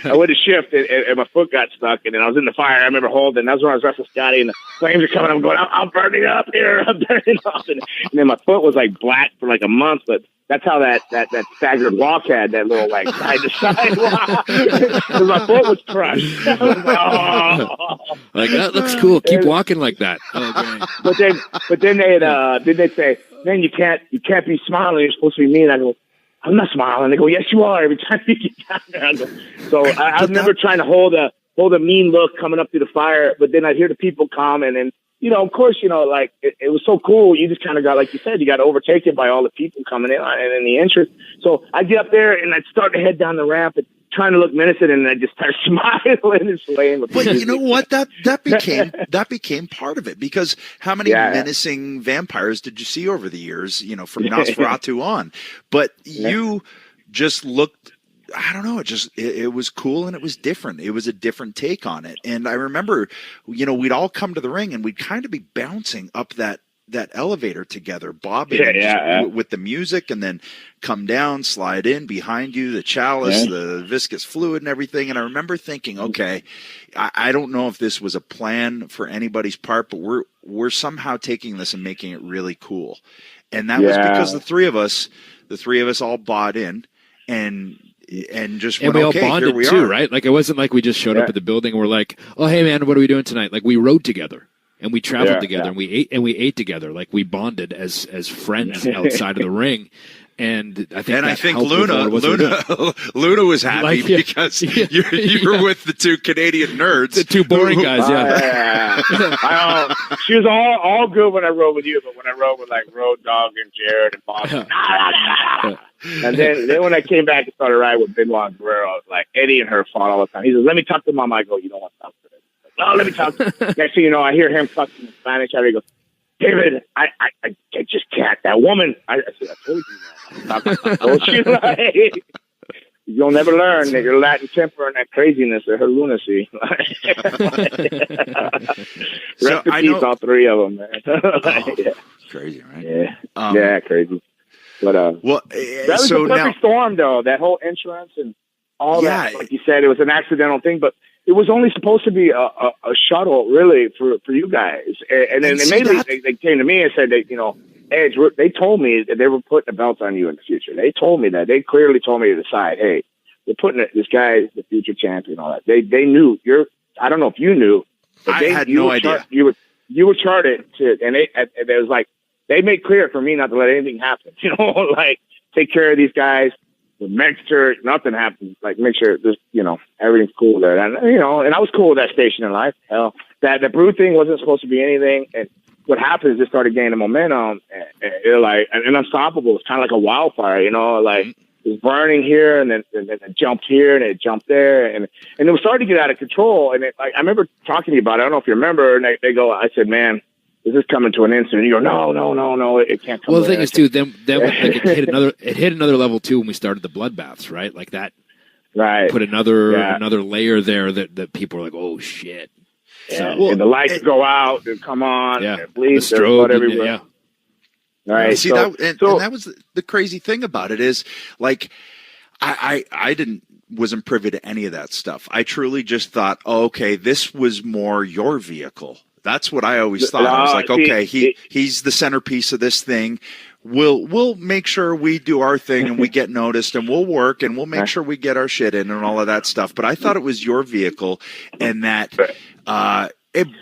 I went to shift and my foot got stuck, and then I was in the fire. I remember holding, that was when I was wrestling Scotty, and the flames are coming. I'm going, I'm burning up here. I'm burning up. And then my foot was like black for like a month, but that's how that staggered walk had that little like side to side walk. Because my foot was crushed. I was like, oh. Like, that looks cool. Keep walking like that. Oh, but then they'd say, man, you can't be smiling. You're supposed to be mean. I go, I'm not smiling. They go, yes, you are. Every time you get down there, I go, so I remember trying to hold a mean look coming up through the fire, but then I'd hear the people come and of course, like it was so cool. You just kind of got, like you said, you got overtaken by all the people coming in and in the entrance. So I get up there and I'd start to head down the ramp and trying to look menacing, and I just start smiling and swaying. But you know what? That became part of it, because how many menacing vampires did you see over the years? From Nosferatu on. But you just looked. I don't know. It was cool and it was different. It was a different take on it. And I remember, we'd all come to the ring and we'd kind of be bouncing up that elevator together, bobbing with the music, and then come down, slide in behind you, the chalice, the viscous fluid and everything. And I remember thinking, okay, I don't know if this was a plan for anybody's part, but we're somehow taking this and making it really cool. And that was because the three of us all bought in and just went, we all okay, bonded here we too, are. right? Like, it wasn't like we just showed up at the building and we're like, oh, hey man, what are we doing tonight? Like, we rode together and we traveled together and we ate together. Like, we bonded as friends outside of the ring. And I think Luna was happy because you were with the two Canadian nerds, the two boring guys. She was all good when I rode with you, but when I rode with like Road Dogg and Jared and Bob, and then when I came back and started riding with Benoit and Guerrero, like Eddie and her fought all the time. He says, "Let me talk to Mom." I go, "You don't want to talk to her." "No, let me talk to her." Next thing you know, I hear him talking in Spanish. I go, "David, I just can't. That woman." I said, "I told you that." She's like, "You'll never learn that your Latin temper and that craziness or her lunacy." Rest in peace, all three of them, man. Crazy, right? Yeah, crazy. But that was the perfect storm, though. That whole insurance and all that. Like you said, it was an accidental thing, but it was only supposed to be a shuttle, really, for you guys. And then they came to me and said that, Edge, they told me that they were putting a belt on you in the future. They told me that. They clearly told me to decide, hey, we're putting this guy the future champion, all that. They knew. I don't know if you knew. But I had no idea. You were charted to, and it was like, they made clear for me not to let anything happen. Like, take care of these guys. Make sure nothing happens. Like, make sure this, everything's cool there. And and I was cool with that station in life. Hell, that the brew thing wasn't supposed to be anything. And what happened is it started gaining momentum, and it like and unstoppable. It's kind of like a wildfire, like it was burning here, and then it jumped here, and it jumped there, and it was starting to get out of control. And I remember talking to you about it. I don't know if you remember. And they go, I said, man, this is coming to an end soon. You go, no, it can't come. Well, the thing is, too, then like, it hit another level too when we started the bloodbaths, right? Like that, right? Put another layer there that people are like, oh shit. Yeah. So, and the lights go out and come on. Yeah, and bleed, the strobe everywhere. Yeah. Right. See, that was the crazy thing about it is, like, I wasn't privy to any of that stuff. I truly just thought, oh, okay, this was more your vehicle. That's what I always thought. I was like, okay, he's the centerpiece of this thing. We'll make sure we do our thing and we get noticed and we'll work and we'll make sure we get our shit in and all of that stuff. But I thought it was your vehicle, and that.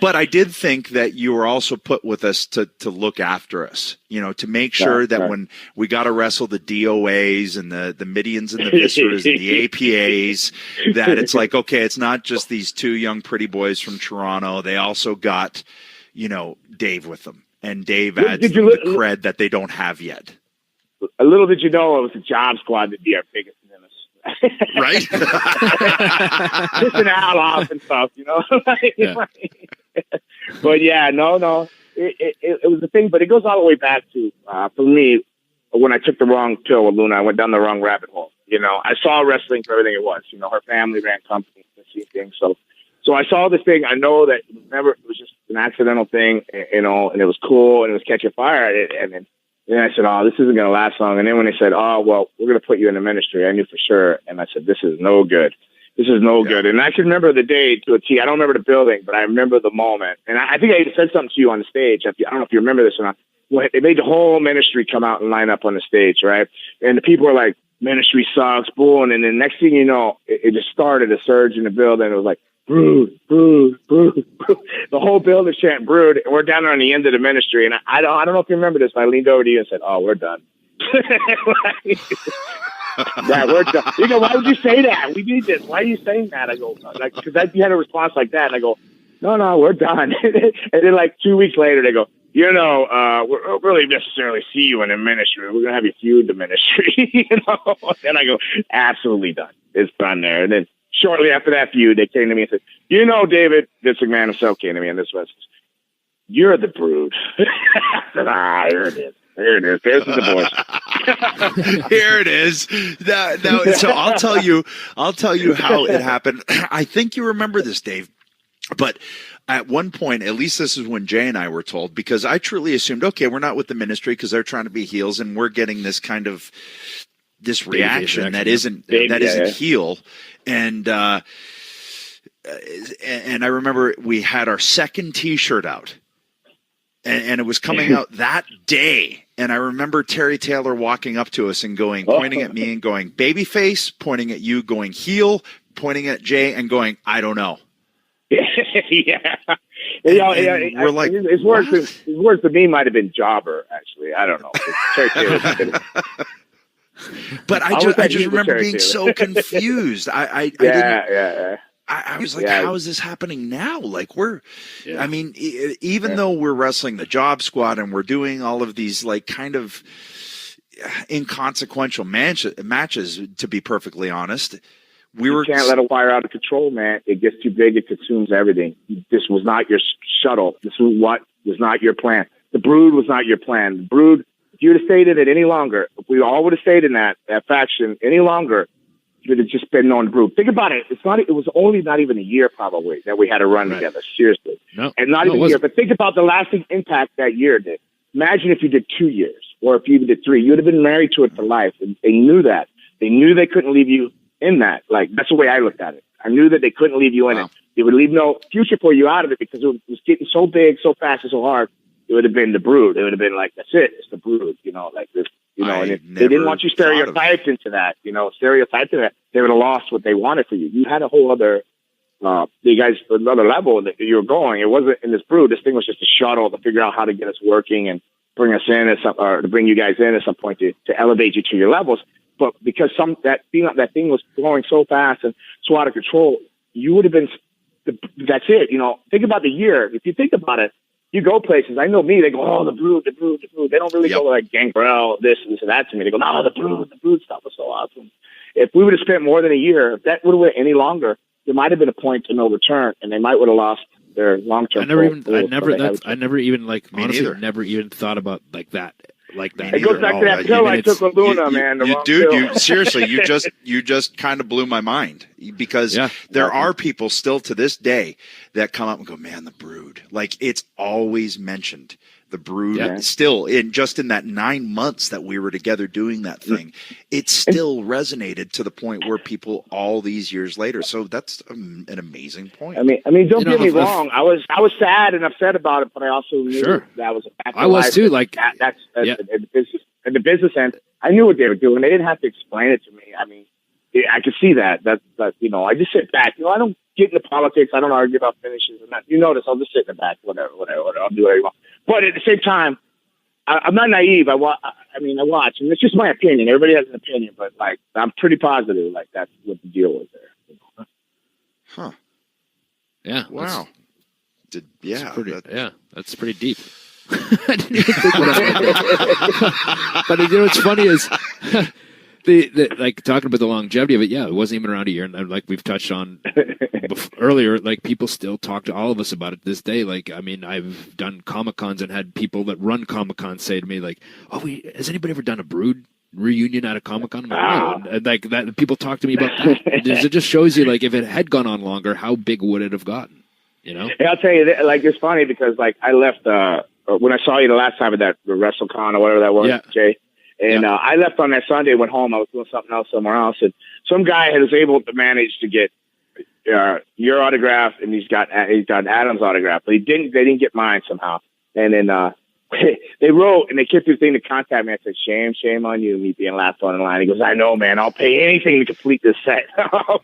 But I did think that you were also put with us to look after us, to make sure that when we got to wrestle the DOAs and the Midians and the Visceras and the APAs, that it's like, okay, it's not just these two young pretty boys from Toronto. They also got, Dave with them. And Dave adds the cred that they don't have yet. A little did you know it was a job squad that'd be our biggest nemesis. Right? Pissing Al off and stuff, But yeah, no. It was a thing, but it goes all the way back to, for me, when I took the wrong pill with Luna, I went down the wrong rabbit hole. I saw wrestling for everything it was. Her family ran companies and see things. So I saw this thing. I know that it was just an accidental thing, and it was cool and it was catching fire. And then I said, oh, this isn't going to last long. And then when they said, oh, well, we're going to put you in the ministry, I knew for sure. And I said, this is no good. This is no good. And I can remember the day to a T. I don't remember the building, but I remember the moment. And I think I said something to you on the stage. I don't know if you remember this or not. Well, they made the whole ministry come out and line up on the stage, right? And the people were like, ministry sucks, boo. And then the next thing you know, it just started a surge in the building. It was like, brood, brood, brood, brood. The whole building chanting brood. And we're down there on the end of the ministry. And I don't know if you remember this, but I leaned over to you and said, oh, we're done. Yeah, we're done. You go, why would you say that? We need this. Why are you saying that? I go, because you had a response like that. And I go, no, we're done. And then like 2 weeks later, they go, we don't really necessarily see you in the ministry. We're going to have you feud the ministry. And I go, absolutely done. It's done there. And then shortly after that feud, they came to me and said, David, Vince McMahon himself came to me and this was, you're the brood. I said, here it is. Here it is. There's the voice. Here it is. So I'll tell you how it happened. I think you remember this, Dave. But at one point, at least this is when Jay and I were told, because I truly assumed, okay, we're not with the ministry because they're trying to be heels, and we're getting this kind of this reaction that isn't heel. And I remember we had our second T-shirt out, and it was coming out that day. And I remember Terry Taylor walking up to us and pointing at me and going, babyface, pointing at you, going heel, pointing at Jay and going, I don't know. Yeah. We're like, his words to me might have been jobber, actually. I don't know. But I just remember being so confused. I was like, how is this happening now? Like I mean, even though we're wrestling the Job Squad and we're doing all of these like kind of inconsequential matches, to be perfectly honest, you can't let a wire out of control, man. It gets too big. It consumes everything. This was not your shuttle. This was not your plan. The Brood was not your plan. The Brood, if you would have stayed in it any longer, if we all would have stayed in that faction any longer, you would have just been on the Brood. Think about it. It was only not even a year probably that we had to run together. Seriously. No, and not even a year. But think about the lasting impact that year did. Imagine if you did 2 years or if you even did 3. You would have been married to it for life. And they knew that. They knew they couldn't leave you in that. Like, that's the way I looked at it. I knew that they couldn't leave you in it. They would leave no future for you out of it because it was getting so big, so fast, and so hard. It would have been the Brood. It would have been like, that's it. It's the Brood, like this, and they didn't want you stereotyped into that, stereotyped into that. They would have lost what they wanted for you. You had a whole other, another level that you were going. It wasn't in this Brood. This thing was just a shuttle to figure out how to get us working and bring us in or to bring you guys in at some point to elevate you to your levels. But because that thing was going so fast and so out of control, you would have been. That's it. Think about the year. If you think about it, you go places. I know me. They go, oh, the Brood, the Brood, the Brood. They don't really go like Gangrel, this and that to me. They go, no, the Brood stuff was so awesome. If we would have spent more than a year, if that would have went any longer, there might have been a point to no return, and they might would have lost their long term. I never even thought about like that. It goes back to that pill I took with Luna, man. Seriously, you just kind of blew my mind because there are people still to this day that come up and go, man, the Brood. Like, it's always mentioned. The Brood still in that 9 months that we were together doing that thing, it still resonated to the point where people all these years later. So that's an amazing point. I mean, don't get me wrong. I was sad and upset about it, but I also knew that was a fact. I was too. Like that's in the business end. I knew what they were doing. They didn't have to explain it to me. I mean, I could see that. I just sit back. I don't get into politics. I don't argue about finishes and that. You notice I'll just sit in the back, whatever. I'll do whatever you want. But at the same time, I'm not naive. I watch, and it's just my opinion. Everybody has an opinion, but I'm pretty positive. That's what the deal was there. Huh? Yeah. Wow. That's pretty deep. I didn't even think about that. But what's funny is like talking about the longevity of it, yeah, it wasn't even around a year, and like we've touched on earlier, like people still talk to all of us about it this day. Like, I mean, I've done Comic-Cons and had people that run Comic-Cons say to me, like, "Oh, has anybody ever done a Brood reunion at a Comic-Con?" I'm like, "No." And like that, people talk to me about that. It just shows you, like, if it had gone on longer, how big would it have gotten? You know? Yeah, I'll tell you, like, it's funny because, like, I left when I saw you the last time at that WrestleCon or whatever that was, Jay. And I left on that Sunday, went home. I was doing something else somewhere else, and some guy was able to manage to get your autograph, and he's got Adam's autograph, but they didn't get mine somehow. And then they wrote, and they kept the thing to contact me. I said, shame on you, me being last on the line. He goes, I know, man. I'll pay anything to complete this set. I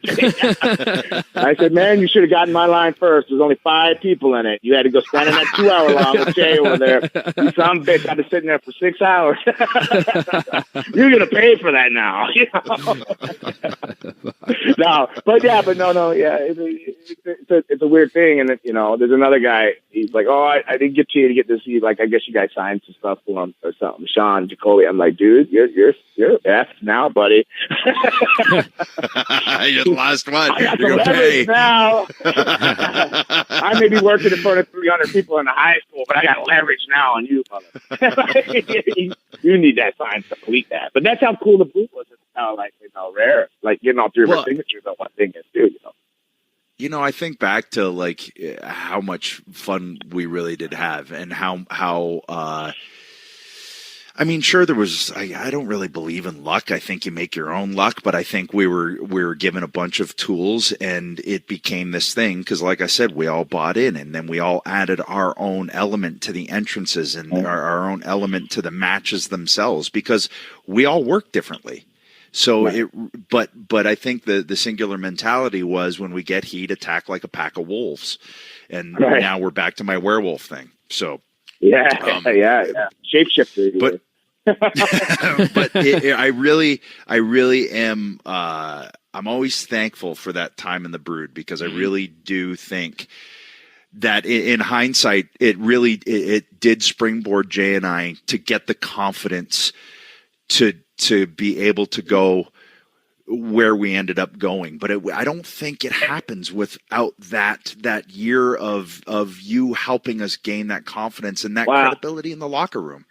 said, man, you should have gotten my line first. There's only 5 people in it. You had to go stand in that 2-hour line with Jay over there. You son of a bitch, I've been sitting there for 6 hours. You're going to pay for that now. It's a weird thing. And, there's another guy. He's like, oh, I didn't get to get this. He's like, I guess you guys signed some stuff for him or something. Sean Jacoby. I'm like, dude, you're F now, buddy. You're the last one. I got the leverage now. I may be working in front of 300 people in the high school, but I got leverage now on you, brother. You need that sign to complete that. But that's how cool the booth was. It's how rare, like getting all 3 of our signatures on one thing is too. I think back to like how much fun we really did have, and how I mean, sure, there was. I don't really believe in luck. I think you make your own luck, but I think we were given a bunch of tools, and it became this thing because, like I said, we all bought in, and then we all added our own element to the entrances and our own element to the matches themselves because we all work differently. So but I think the singular mentality was when we get heat, attack like a pack of wolves, and now we're back to my werewolf thing. So shapeshifter. But I really am. I'm always thankful for that time in the Brood because I really do think that in hindsight, it did springboard Jay and I to get the confidence to be able to go where we ended up going. But I don't think it happens without that year of you helping us gain that confidence and that credibility in the locker room.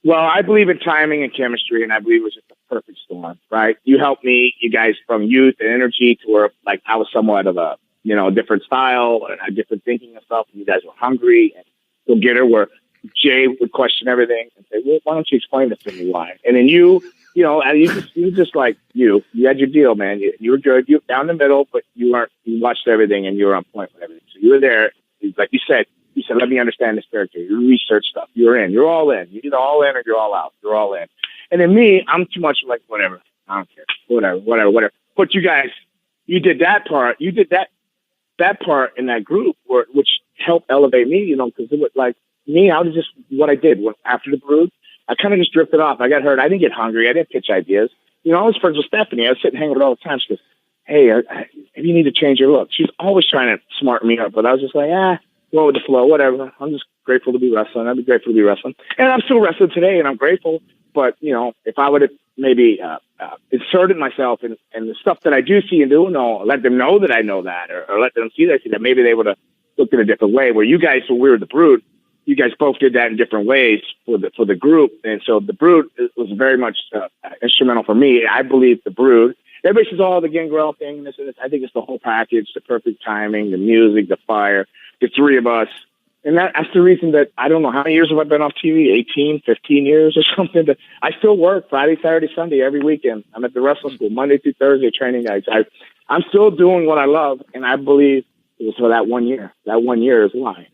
Well, I believe in timing and chemistry, and I believe it was just a perfect storm, right? You helped me, you guys, from youth and energy to where, like, I was somewhat of a, different style and a different thinking and stuff. And you guys were hungry and go-getter, where Jay would question everything and say, well, why don't you explain this to me why? And then you just like you had your deal, man. You were good. You were down the middle, but you watched everything and you were on point with everything. So you were there. Like you said, let me understand this character. You research stuff. You're in. You're all in. You're either all in or you're all out. You're all in. And then me, I'm too much like, whatever. I don't care. Whatever. But you guys, you did that part. You did that part in that group, which helped elevate me, because it was like me, I was just what I did after the Brood. I kind of just drifted off. I got hurt. I didn't get hungry. I didn't pitch ideas. I was friends with Stephanie. I was sitting hanging with her all the time. She goes, hey, you need to change your look. She's always trying to smarten me up, but I was just like, go with the flow, whatever. I'm just grateful to be wrestling. I'd be grateful to be wrestling. And I'm still wrestling today, and I'm grateful. But, if I would have maybe inserted myself in the stuff that I do see and do, let them know that I know that, or let them see that, maybe they would have looked in a different way. Where you guys, when we were the Brood, you guys both did that in different ways for the group. And so the Brood was very much instrumental for me. I believe the Brood. Everybody says, the Gangrel thing, this and this. I think it's the whole package, the perfect timing, the music, the fire, the 3 of us. And that's the reason that I don't know how many years have I been off TV, 18, 15 years or something. But I still work Friday, Saturday, Sunday, every weekend. I'm at the wrestling school, Monday through Thursday, training guys. I'm still doing what I love, and I believe it was for that 1 year. That 1 year is why.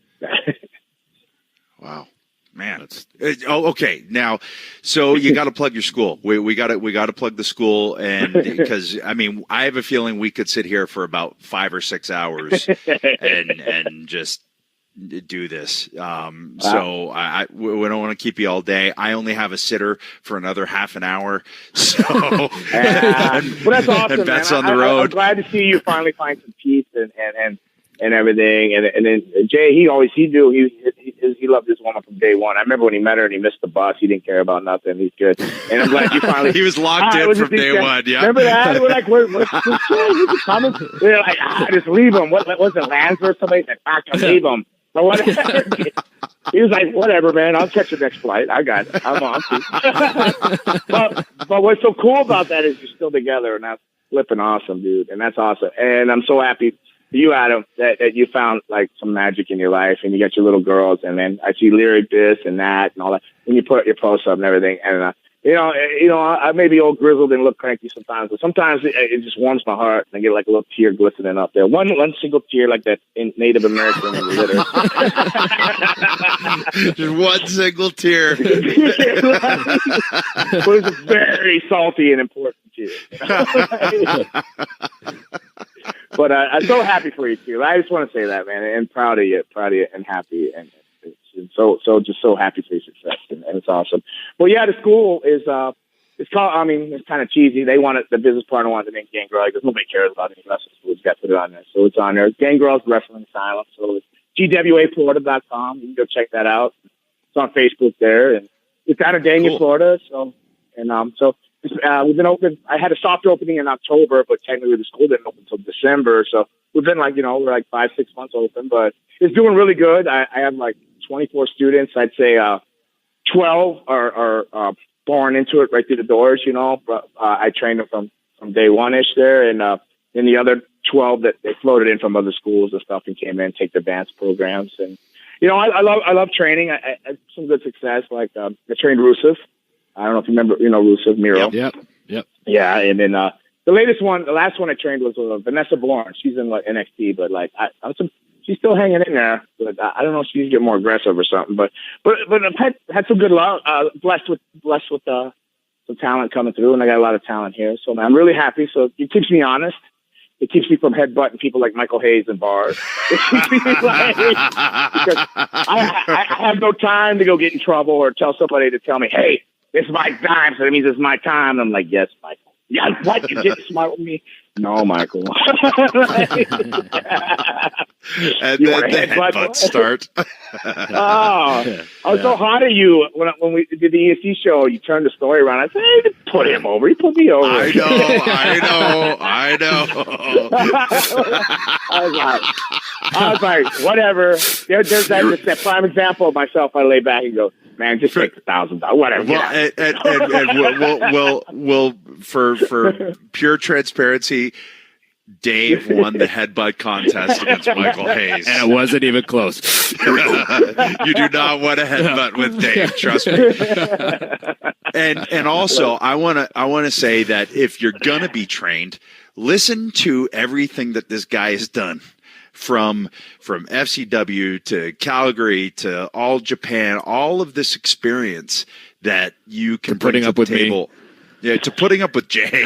Wow, man. Okay. Now, so you got to plug your school. We got to plug the school, and because I have a feeling we could sit here for about 5 or 6 hours and just do this. So we don't want to keep you all day. I only have a sitter for another half an hour. So well, that's awesome. And Beth's man. on the road. I'm glad to see you finally find some peace and everything. And then Jay, his he loved his woman from day one. I remember when he met her and he missed the bus. He didn't care about nothing. He's good. And I'm glad you finally. He was locked in from day one. Yeah. Remember that? We're like, what's this shit? Coming? They're like, just leave him. What was it, Landsberg or somebody said, can leave him. But whatever. He was like, whatever, man. I'll catch the next flight. I got it. I'm on. But what's so cool about that is you're still together, and that's flipping awesome, dude. And that's awesome. And I'm so happy for you, Adam, that you found like some magic in your life, and you got your little girls. And then I see lyric this and that and all that. And you put your posts up and everything. And I may be old grizzled and look cranky sometimes, but sometimes it just warms my heart, and I get like a little tear glistening up there. One single tear, like that in Native American litter. Just one single tear. It was a very salty and important tear. But I'm so happy for you, too. I just want to say that, man, and proud of you, and happy, and so happy for your success, and it's awesome. Well, yeah, the school is it's called. I mean, it's kind of cheesy. They wanted the business partner wanted to name Gangrel because nobody cares about any wrestling schools. Got to put it on there, so it's on there. Gangrel's Wrestling Asylum. So it's GWAFlorida.com. You can go check that out. It's on Facebook there, and it's out of Dania, Florida. So we've been open. I had a soft opening in October, but technically the school didn't open until December. So we've been we're like 5-6 months open, but it's doing really good. I have like 24 students. I'd say 12 are born into it right through the doors, but I trained them from day one-ish there. And then the other 12 that they floated in from other schools and stuff and came in, take the advanced programs. And, I love training. I had some good success. Like I trained Rusev. I don't know if you remember, Rusev, Miro. Yep. Yeah. And then the last one I trained was Vanessa Bourne. She's in like NXT, but like she's still hanging in there, but I don't know if she's getting more aggressive or something. But I've had some good luck. Blessed with some talent coming through, and I got a lot of talent here. So man, I'm really happy. So it keeps me honest. It keeps me from headbutting people like Michael Hayes in bars. Because I have no time to go get in trouble or tell somebody to tell me, hey, it's my time, so that means it's my time. I'm like, yes, Michael. Yeah, what? You get smart with me? No, Michael. And then the headbutt start. I was so hot at you when we did the E&C show. You turned the story around. I said, hey, put him over. He put me over. I know. I was like, whatever. There's that prime example of myself. I lay back and go, man, just take $1,000. Whatever. Well, and we'll for pure transparency, Dave won the headbutt contest against Michael Hayes, and it wasn't even close. You do not want a headbutt with Dave, trust me. And also, I want to say that if you're gonna be trained, listen to everything that this guy has done. From FCW to Calgary to All Japan, all of this experience that you can bring to the table. Yeah, to putting up with Jay.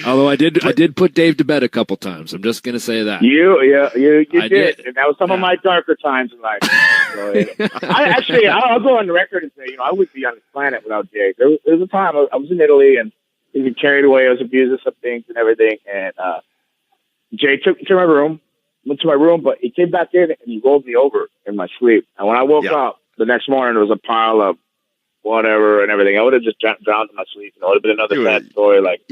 Although I did put Dave to bed a couple times. I'm just going to say that. You did. And that was some of my darker times in life. So, I'll go on the record and say, I wouldn't be on this planet without Jay. There was a time I was in Italy and he was carried away. I was abusing some things and everything. And Jay took me to my room, went to my room, but he came back in and he rolled me over in my sleep. And when I woke up the next morning, there was a pile of whatever and everything. I would have just drowned in my sleep. It would have been another sad story, like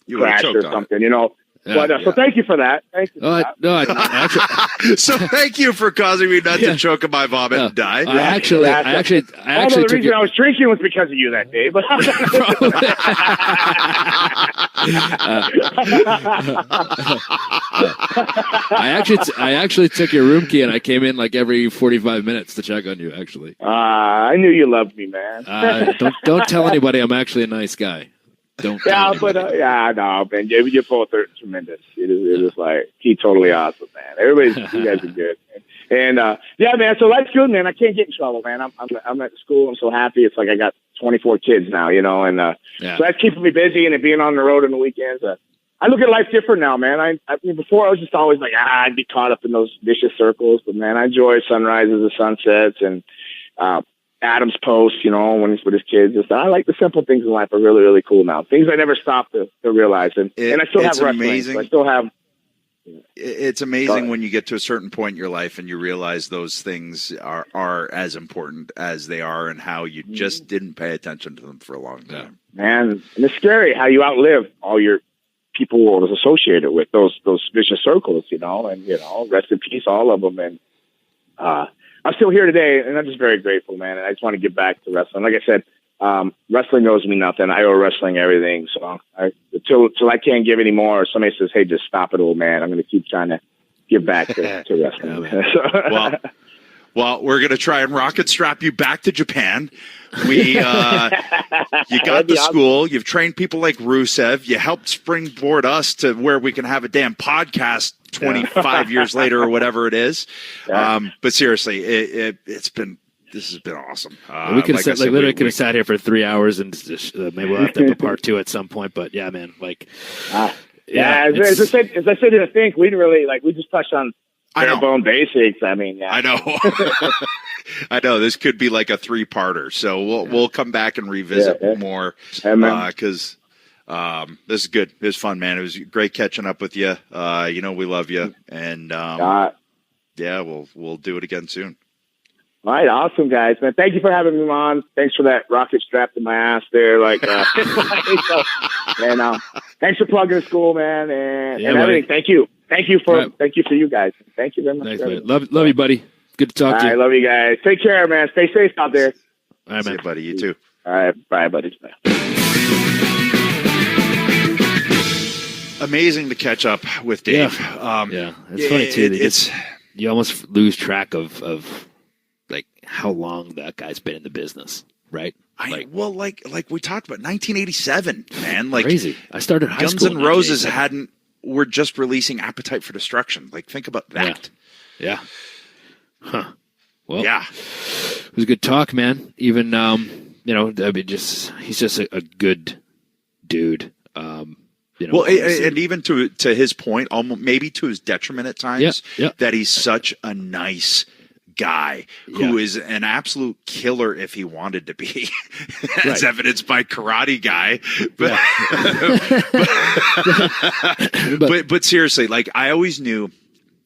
crash or something, So thank you for that. Thank you. So thank you for causing me not to choke on my vomit and die. I actually the reason I was drinking was because of you that day. But I actually took your room key and I came in like every 45 minutes to check on you. Actually, I knew you loved me, man. Don't tell anybody. I'm actually a nice guy. No, man. You're both are tremendous. It is like he's totally awesome, man. You guys are good, man. And man. So life's good, man. I can't get in trouble, man. I'm at school. I'm so happy. It's like I got 24 kids now, and so that's keeping me busy and being on the road on the weekends. I look at life different now, man. I mean, before I was just always like, I'd be caught up in those vicious circles, but man, I enjoy sunrises and sunsets and Adam's post, when he's with his kids and stuff. I like the simple things in life are really, really cool now. Things I never stopped to realize. And I still have wrestling. So I still have It's amazing when you get to a certain point in your life and you realize those things are as important as they are, and how you just didn't pay attention to them for a long time. Man, and it's scary how you outlive all your people associated with those vicious circles, and rest in peace, all of them. And I'm still here today, and I'm just very grateful, man. And I just want to give back to wrestling. Like I said, wrestling owes me nothing. I owe wrestling everything. So until I can't give any more, or somebody says, "Hey, just stop it, old man," I'm going to keep trying to give back to wrestling. Well, we're going to try and rocket strap you back to Japan. You got the school. You've trained people like Rusev. You helped springboard us to where we can have a damn podcast 25 years later or whatever it is. Yeah. But seriously, this has been awesome. We could have literally could have sat here for 3 hours, and just, maybe we'll have to have a part 2 at some point. But yeah, man, as I said, I think we really we just touched on bare bone basics. I mean, I know. I know this could be like a 3-parter, so we'll come back and revisit more because this is good. It was fun, man. It was great catching up with you. We love you, and we'll do it again soon. All right, awesome, guys, man. Thank you for having me on. Thanks for that rocket strap to my ass there. Thanks for plugging the school, man, and everything. Thank you. Thank you for you guys. Thank you very much. Thanks, man. Love you, buddy. Good to talk to you. I love you guys. Take care, man. Stay safe out there. All right, man. See you, buddy. You too. All right. Bye, buddy. Bye. Amazing to catch up with Dave. It's funny too. You almost lose track of how long that guy's been in the business, right? Like we talked about 1987, man. Crazy. I started high Guns school. N' Roses were just releasing Appetite for Destruction. Think about that. Yeah. Huh. Well, yeah. It was a good talk, man. Even he's just a good dude. And even to his point, almost maybe to his detriment at times, that he's such a nice guy who is an absolute killer if he wanted to be, as evidenced by Karate Guy. But seriously, I always knew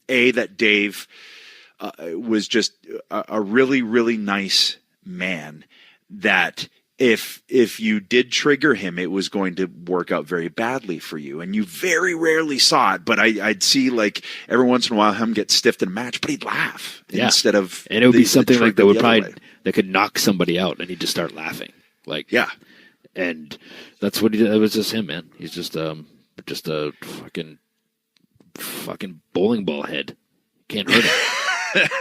that Dave was just a really, really nice man, that if you did trigger him, it was going to work out very badly for you. And you very rarely saw it, but I'd see every once in a while him get stiffed in a match, but he'd laugh instead of, and it would be something that could knock somebody out, and he'd just start laughing. And that's what he did. It was just him, man. He's just a fucking bowling ball head. Can't hurt him.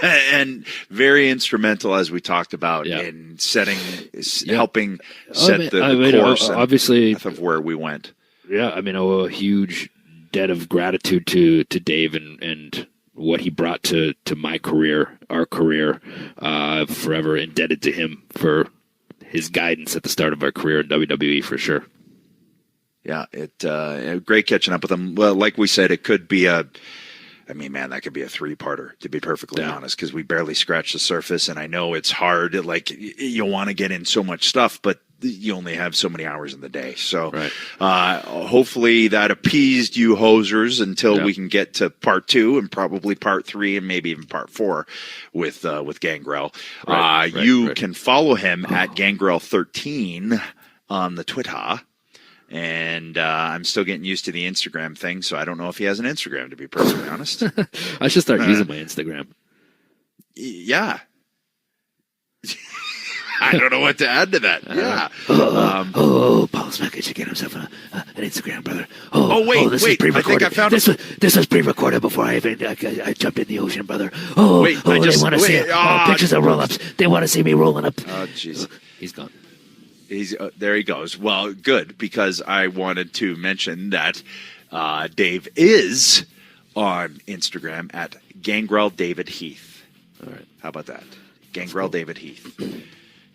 And very instrumental, as we talked about, in helping set the course obviously of where we went. Yeah, I owe a huge debt of gratitude to Dave and what he brought to my career, our career. Forever indebted to him for his guidance at the start of our career in WWE, for sure. Yeah, great catching up with him. Well, like we said, it could be that could be a 3-parter, to be perfectly honest, because we barely scratched the surface. And I know it's hard. You want to get in so much stuff, but you only have so many hours in the day. So hopefully that appeased you hosers until we can get to part 2 and probably part 3 and maybe even part 4 with Gangrel. You can follow him at Gangrel13 on the Twitter. And I'm still getting used to the Instagram thing, so I don't know if he has an Instagram, to be perfectly honest. I should start using my Instagram. Yeah. I don't know what to add to that. Yeah. Paul Smacker should get himself an Instagram, brother. Wait. This I think I found this was pre-recorded before I jumped in the ocean, brother. They want to see pictures of roll-ups. They want to see me rolling up. Oh, jeez. He's gone. There he goes. Well, good, because I wanted to mention that Dave is on Instagram at Gangrel David Heath. All right. How about that? Gangrel David Heath.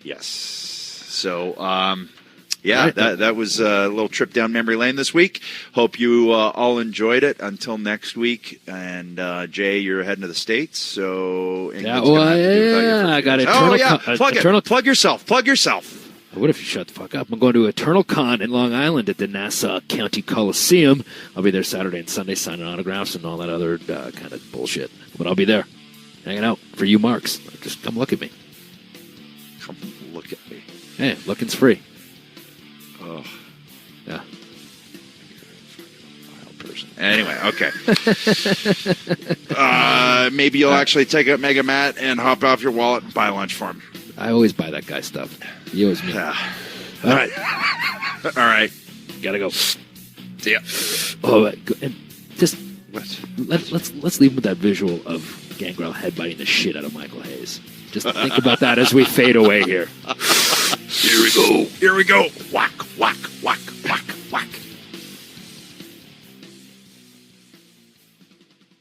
Yes. So, that was a little trip down memory lane this week. Hope you all enjoyed it. Until next week. And Jay, you're heading to the States, so I got it. Plug yourself. What if you shut the fuck up? I'm going to Eternal Con in Long Island at the Nassau County Coliseum. I'll be there Saturday and Sunday signing autographs and all that other kind of bullshit. But I'll be there, hanging out for you marks. Just come look at me. Come look at me. Hey, looking's free. Oh. Yeah. Wild person. Anyway, okay. Maybe you'll actually take up Mega Matt and hop off your wallet and buy lunch for him. I always buy that guy stuff. He owes me. Yeah. All right. All right. Gotta go. See ya. Oh, and just What? let's leave with that visual of Gangrel headbutting the shit out of Michael Hayes. Just think about that as we fade away here. Here we go. Here we go. Whack.